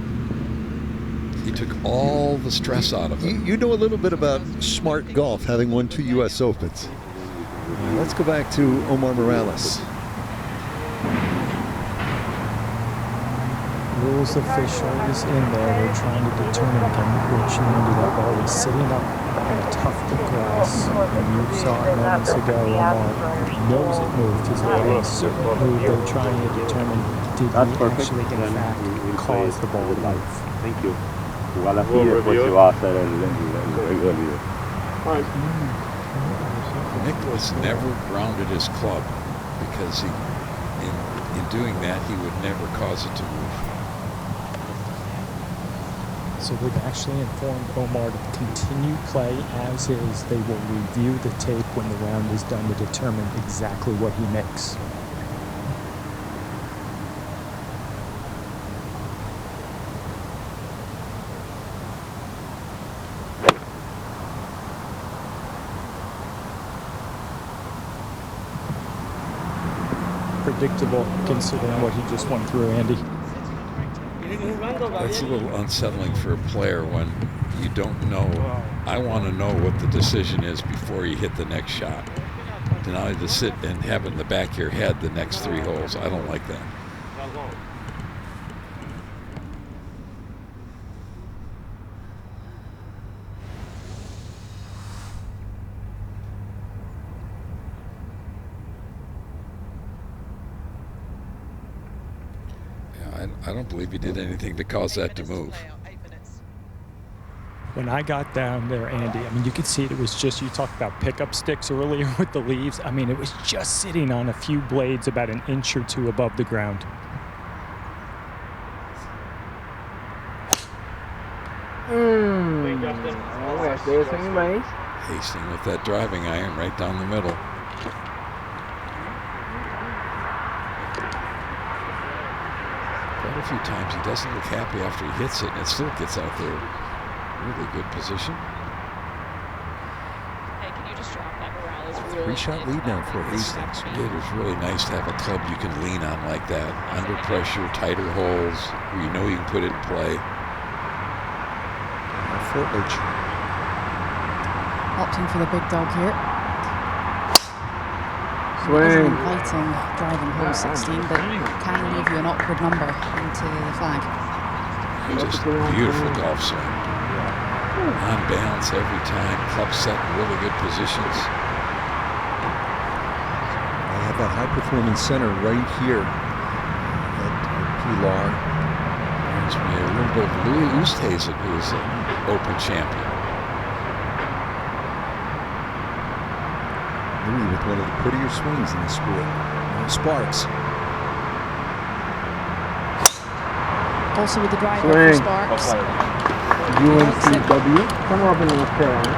He took all the stress out of it. You know a little bit about smart golf, having won 2 U.S. Opens. Let's go back to Omar Morales. Rules official is in there. They're trying to determine which end that ball was sitting up on a tuft of grass. And you saw it moments ago. Omar knows it moved. His leg is certainly moved. They're trying to determine did he actually in fact cause the ball to move. Thank you. Igual así después se va a hacer el video. Nicholas never grounded his club because in doing that he would never cause it to move. So they've actually informed Omar to continue play as is. They will review the tape when the round is done to determine exactly what he makes. Predictable considering what he just went through, Andy. That's a little unsettling for a player when you don't know. I want to know what the decision is before you hit the next shot. To now to sit and have it in the back of your head the next 3 holes, I don't like that. I don't believe he did anything to cause that to move. When I got down there, Andy, I mean, you could see it was just, you talked about pickup sticks earlier with the leaves. I mean, it was just sitting on a few blades about an inch or 2 above the ground. Hastings with that driving iron right down the middle. Quite a few times he doesn't look happy after he hits it, and it still gets out there. Really good position. Hey, can you just drop that? Morales really 3-shot lead now for Hastings. It is really nice to have a club you can lean on like that. Under pressure, tighter holes, where you know you can put it in play. Fortledge. Opting for the big dog here. Swing. Inviting driving hole 16, but can leave you an awkward number into the flag. Just beautiful golf swing. On balance every time. Club set in really good positions. I have that high performance center right here at Pilar. Aaron's reminds me a little bit of Louis Oosthuizen, who's an Open champion. Louis with one of the prettier swings in the sport. Sparks. Also with the driver for Sparks. UNCW, somewhere up in North Carolina.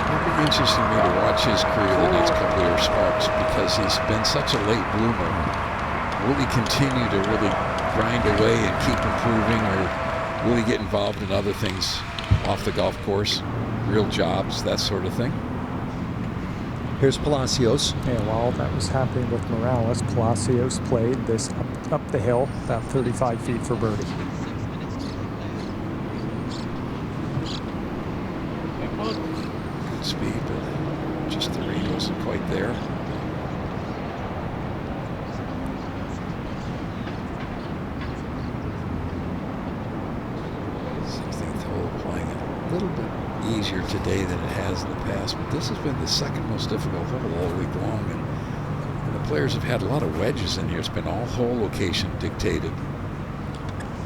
It'll be interesting to me to watch his career the next couple of years, Sparks, because he's been such a late bloomer. Will he continue to really grind away and keep improving, or will he get involved in other things off the golf course, real jobs, that sort of thing? Here's Palacios. And while that was happening with Morales, Palacios played this up the hill, about 35 feet for birdie. Good speed, but just the read wasn't quite there. 16th hole, playing a little bit easier today than it has in the past, but this has been the second most difficult hole all week long, and the players have had a lot of wedges in here. It's been all hole location dictated.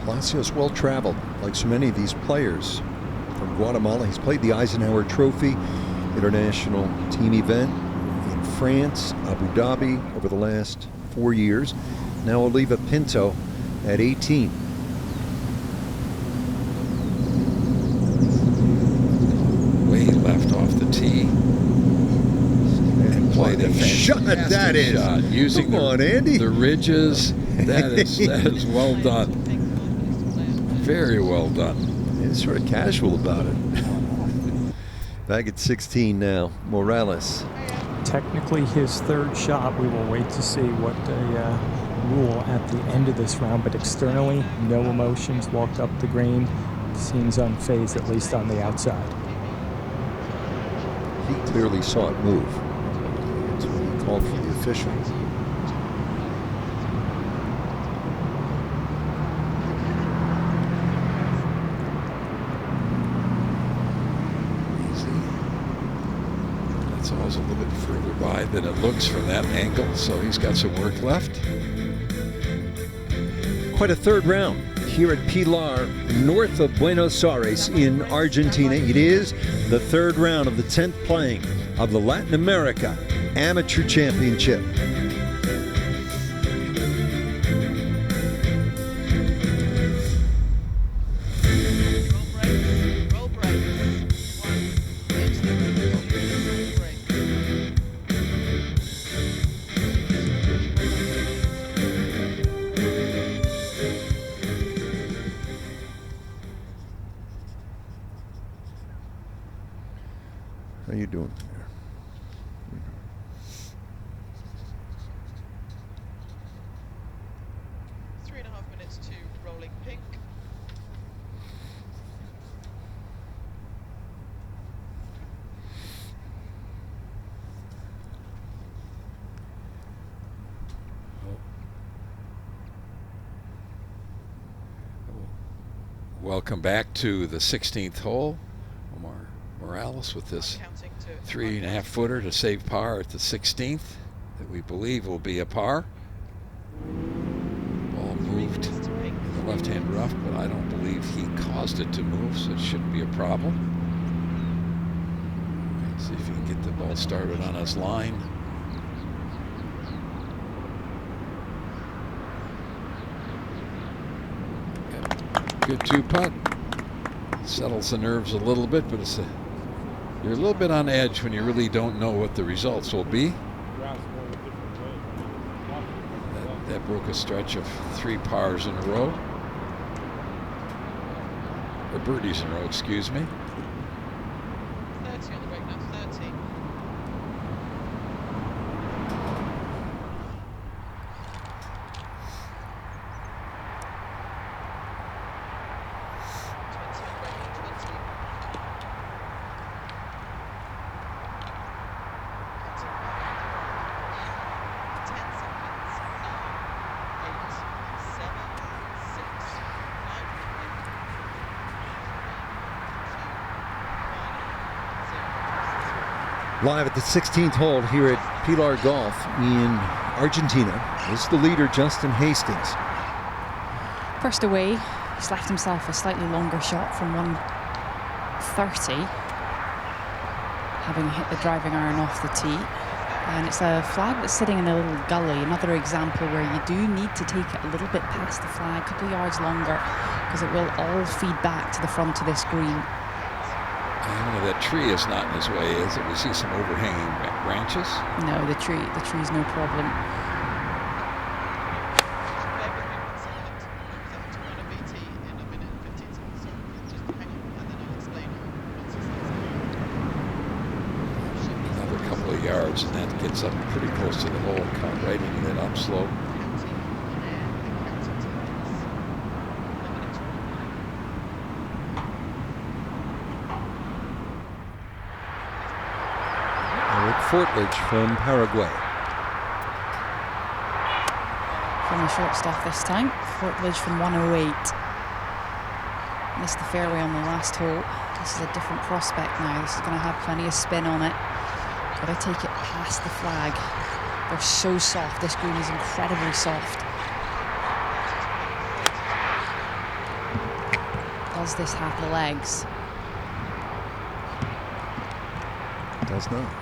Palacios well traveled, like so many of these players from Guatemala. He's played the Eisenhower Trophy international team event in France, Abu Dhabi over the last 4 years. Now Oliva Pinto at 18. Way left off the tee. And played a shot that is. Shot, using Come on, Andy. the ridges. That is well done. Very well done. He's sort of casual about it. Back at 16 now, Morales. Technically his third shot. We will wait to see what the rule at the end of this round, but externally, no emotions, walked up the green, seems unfazed, at least on the outside. He clearly saw it move. That's what he called for the official. That's always a little bit further by than it looks from that angle, so he's got some work left. Quite a third round here at Pilar, north of Buenos Aires in Argentina. It is the third round of the 10th playing of the Latin America Amateur Championship. How you doing there? Three and a half minutes to rolling pink. Welcome back to the 16th hole. Morales with this 3.5 footer to save par at the 16th that we believe will be a par. Ball moved in the left-hand rough, but I don't believe he caused it to move, so it shouldn't be a problem. Let's see if he can get the ball started on his line. Good two-putt. Settles the nerves a little bit, but it's you're a little bit on edge when you really don't know what the results will be. That broke a stretch of 3 pars in a row. Or birdies in a row, excuse me. 30 on the break now, 30. Live at the 16th hole here at Pilar Golf in Argentina. This is the leader, Justin Hastings. First away, he's left himself a slightly longer shot from 130, having hit the driving iron off the tee. And it's a flag that's sitting in a little gully, another example where you do need to take it a little bit past the flag, a couple of yards longer, because it will all feed back to the front of this green. That tree is not in his way, is it? We see some overhanging branches. No, the tree's no problem. Another couple of yards, and that gets up pretty close to the hole, cut right into that upslope. Fortledge from Paraguay. From the short stuff this time. Fortledge from 108. Missed the fairway on the last hole. This is a different prospect now. This is going to have plenty of spin on it. Got to take it past the flag. They're so soft. This green is incredibly soft. Does this have the legs? Does not.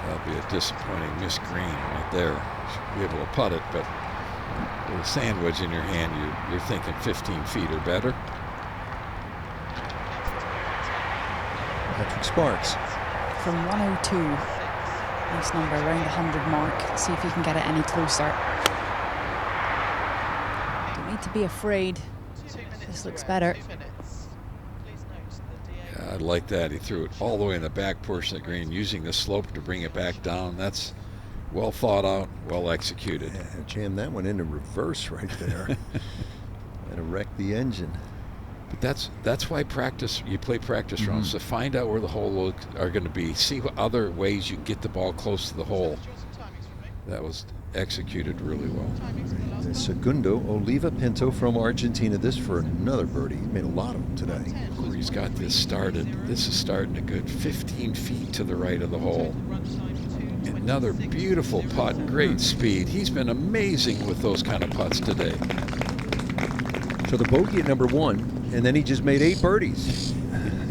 That'll be a disappointing missed green right there. Should be able to putt it, but with a sandwich in your hand, you're thinking 15 feet or better. Patrick Sparks. From 102. Nice number, around the 100 mark. Let's see if he can get it any closer. Don't need to be afraid. This looks better. I like that. He threw it all the way in the back portion of the green, using the slope to bring it back down. That's well thought out, well executed. Yeah, jammed that one into reverse right there. And wrecked the engine. But that's why you play practice rounds, to find out where the holes are going to be, see what other ways you can get the ball close to the hole. That was executed really well. The Segundo Oliva Pinto from Argentina. This for another birdie. He made a lot of them today. He's got this started. This is starting a good 15 feet to the right of the hole. Another beautiful putt, great speed. He's been amazing with those kind of putts today. So the bogey at number 1, and then he just made 8 birdies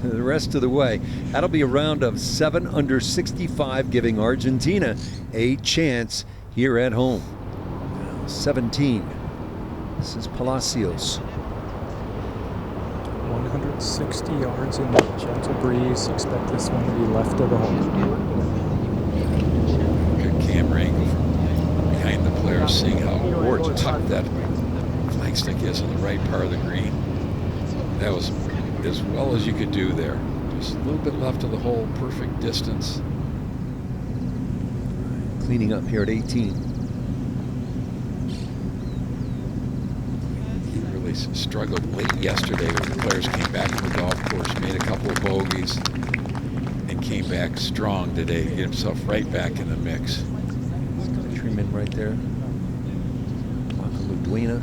the rest of the way. That'll be a round of 7 under 65, giving Argentina a chance here at home. 17. This is Palacios. 160 yards in the gentle breeze. Expect this one to be left of the hole. Good camera angle from behind the player, seeing how tucked that flagstick is in the right part of the green. That was as well as you could do there. Just a little bit left of the hole, perfect distance. Cleaning up here at 18. Struggled late yesterday when the players came back to the golf course, made a couple of bogeys, and came back strong today to get himself right back in the mix. Countryman right there. Luduina.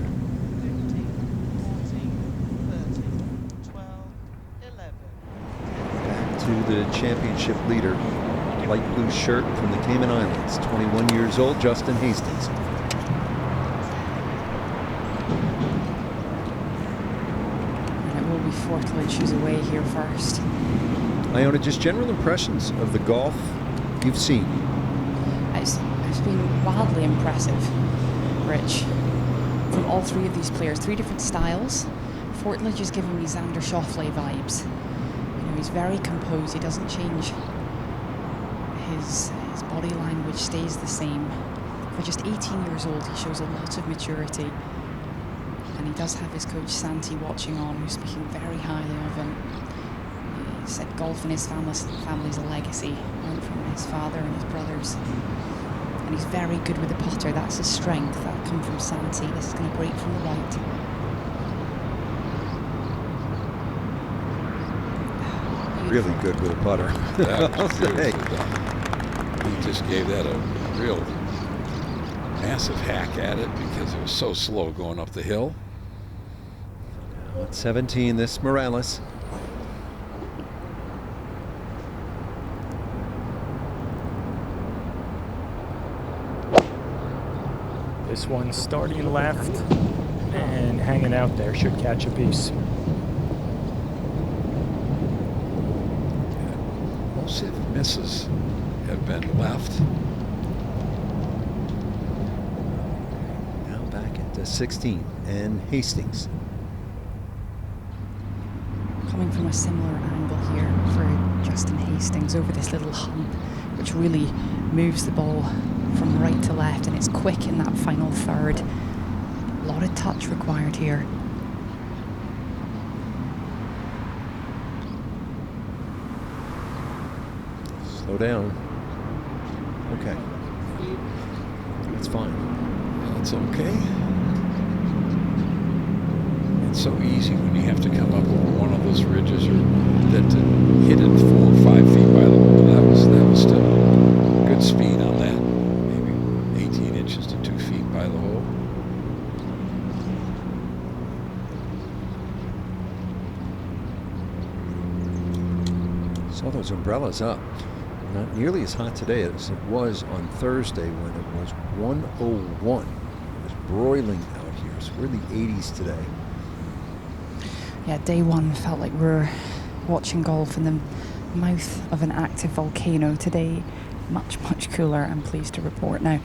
Back to the championship leader. Light blue shirt from the Cayman Islands. 21 years old, Justin Hastings. Fortledge who's away here first. Iona, just general impressions of the golf you've seen. It's been wildly impressive, Rich. From all 3 of these players, 3 different styles. Fortledge is giving me Xander Schauffele vibes. You know, he's very composed. He doesn't change. His body language stays the same. For just 18 years old, he shows a lot of maturity. And he does have his coach Santi watching on, who's speaking very highly of him. He said golf in his family's a legacy, learned from his father and his brothers. And he's very good with the putter. That's his strength. That'll come from Santi. This is going to break from the right. Really good with a putter. That was beautiful done. He just gave that a real massive hack at it because it was so slow going up the hill. At 17, this Morales. This one starting left and hanging out there should catch a piece. Most of the misses have been left. Now back into 16, and Hastings. Coming from a similar angle here for Justin Hastings over this little hump, which really moves the ball from right to left, and it's quick in that final third. A lot of touch required here. Slow down. Okay. That's fine. That's okay. It's so easy when you have to come up over one of those ridges, or that to hit it 4 or 5 feet by the hole. That was still good speed on that. Maybe 18 inches to 2 feet by the hole. Saw those umbrellas up. Not nearly as hot today as it was on Thursday when it was 101. It was broiling out here. So we're in the 80s today. Yeah, day one felt like we're watching golf in the mouth of an active volcano. Today, much, much cooler, I'm pleased to report. Now,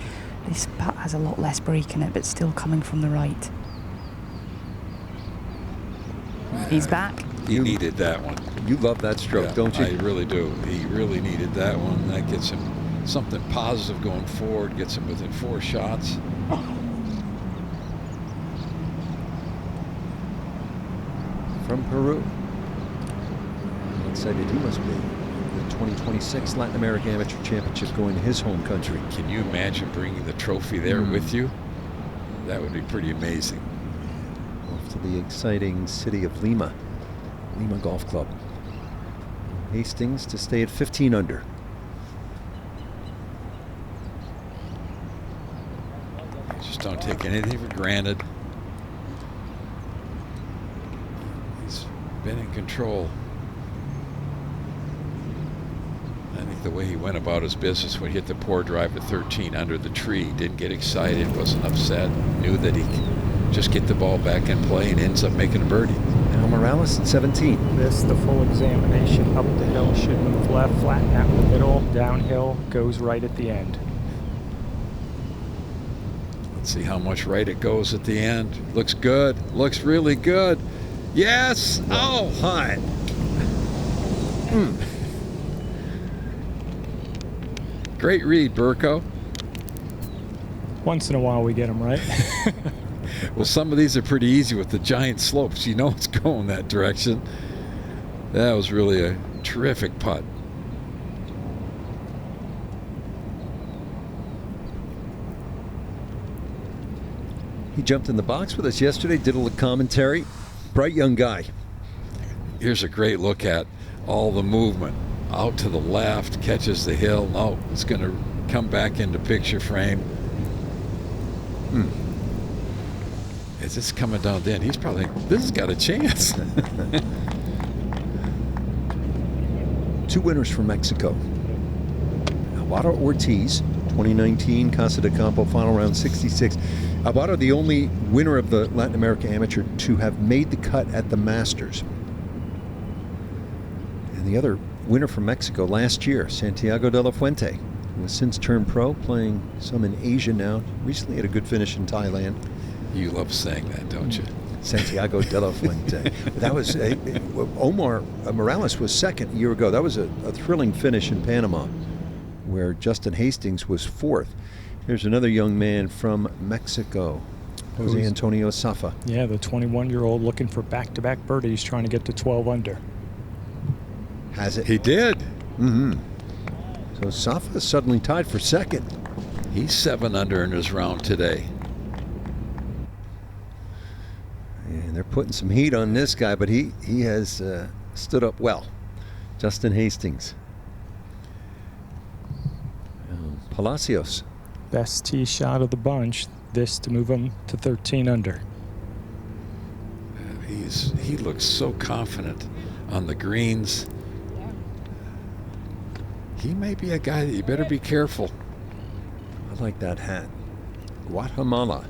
this putt has a lot less break in it, but still coming from the right. He's back. He needed that one. You love that stroke, Yeah, don't you? I really do. He really needed that one. That gets him something positive going forward, gets him within 4 shots. From Peru. How excited he must be. The 2026 Latin American Amateur Championship going to his home country. Can you imagine bringing the trophy there with you? That would be pretty amazing. Off to the exciting city of Lima. Lima Golf Club. Hastings to stay at 15 under. Just don't take anything for granted. He's been in control. I think the way he went about his business when he hit the poor drive at 13 under the tree, didn't get excited, wasn't upset, knew that he could just get the ball back in play and ends up making a birdie. Now Morales at 17. This, the full examination up the hill, should move left, flatten out in the middle, downhill, goes right at the end. Let's see how much right it goes at the end. Looks good. Looks really good. Yes! Oh! Hot. Great read, Burko. Once in a while we get them right. Well, some of these are pretty easy with the giant slopes. You know it's going that direction. That was really a terrific putt. He jumped in the box with us yesterday, did a little commentary. Bright young guy. Here's a great look at all the movement. Out to the left, catches the hill. No, it's going to come back into picture frame. As it's coming down the end, he's probably, this has got a chance. 2 winners from Mexico. Alvaro Ortiz, 2019 Casa de Campo final round 66. Alvaro, the only winner of the Latin America Amateur to have made the cut at the Masters. And the other winner from Mexico last year, Santiago de la Fuente, who has since turned pro, playing some in Asia now. Recently had a good finish in Thailand. You love saying that, don't you? Santiago de la Fuente. That was Omar Morales was second a year ago. That was a thrilling finish in Panama, where Justin Hastings was 4th. Here's another young man from Mexico, Jose Antonio Safa. Yeah, the 21-year-old looking for back-to-back birdies, trying to get to 12 under. Has it? He did. So Safa is suddenly tied for second. He's 7 under in his round today. And they're putting some heat on this guy, but he has stood up well. Justin Hastings. Palacios. Best tee shot of the bunch. This to move him to 13 under. He looks so confident on the greens. He may be a guy that you better be careful. I like that hat. Guatemala.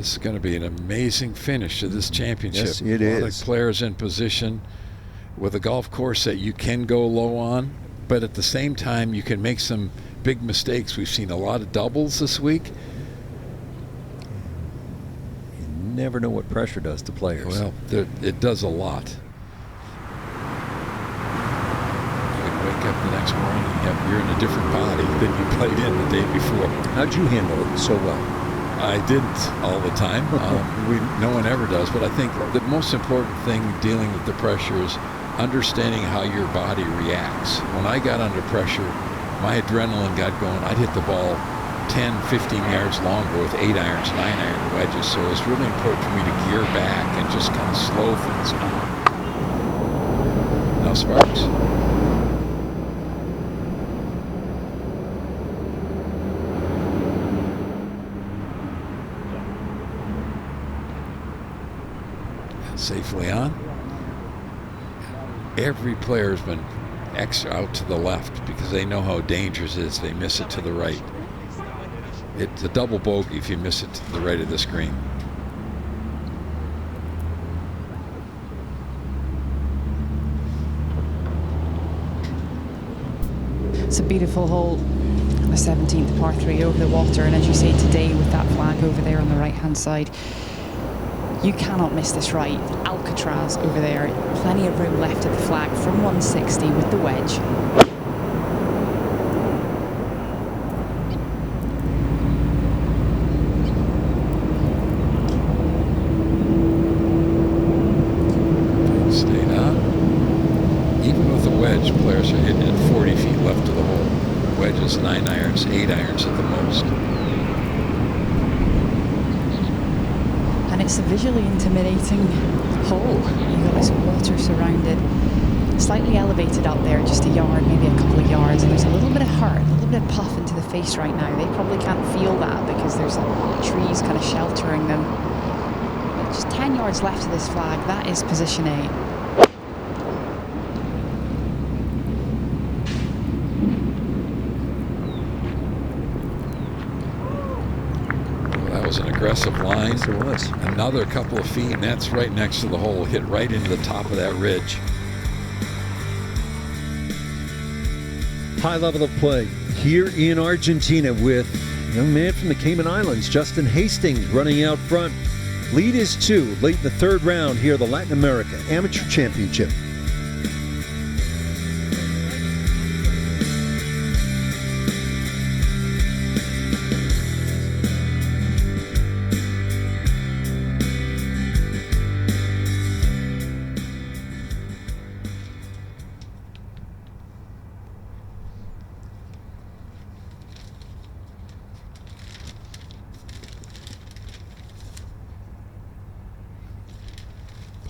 This is going to be an amazing finish to this championship. Yes, it a lot is. of players in position with a golf course that you can go low on, but at the same time you can make some big mistakes. We've seen a lot of doubles this week. You never know what pressure does to players. Well, it does a lot. You can wake up the next morning and you're in a different body than you played in the day before. How'd you handle it so well? I didn't all the time. No one ever does. But I think the most important thing dealing with the pressure is understanding how your body reacts. When I got under pressure, my adrenaline got going. I'd hit the ball 10, 15 yards longer with 8 irons, 9 iron wedges. So it's really important for me to gear back and just kind of slow things down. Now, Sparks. Safely on. Every player has been extra out to the left because they know how dangerous it is. They miss it to the right. It's a double bogey if you miss it to the right of the screen. It's a beautiful hole, the 17th par 3 over the water, and as you say today with that flag over there on the right hand side, you cannot miss this right. Alcatraz over there, plenty of room left at the flag from 160 with the wedge. Stayed on. Even with the wedge, players are hitting it 40 feet left of the hole. Wedges, 9 irons, 8 irons at the most. And it's a visually intimidating hole. You've got this water surrounded, slightly elevated up there, just a yard, maybe a couple of yards, and there's a little bit of hurt, a little bit of puff into the face right now. They probably can't feel that because there's trees kind of sheltering them. But just 10 yards left of this flag, that is position 8. An aggressive line. Yes, it was. Another couple of feet, and that's right next to the hole. Hit right into the top of that ridge. High level of play here in Argentina with a young man from the Cayman Islands, Justin Hastings, running out front. Lead is 2 late in the 3rd round here, the Latin America Amateur Championship.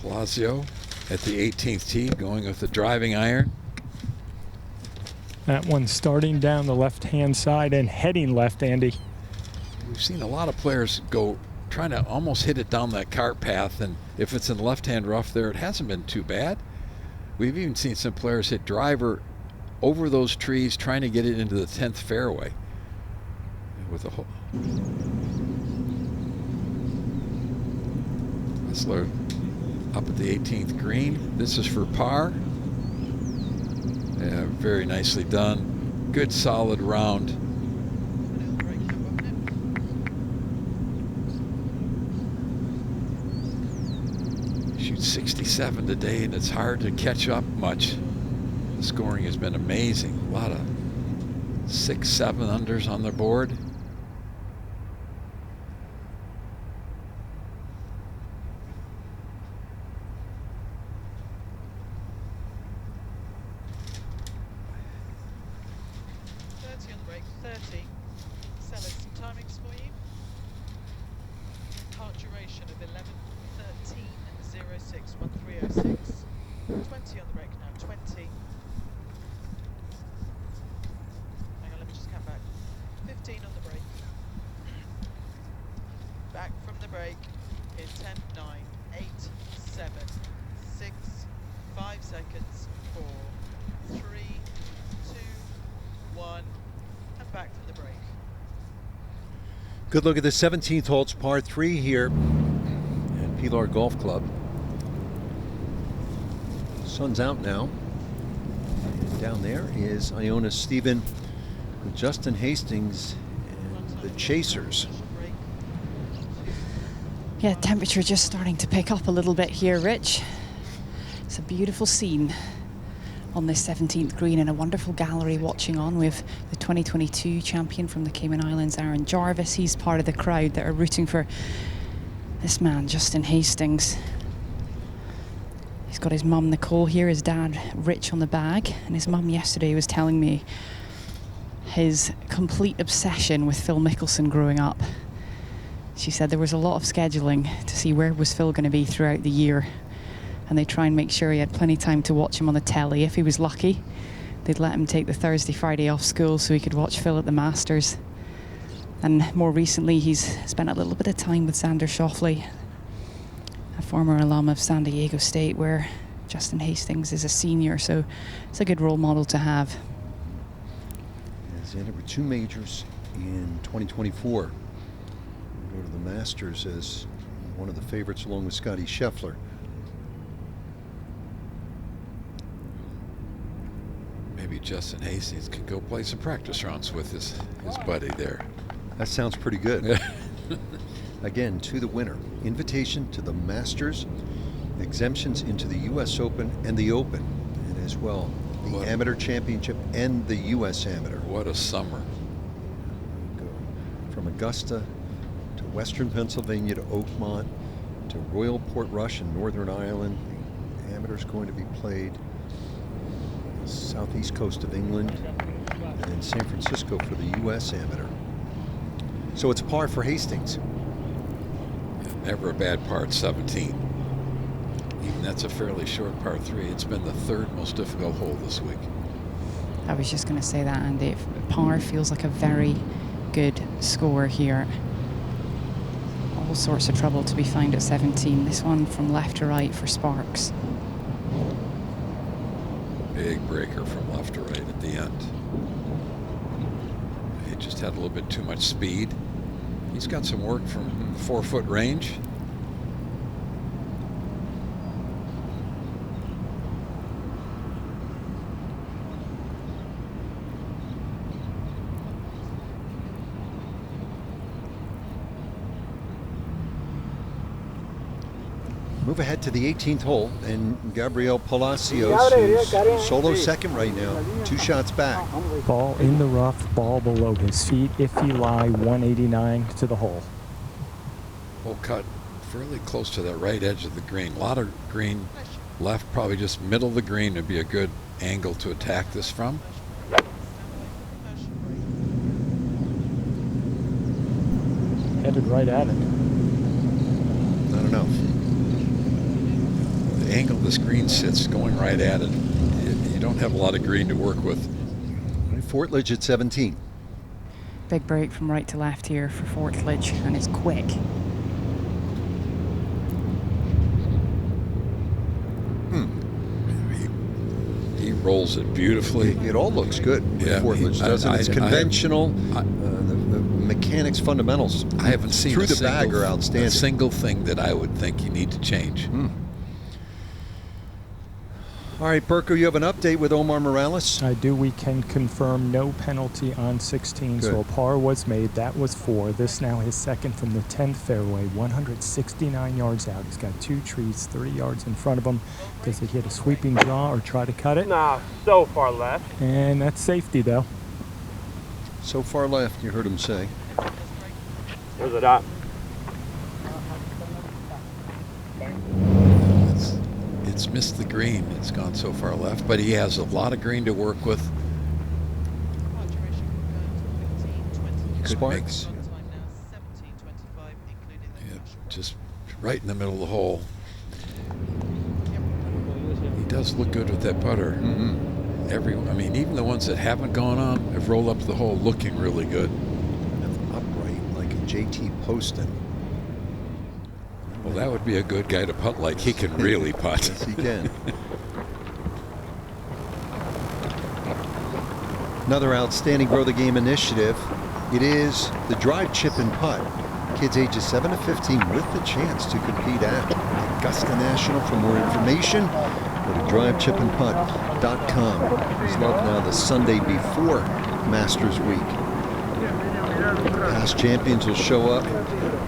Palacio at the 18th tee, going with the driving iron. That one starting down the left-hand side and heading left, Andy. We've seen a lot of players go trying to almost hit it down that cart path, and if it's in left-hand rough there, it hasn't been too bad. We've even seen some players hit driver over those trees trying to get it into the 10th fairway with a hole. Whistler up at the 18th green. This is for par. Yeah, very nicely done. Good solid round. Shoots 67 today, and it's hard to catch up much. The scoring has been amazing. A lot of 6, 7 unders on the board. Good look at the 17th hole. It's par 3 here at Pilar Golf Club. Sun's out now. And down there is Iona Stephen with Justin Hastings and the Chasers. Yeah, temperature just starting to pick up a little bit here, Rich. It's a beautiful scene on this 17th green and a wonderful gallery watching on with the 2022 champion from the Cayman Islands, Aaron Jarvis. He's part of the crowd that are rooting for this man, Justin Hastings. He's got his mum, Nicole, here, his dad, Rich, on the bag. And his mum yesterday was telling me his complete obsession with Phil Mickelson growing up. She said there was a lot of scheduling to see where was Phil going to be throughout the year. And they try and make sure he had plenty of time to watch him on the telly. If he was lucky, they'd let him take the Thursday, Friday off school so he could watch Phil at the Masters. And more recently, he's spent a little bit of time with Xander Schauffele, a former alum of San Diego State, where Justin Hastings is a senior, so it's a good role model to have. Xander with 2 majors in 2024. Go to the Masters as one of the favorites along with Scotty Scheffler. Maybe Justin Hastings can go play some practice rounds with his buddy there. That sounds pretty good. Again, to the winner. Invitation to the Masters, exemptions into the U.S. Open and the Open, and as well the Amateur Championship and the U.S. Amateur. What a summer. Go from Augusta to Western Pennsylvania to Oakmont to Royal Portrush in Northern Ireland. The Amateur's going to be played southeast coast of England and in San Francisco for the U.S. Amateur. So it's par for Hastings. Never a bad par at 17. Even that's a fairly short par 3. It's been the 3rd most difficult hole this week. I was just going to say that, Andy. Par feels like a very good score here. All sorts of trouble to be found at 17. This one from left to right for Sparks. Big breaker from left to right at the end. He just had a little bit too much speed. He's got some work from 4-foot range. Move ahead to the 18th hole, and Gabriel Palacios, who's solo second right now, 2 shots back. Ball in the rough, ball below his feet. If he lie, 189 to the hole. Hole cut fairly close to that right edge of the green. A lot of green left, probably just middle of the green would be a good angle to attack this from. Headed right at it. Not enough. The angle this green sits going right at it. You don't have a lot of green to work with. Fortledge at 17. Big break from right to left here for Fortledge, and it's quick. He rolls it beautifully. It all looks good. Yeah, Fortledge does it. It's conventional. The mechanics fundamentals. I haven't seen through the bag are outstanding. A single thing that I would think you need to change. All right, Berko, you have an update with Omar Morales? I do. We can confirm no penalty on 16, Good. so a par was made. That was 4. This now his second from the 10th fairway, 169 yards out. He's got 2 trees, 30 yards in front of him. Does it hit a sweeping draw or try to cut it? Nah, so far left. And that's safety, though. So far left, you heard him say. Where's it at? It's missed the green. It's gone so far left, but he has a lot of green to work with. Sparks. Yeah, just right in the middle of the hole. He does look good with that putter. I mean, even the ones that haven't gone on have rolled up the hole looking really good. Upright, like a JT Poston. Well, that would be a good guy to putt like. He can really putt. Yes, he can. Another outstanding Grow the Game initiative. It is the drive, chip, and putt. Kids ages 7 to 15 with the chance to compete at Augusta National. For more information, go to drivechipandputt.com. It's love now the Sunday before Masters Week. Past champions will show up.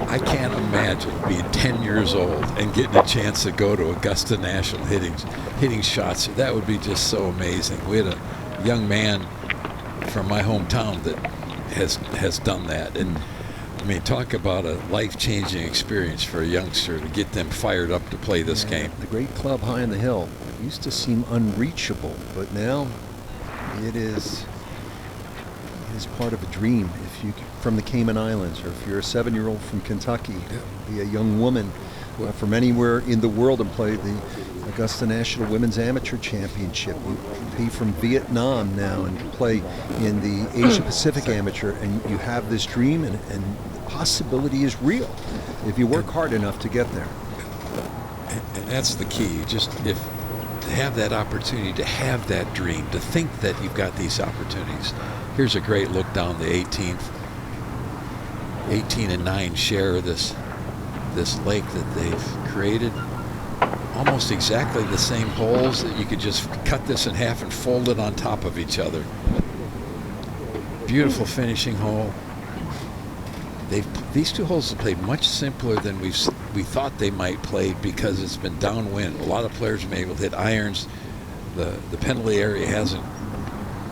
I can't imagine being 10 years old and getting a chance to go to Augusta National hitting shots. That would be just so amazing. We had a young man from my hometown that has done that. And I mean, talk about a life-changing experience for a youngster to get them fired up to play this game. The great club high on the hill used to seem unreachable, but now it is part of a dream. If you from the Cayman Islands, or if you're a 7-year-old from Kentucky, be a young woman from anywhere in the world and play the Augusta National Women's Amateur Championship. You be from Vietnam now and play in the Asia Pacific Amateur, and you have this dream, and the possibility is real if you work hard enough to get there. And that's the key. Just to have that opportunity, to have that dream, to think that you've got these opportunities. Here's a great look down the 18th. 18 and 9 share this lake that they've created. Almost exactly the same holes that you could just cut this in half and fold it on top of each other. Beautiful finishing hole. These two holes have played much simpler than we thought they might play because it's been downwind. A lot of players have been able to hit irons. The penalty area hasn't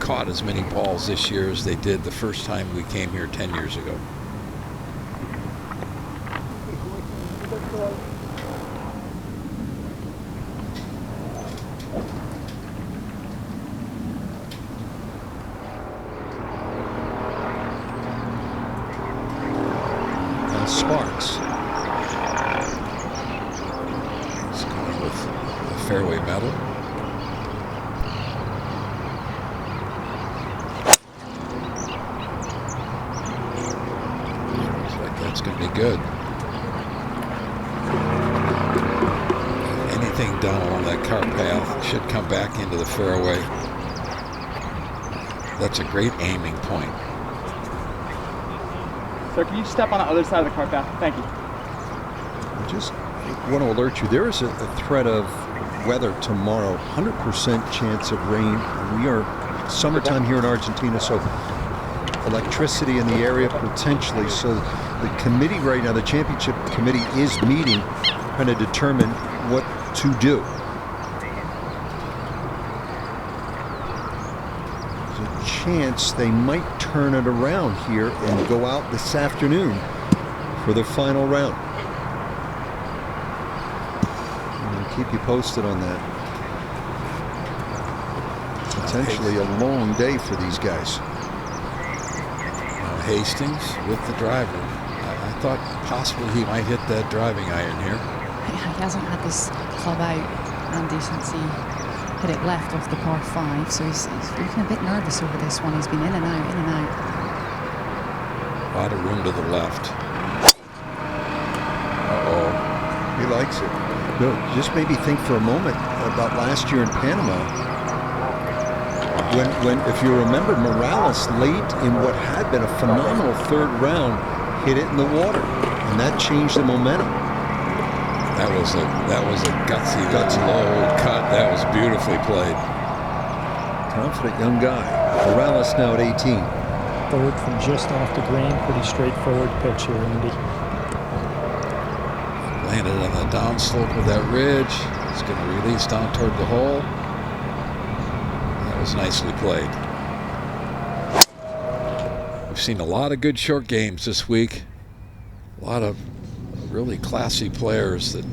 caught as many balls this year as they did the first time we came here 10 years ago. Sparks. He's going with the fairway metal. Looks like that's going to be good. Anything down along that cart path should come back into the fairway. That's a great aiming point. Sir, can you step on the other side of the cart path? Thank you. I just want to alert you, there is a threat of weather tomorrow, 100% chance of rain. We are summertime here in Argentina, so electricity in the area potentially. So the committee right now, the championship committee, is meeting, trying to determine what to do. Chance they might turn it around here and go out this afternoon for the final round. I'm going to keep you posted on that. Potentially a long day for these guys. Hastings with the driver. I thought possibly he might hit that driving iron here. Yeah, he hasn't had this club out, Andy, since he hit it left off the par 5, so he's looking a bit nervous over this one. He's been in and out, in and out. A lot of room to the left. Uh-oh. He likes it. No, just made me think for a moment about last year in Panama. When if you remember, Morales late in what had been a phenomenal third round hit it in the water, and that changed the momentum. That was a gutsy low cut. That was beautifully played. Confident young guy. Morales now at 18. Third from just off the green. Pretty straightforward pitch here, Andy. Landed on the downslope of that ridge. It's going to release down toward the hole. That was nicely played. We've seen a lot of good short games this week. A lot of really classy players. That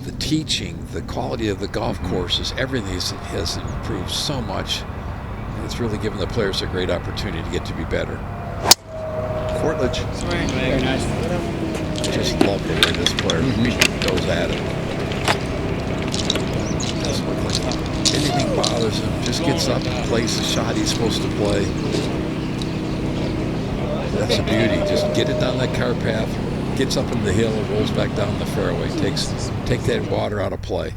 the teaching, the quality of the golf courses, everything has improved so much. It's really given the players a great opportunity to get to be better. Fortledge. Very nice. Just love the way this player goes at it. Doesn't look like anything bothers him. Just gets up and plays the shot he's supposed to play. That's a beauty. Just get it down that car path, gets up in the hill, and rolls back down the fairway. Take that water out of play.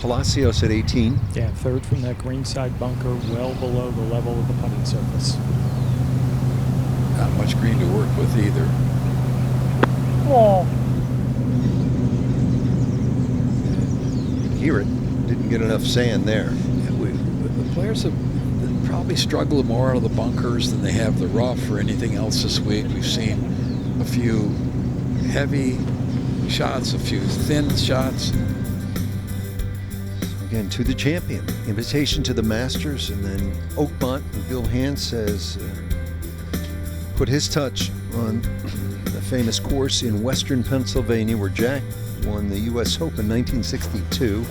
Palacios at 18. Yeah, third from that greenside bunker, well below the level of the putting surface. Not much green to work with either. Hear it. Didn't get enough sand there. The players have probably struggled more out of the bunkers than they have the rough or anything else this week. We've seen a few heavy shots, a few thin shots. Again, to the champion. Invitation to the Masters, and then Oakmont and Bill Hans has put his touch on the famous course in western Pennsylvania where Jack won the U.S. Open 1962.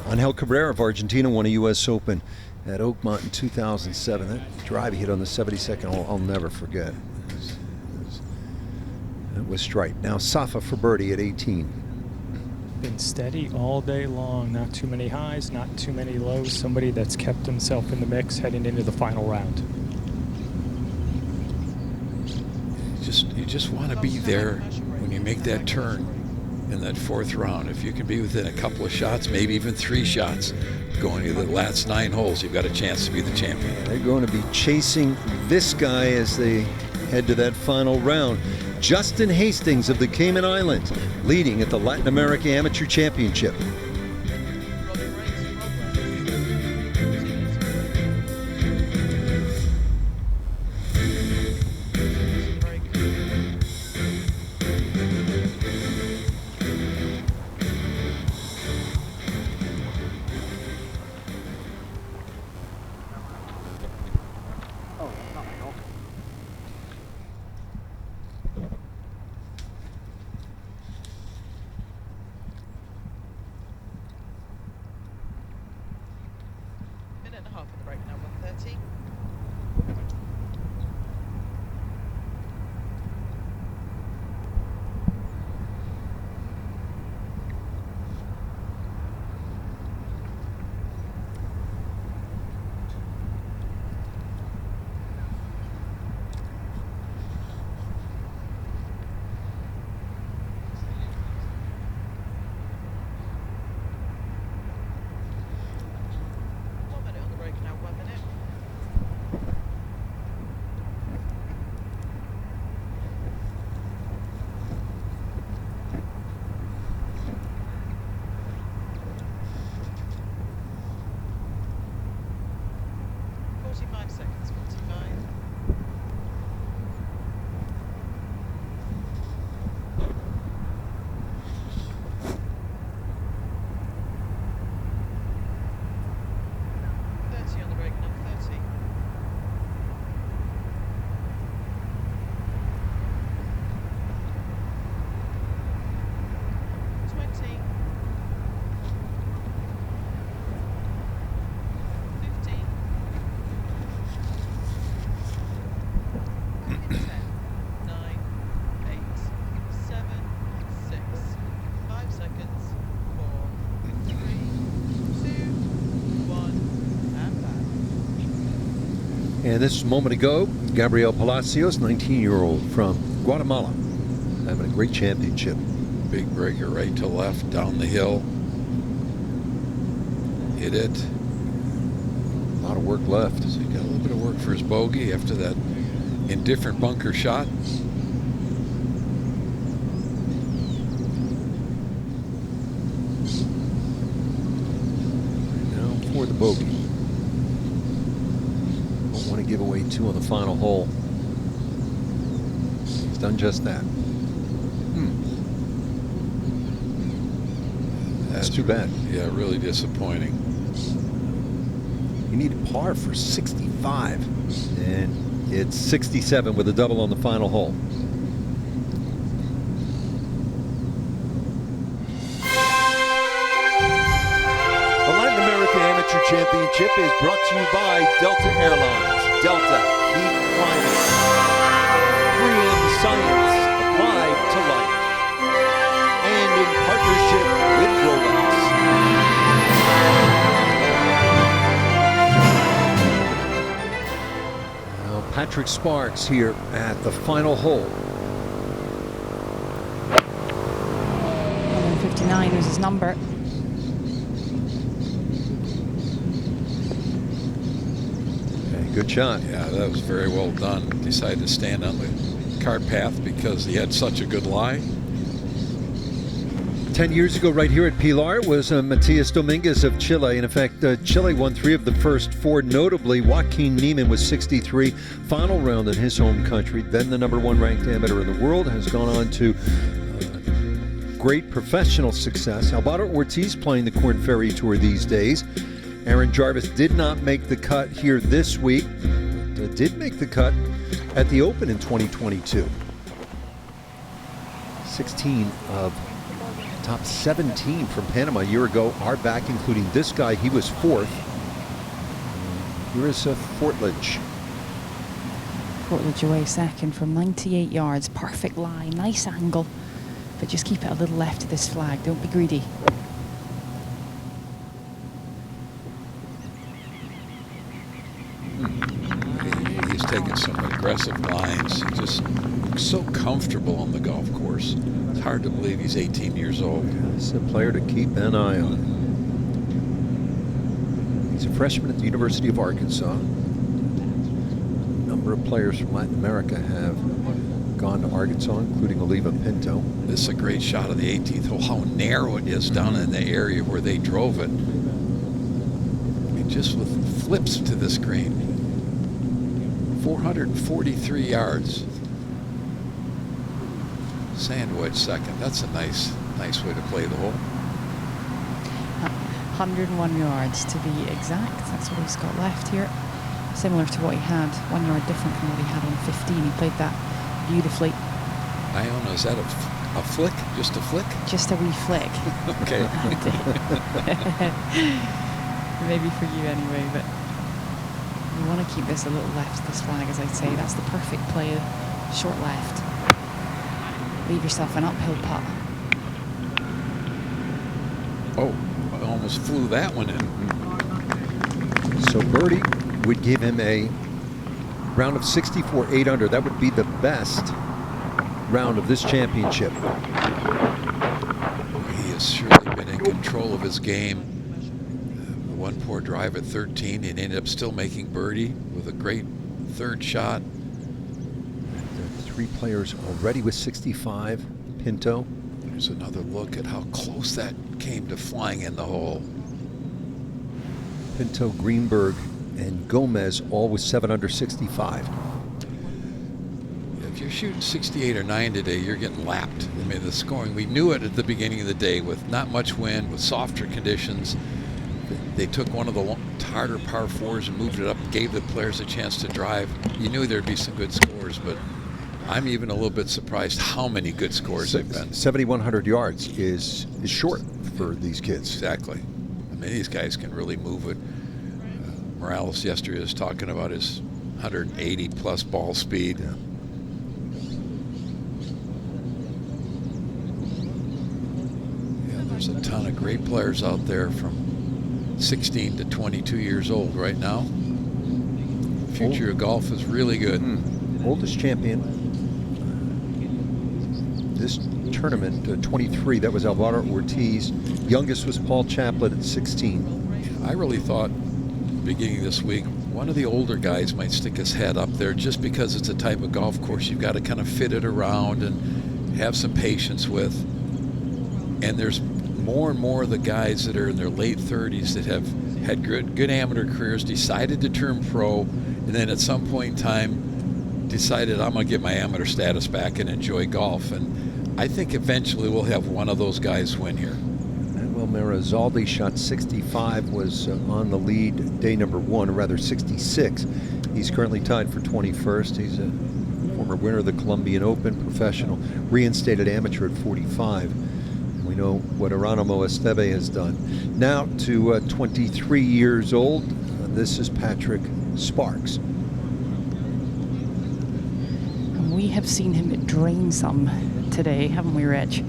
Angel Cabrera of Argentina won a U.S. Open at Oakmont in 2007. That drive he hit on the 72nd hole, I'll never forget. That was straight. Now Safa for birdie at 18. Been steady all day long. Not too many highs, not too many lows. Somebody that's kept himself in the mix heading into the final round. You just want to be there when you make that turn in that fourth round. If you can be within a couple of shots, maybe even 3 shots, going to the last 9 holes, you've got a chance to be the champion. They're going to be chasing this guy as they head to that final round. Justin Hastings of the Cayman Islands leading at the Latin America Amateur Championship. Half of the break now, 130. And this is a moment ago, Gabriel Palacios, 19-year-old from Guatemala, having a great championship. Big breaker right to left, down the hill. Hit it. A lot of work left. So he got a little bit of work for his bogey after that indifferent bunker shot. Now for the bogey. Don't want to give away 2 on the final hole. He's done just that. That's too bad. Yeah, really disappointing. He needed par for 65, and it's 67 with a double on the final hole. The Latin America Amateur Championship is brought to you by Delta Airlines. Delta, keep flying. 3M Science, applied to life. And in partnership with Rolex. Now Patrick Sparks here at the final hole. 159 was his number. Good shot. Yeah, that was very well done. Decided to stand on the cart path because he had such a good lie. 10 years ago, right here at Pilar, was Matias Dominguez of Chile. And in fact, Chile won 3 of the first 4. Notably, Joaquin Niemann was 63. Final round in his home country. Then the #1 ranked amateur in the world, has gone on to great professional success. Alvaro Ortiz playing the Korn Ferry Tour these days. Aaron Jarvis did not make the cut here this week, but did make the cut at the Open in 2022. 16 of top 17 from Panama a year ago are back, including this guy. He was 4th. Here is Fortledge. Fortledge away second from 98 yards. Perfect lie, nice angle. But just keep it a little left of this flag. Don't be greedy. He's taking some aggressive lines. Just so comfortable on the golf course. It's hard to believe he's 18 years old. He's a player to keep an eye on. He's a freshman at the University of Arkansas. A number of players from Latin America have gone to Arkansas, including Oliva Pinto. This is a great shot of the 18th hole. How narrow it is down in the area where they drove it. I mean, just with flips to this green. 443 yards. Sand wedge second. That's a nice way to play the hole. 101 yards to be exact. That's what he's got left here. Similar to what he had, 1 yard different from what he had on 15. He played that beautifully. Iona, is that a flick? Just a flick? Just a wee flick. Okay. Maybe for you anyway, but you want to keep this a little left of this flag, as I'd say. That's the perfect play, short left. Leave yourself an uphill putt. Oh, I almost flew that one in. So birdie would give him a round of 64, 8 under. That would be the best round of this championship. He has surely been in control of his game. The one poor drive at 13, and ended up still making birdie with a great third shot. 3 players already with 65. Pinto. There's another look at how close that came to flying in the hole. Pinto, Greenberg, and Gomez all with 7 under 65. If you're shooting 68 or 9 today, you're getting lapped. I mean, the scoring, we knew it at the beginning of the day with not much wind, with softer conditions. They took one of the harder par 4s and moved it up and gave the players a chance to drive. You knew there'd be some good scores, but I'm even a little bit surprised how many good scores they've been. 7,100 yards is short for these kids. Exactly. I mean, these guys can really move it. Morales yesterday was talking about his 180 plus ball speed. Yeah. Yeah, there's a ton of great players out there from 16 to 22 years old right now. The future of golf is really good. Oldest champion this tournament, 23, that was Alvaro Ortiz. Youngest was Paul Chaplin at 16. I really thought beginning of this week one of the older guys might stick his head up there, just because it's a type of golf course you've got to kind of fit it around and have some patience with. And there's more and more of the guys that are in their late 30s that have had good amateur careers, decided to turn pro, and then at some point in time decided, I'm going to get my amateur status back and enjoy golf. And I think eventually we'll have one of those guys win here. Manuel Marizaldi shot 65, was on the lead day number 1, or rather 66. He's currently tied for 21st. He's a former winner of the Colombian Open, professional, reinstated amateur at 45. And we know what Geronimo Esteve has done. Now to 23 years old, this is Patrick Sparks. We have seen him drain some today, haven't we, Rich?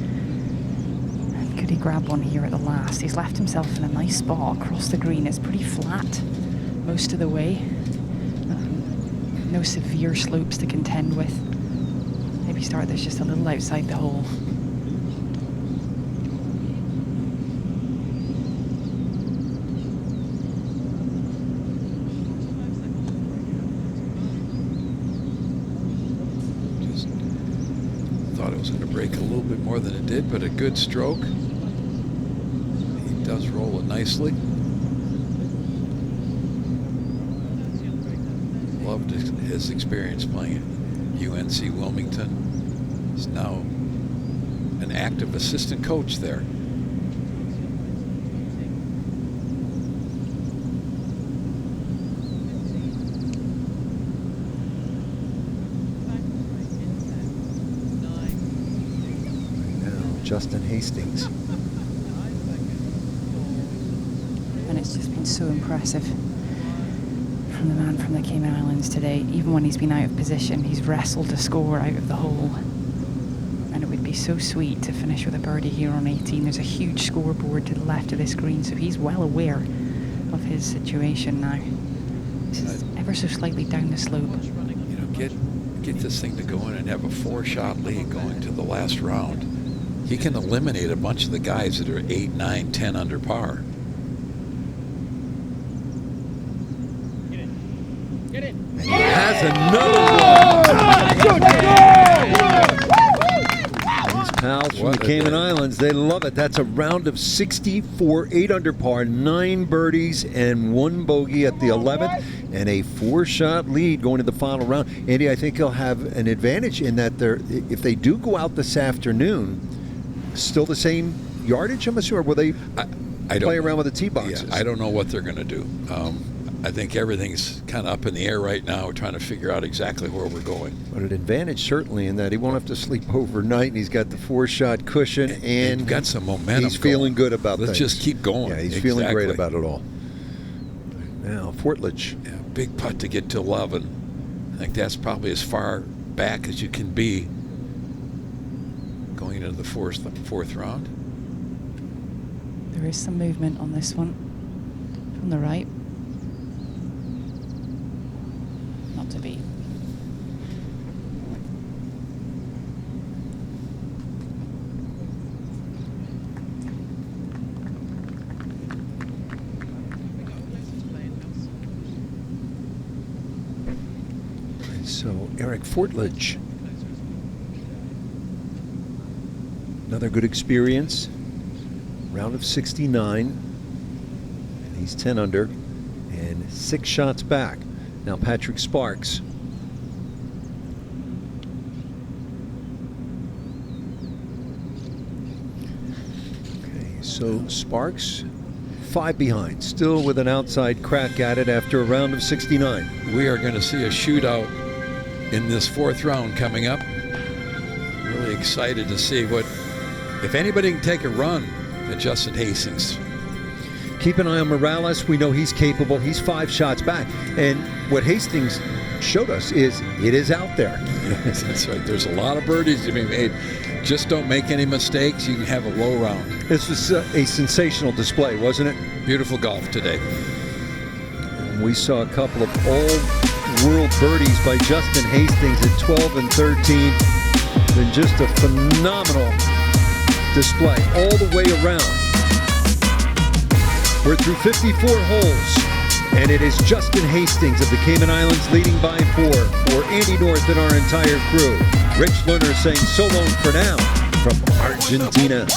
Could he grab one here at the last? He's left himself in a nice spot across the green. It's pretty flat most of the way. No severe slopes to contend with. Maybe start this just a little outside the hole. thought it was going to break a little bit more than it did, but a good stroke. He does roll it nicely. Loved his experience playing at UNC Wilmington. He's now an active assistant coach there. Justin Hastings. And it's just been so impressive from the man from the Cayman Islands today. Even when he's been out of position, he's wrestled a score out of the hole. And it would be so sweet to finish with a birdie here on 18. There's a huge scoreboard to the left of this green, so he's well aware of his situation now. This is ever so slightly down the slope. You know, get this thing to go in and have a 4-shot lead going to the last round. He can eliminate a bunch of the guys that are 8, 9, 10 under par. And he has another one. These pals from the Cayman Islands, they love it. That's a round of 64, 8 under par, 9 birdies and 1 bogey at the 11th, and a 4-shot lead going to the final round. Andy, I think he'll have an advantage in that if they do go out this afternoon, still the same yardage, I'm assuming, or will they play around with the tee boxes? Yeah, I don't know what they're going to do. I think everything's kind of up in the air right now. We're trying to figure out exactly where we're going. But an advantage certainly in that he won't have to sleep overnight, and he's got the 4-shot cushion, and got some momentum. He's feeling good about that. Let's just keep going. Yeah, he's feeling great about it all. Now, Fortledge. Yeah, big putt to get to 11. I think that's probably as far back as you can be going into the fourth round. There is some movement on this one from the right. Not to be. So Eric Fortledge, another good experience. Round of 69, and he's 10 under and 6 shots back. Now Patrick Sparks. Okay, so Sparks 5 behind, still with an outside crack at it after a round of 69. We are going to see a shootout in this 4th round coming up. Really excited to see if anybody can take a run at Justin Hastings. Keep an eye on Morales. We know he's capable. He's 5 shots back. And what Hastings showed us is it is out there. Yes, that's right. There's a lot of birdies to be made. Just don't make any mistakes. You can have a low round. This was a sensational display, wasn't it? Beautiful golf today. And we saw a couple of all-world birdies by Justin Hastings at 12 and 13. Been just a phenomenal display all the way around. We're through 54 holes, and it is Justin Hastings of the Cayman Islands leading by 4 for Andy North and our entire crew. Rich Lerner saying so long for now from Argentina.